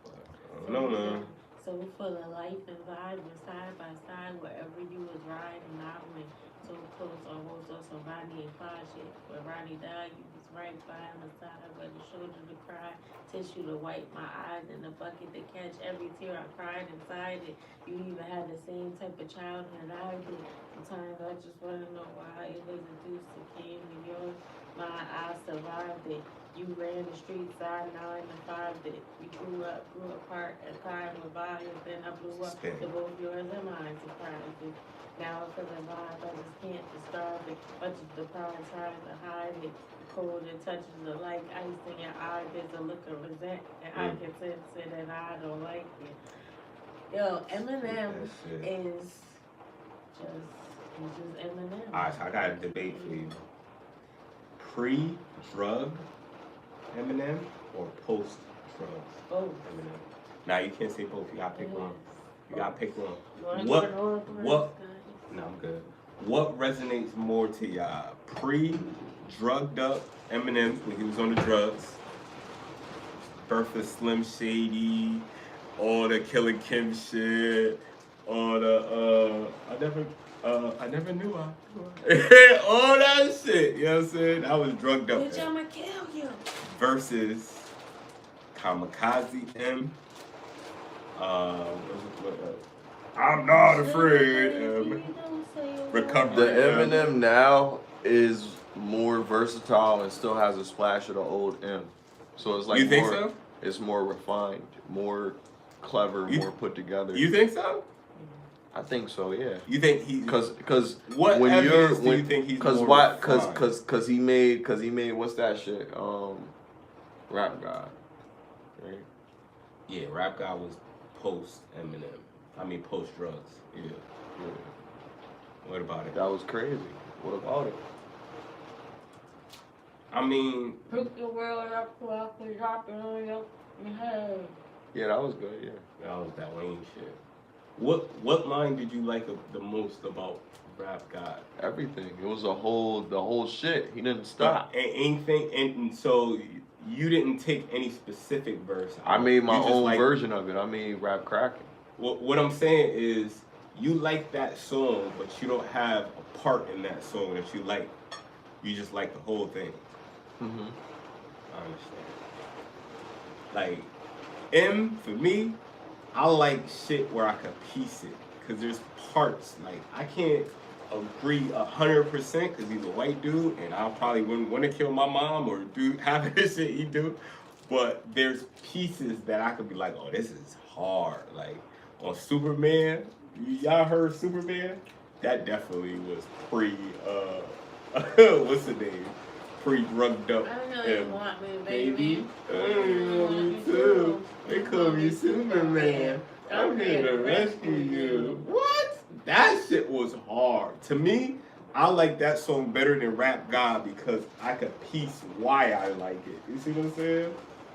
But, I don't know, man. So for the life and vibe and side by side, wherever you was riding, I went so close, almost on some Bonnie and Clyde shit. When Ronnie died, you was right by on the side, where the shoulder to cry, tissue to wipe my eyes, and the bucket to catch every tear I cried inside it. You even had the same type of childhood I did. Sometimes I just want to know why it was induced to came to yours. I survived it. You ran the streets, I 9 to 5 that we grew apart as time went by, and then I blew up to both yours and mine surprises. Now I feel alive, I just can't describe it. Much of the power tries to hide it. Cold and touches the light, ice in your eye, there's a look of resent, and I can sense it and I don't like it. Yo, Eminem is just Eminem. Alright, so I got a debate for you. Pre-drug Eminem or post-drug Both. Eminem? Now you can't say both. You gotta pick one. You gotta pick one. You wanna What? go to all the What? guys? No, I'm good. what resonates more to y'all? Pre-drugged up Eminem when he was on the drugs, Bertha Slim Shady, all the Killer Kim shit, all the I never knew I. All that shit, you know what I'm saying? I was drugged up. Bitch, I'ma kill you. Versus Kamikaze M. I'm not afraid. Recovery. The Eminem now is more versatile and still has a splash of the old M. So it's like you think so? It's more refined, more clever, more put together. You think so? I think so, yeah. You think he? Because what when evidence do you think he's more refined? Because he made what's that shit? Rap God, right? Yeah, Rap God was post Eminem. I mean post drugs. Yeah. What about it? That was crazy. What about it? I mean, Took the world up and drop it on your head. Yeah, that was good. Yeah. that was that Wayne shit. What line did you like the most about Rap God? Everything. It was the whole shit. He didn't stop. Anything, and so you didn't take any specific verse. I made my own like, version of it. I made Rap Cracking. What I'm saying is, you like that song, but you don't have a part in that song that you like. You just like the whole thing. Mm-hmm. I understand. Like, M, for me, I like shit where I could piece it. Because there's parts, like, I can't agree 100% because he's a white dude, and I probably wouldn't want to kill my mom or do half of this shit he do. But there's pieces that I could be like, oh, this is hard. Like, on Superman, y'all heard Superman? That definitely was what's the name? Pre-drugged up. I know you want me, Baby. I want me too. They call me Superman. I'm here to rescue you. What? That shit was hard. To me, I like that song better than Rap God because I could piece why I like it. You see what I'm saying?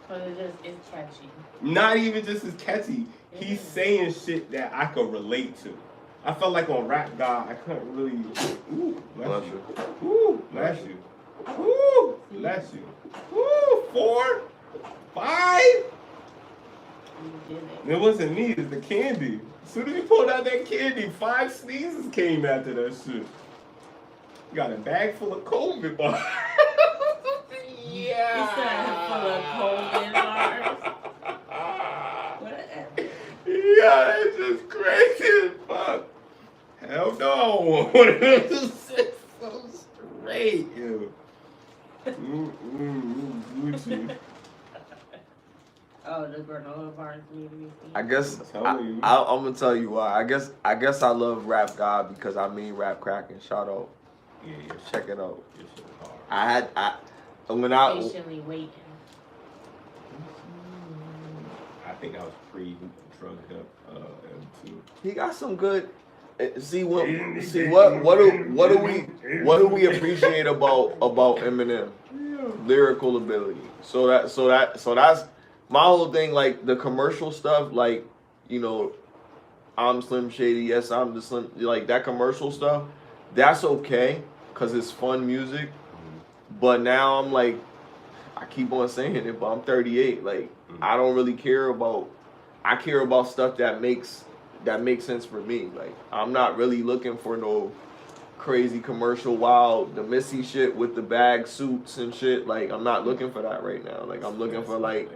But it's catchy. Not even just as catchy. He's saying shit that I could relate to. I felt like on Rap God, I couldn't really. Ooh, bless you. Ooh, bless you. Ooh, bless you. Ooh, 4, 5. It wasn't me, it's the candy. As soon as you pulled out that candy, 5 sneezes came after that shit. You got a bag full of COVID bars. Yeah. It's full of COVID bars. Whatever. Yeah, that's just crazy as fuck. Hell no, I don't want one of them to sit so straight, yo. Gucci. Oh, the granola bars need to be seen. I guess I'm gonna tell you why. I guess I love Rap God because I mean Rap Cracking. Shout out. Yeah, Check it out. your shit hard. Patiently waiting. I think that was pre-drugged up M2. He got some good. What do we appreciate about Eminem? Lyrical ability. So that's my whole thing. Like the commercial stuff, like, you know, I'm Slim Shady. Yes, I'm the Slim. Like that commercial stuff. That's okay because it's fun music. But now I'm like, I keep on saying it, but I'm 38. Like I don't really care about. I care about stuff that makes sense for me. Like I'm not really looking for no crazy commercial the Missy shit with the bag suits and shit. Like I'm not looking for that right now. Like I'm looking for like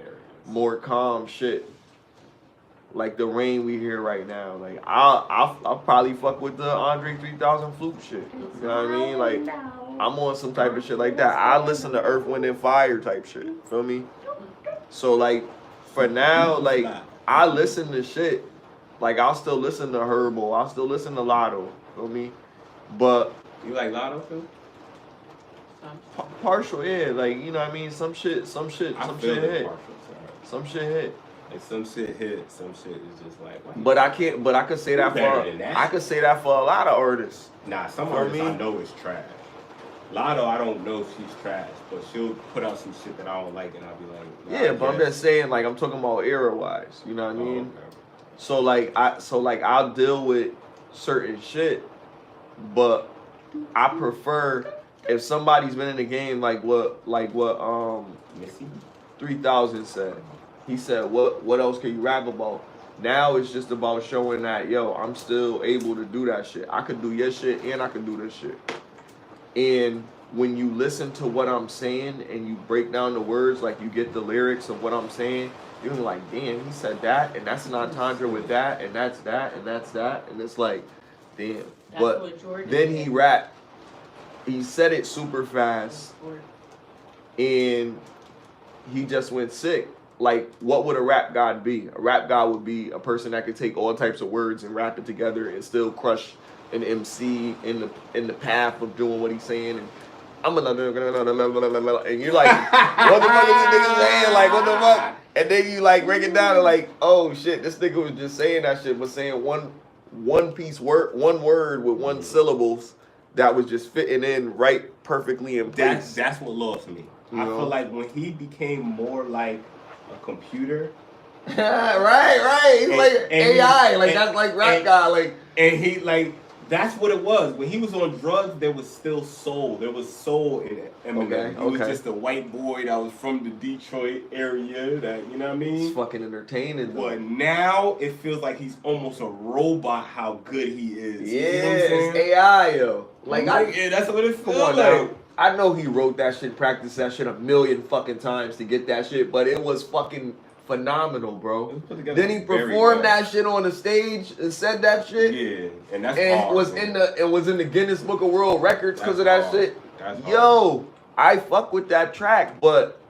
more calm shit. Like the rain we hear right now. Like I'll probably fuck with the Andre 3000 flute shit. You know what I mean? Like I'm on some type of shit like that. I listen to Earth, Wind and Fire type shit. Feel me? So like for now, like I listen to shit. Like I'll still listen to Herbo. I'll still listen to Lotto. Feel me? But you like Lotto too? Partial, yeah. Like you know what I mean? Some shit hit. Some shit hit. Some shit hit. Some shit is just like. But I could say that for. I could say that for a lot of artists. Nah, some artists I know is trash. Lotto, I don't know if she's trash, but she'll put out some shit that I don't like, and I'll be like. Nah, yeah, but I'm just saying, like I'm talking about era wise. You know what I mean? Okay. So I'll deal with certain shit, but I prefer if somebody's been in the game like what 3000 said. He said, what else can you rap about? Now it's just about showing that, yo, I'm still able to do that shit. I could do your shit and I could do this shit. And when you listen to what I'm saying and you break down the words, like you get the lyrics of what I'm saying, you're like, damn, he said that, and that's an entendre with that, and that's that, and that's that, and it's like, damn. That's but then he rapped. He said it super fast, and he just went sick. Like, what would a rap god be? A rap god would be a person that could take all types of words and rap it together and still crush an MC in the path of doing what he's saying. And I'm and you're like, what the fuck is this nigga saying? Like, what the fuck? And then you like break it down and like, oh shit, this nigga was just saying that shit, but saying one word with one syllables that was just fitting in right perfectly in place. That's what lost me. I feel like when he became more like a computer. right. He's like AI, that's like rap guy, like. And he like. That's what it was. When he was on drugs, there was still soul. There was soul in it. Eminem. He was just a white boy that was from the Detroit area. That, you know what I mean? It's fucking entertaining. But now it feels like he's almost a robot. How good he is. Yeah, you know what I'm saying? It's AI, yo. Like yeah, that's what it feels like. Now. I know he wrote that shit, practiced that shit a million fucking times to get that shit, but it was fucking phenomenal, bro. Then he performed that shit on the stage and said that shit. Yeah, and that's hard, was in the Guinness Book of World Records because of that shit. Yo, I fuck with that track, but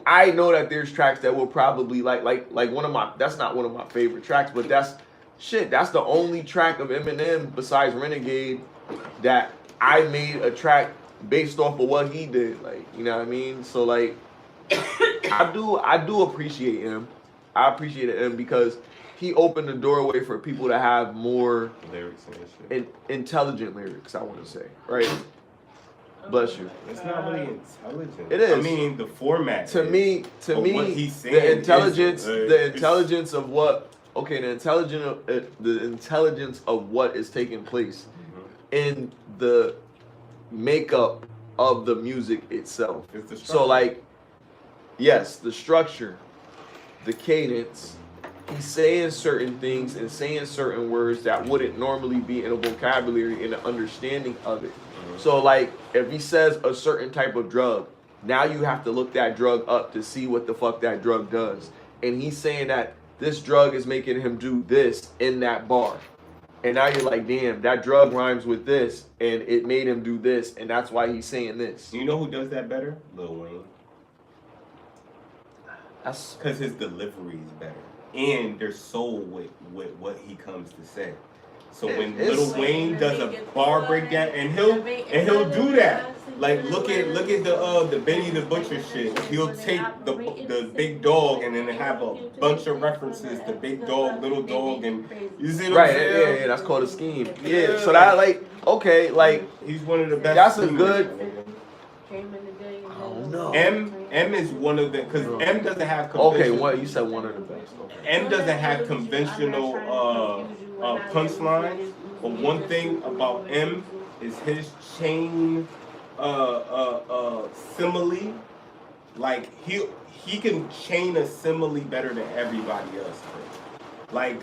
I know that there's tracks that will probably like one of my. That's not one of my favorite tracks, but that's the only track of Eminem besides Renegade that I made a track based off of what he did. Like, you know what I mean? So like. I do appreciate him. I appreciate him because he opened the doorway for people to have more lyrics and shit. Intelligent lyrics, I want to say. Right? Bless you. It's not really intelligent. It is. I mean, the format. To me, the intelligence of what. Okay, the intelligence of what is taking place in the makeup of the music itself. So like. Yes, the structure, the cadence, he's saying certain things and saying certain words that wouldn't normally be in a vocabulary and an understanding of it. So like, if he says a certain type of drug, now you have to look that drug up to see what the fuck that drug does. And he's saying that this drug is making him do this in that bar. And now you're like, damn, that drug rhymes with this and it made him do this and that's why he's saying this. You know who does that better? Lil Wayne. That's because his delivery is better, and there's soul with what he comes to say. So when Lil Wayne does a bar breakdown, and he'll do that. Like look at the Benny the Butcher shit. He'll take the big dog and then have a bunch of references to big dog, little dog, and you see what I'm saying? Yeah, that's called a scheme. Yeah, so that like okay, like he's one of the best. That's a good. No. M is one of the because M doesn't have conventional. Okay, you said one of the best. Okay. M doesn't have conventional punchlines, but one thing about M is his chain simile. Like he can chain a simile better than everybody else. Like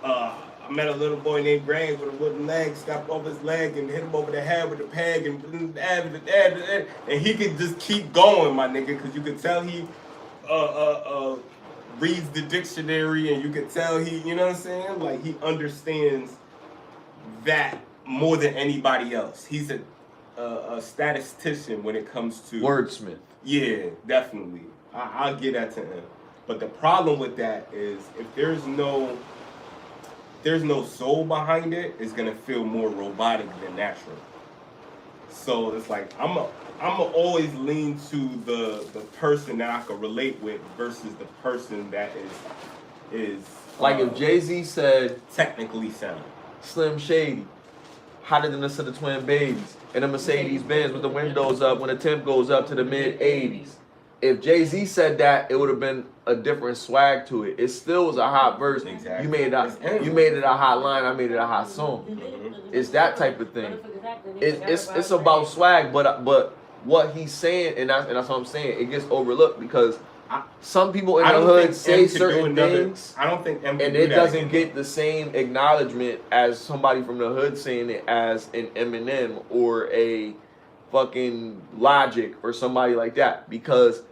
I met a little boy named Graves with a wooden leg, stepped off his leg and hit him over the head with a peg and he could just keep going, my nigga, because you could tell he reads the dictionary and you could tell he, you know what I'm saying? Like he understands that more than anybody else. He's a statistician when it comes to wordsmith. Yeah, definitely. I'll give that to him. But the problem with that is if there's no soul behind it, it's gonna feel more robotic than natural. So it's like I'm always lean to the person that I can relate with versus the person that is like if Jay-Z said technically sound. Slim Shady, hotter than the set of twin babies, in a Mercedes Benz with the windows up when the temp goes up to the mid 80s. if Jay-Z said that, it would have been a different swag to it. It still was a hot verse. Exactly. You made it a hot line. I made it a hot song. It's that type of thing. It's about swag, but what he's saying, and that's what I'm saying. It gets overlooked because some people in the hood say certain things. I don't think M can and do it that doesn't again. get the same acknowledgement as somebody from the hood saying it as an Eminem or a fucking Logic or somebody like that, because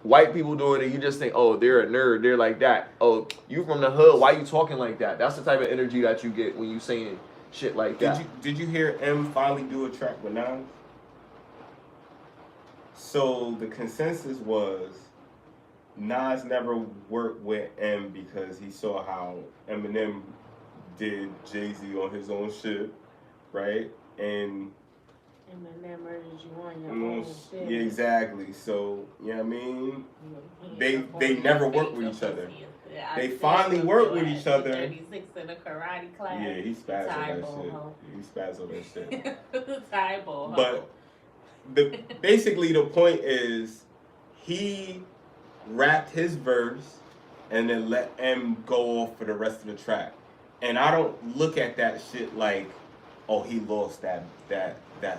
white people doing it, you just think, oh, they're a nerd, they're like that. Oh, you from the hood, why you talking like that? That's the type of energy that you get when you saying shit like that. Did you hear M finally do a track with Nas? So the consensus was Nas never worked with M because he saw how Eminem did Jay-Z on his own shit, right? And Eminem murdered you on your own shit. yeah, exactly. So, you know what I mean? They never worked with each other. They finally worked with each other. 36 in a karate class. Yeah, he spazzed on that shit. He spazzed on that shit. But basically the point is he rapped his verse and then let M go off for the rest of the track. And I don't look at that shit like, oh, he lost that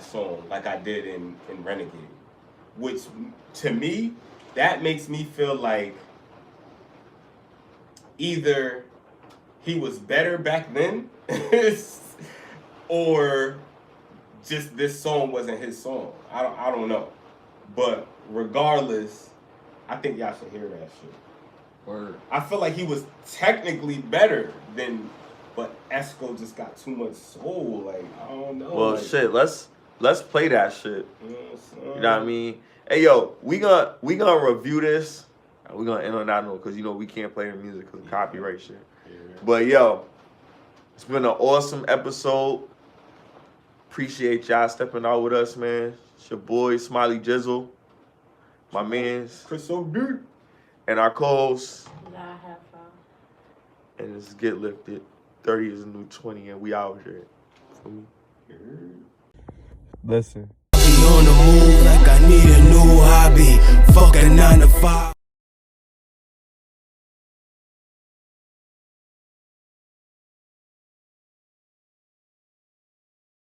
song like I did in Renegade. Which, to me, that makes me feel like either he was better back then or just this song wasn't his song. I don't know. But regardless, I think y'all should hear that shit. Word. I feel like he was technically better than, but Esco just got too much soul. Like, I don't know. Well, like, shit, let's play that shit. You know You know what I mean? Hey, yo, we gonna review this. We're gonna end on that note because, you know, we can't play the music because of copyright shit. Yeah. But, yo, it's been an awesome episode. Appreciate y'all stepping out with us, man. It's your boy, Smiley Jizzle. My man's. Chris so good. And our co-host. Nah, have fun. And it's Get Lifted. 30 is a new 20, and we out here. For me. Listen. Be on the move like I need a new hobby. Fuck a 9 to 5.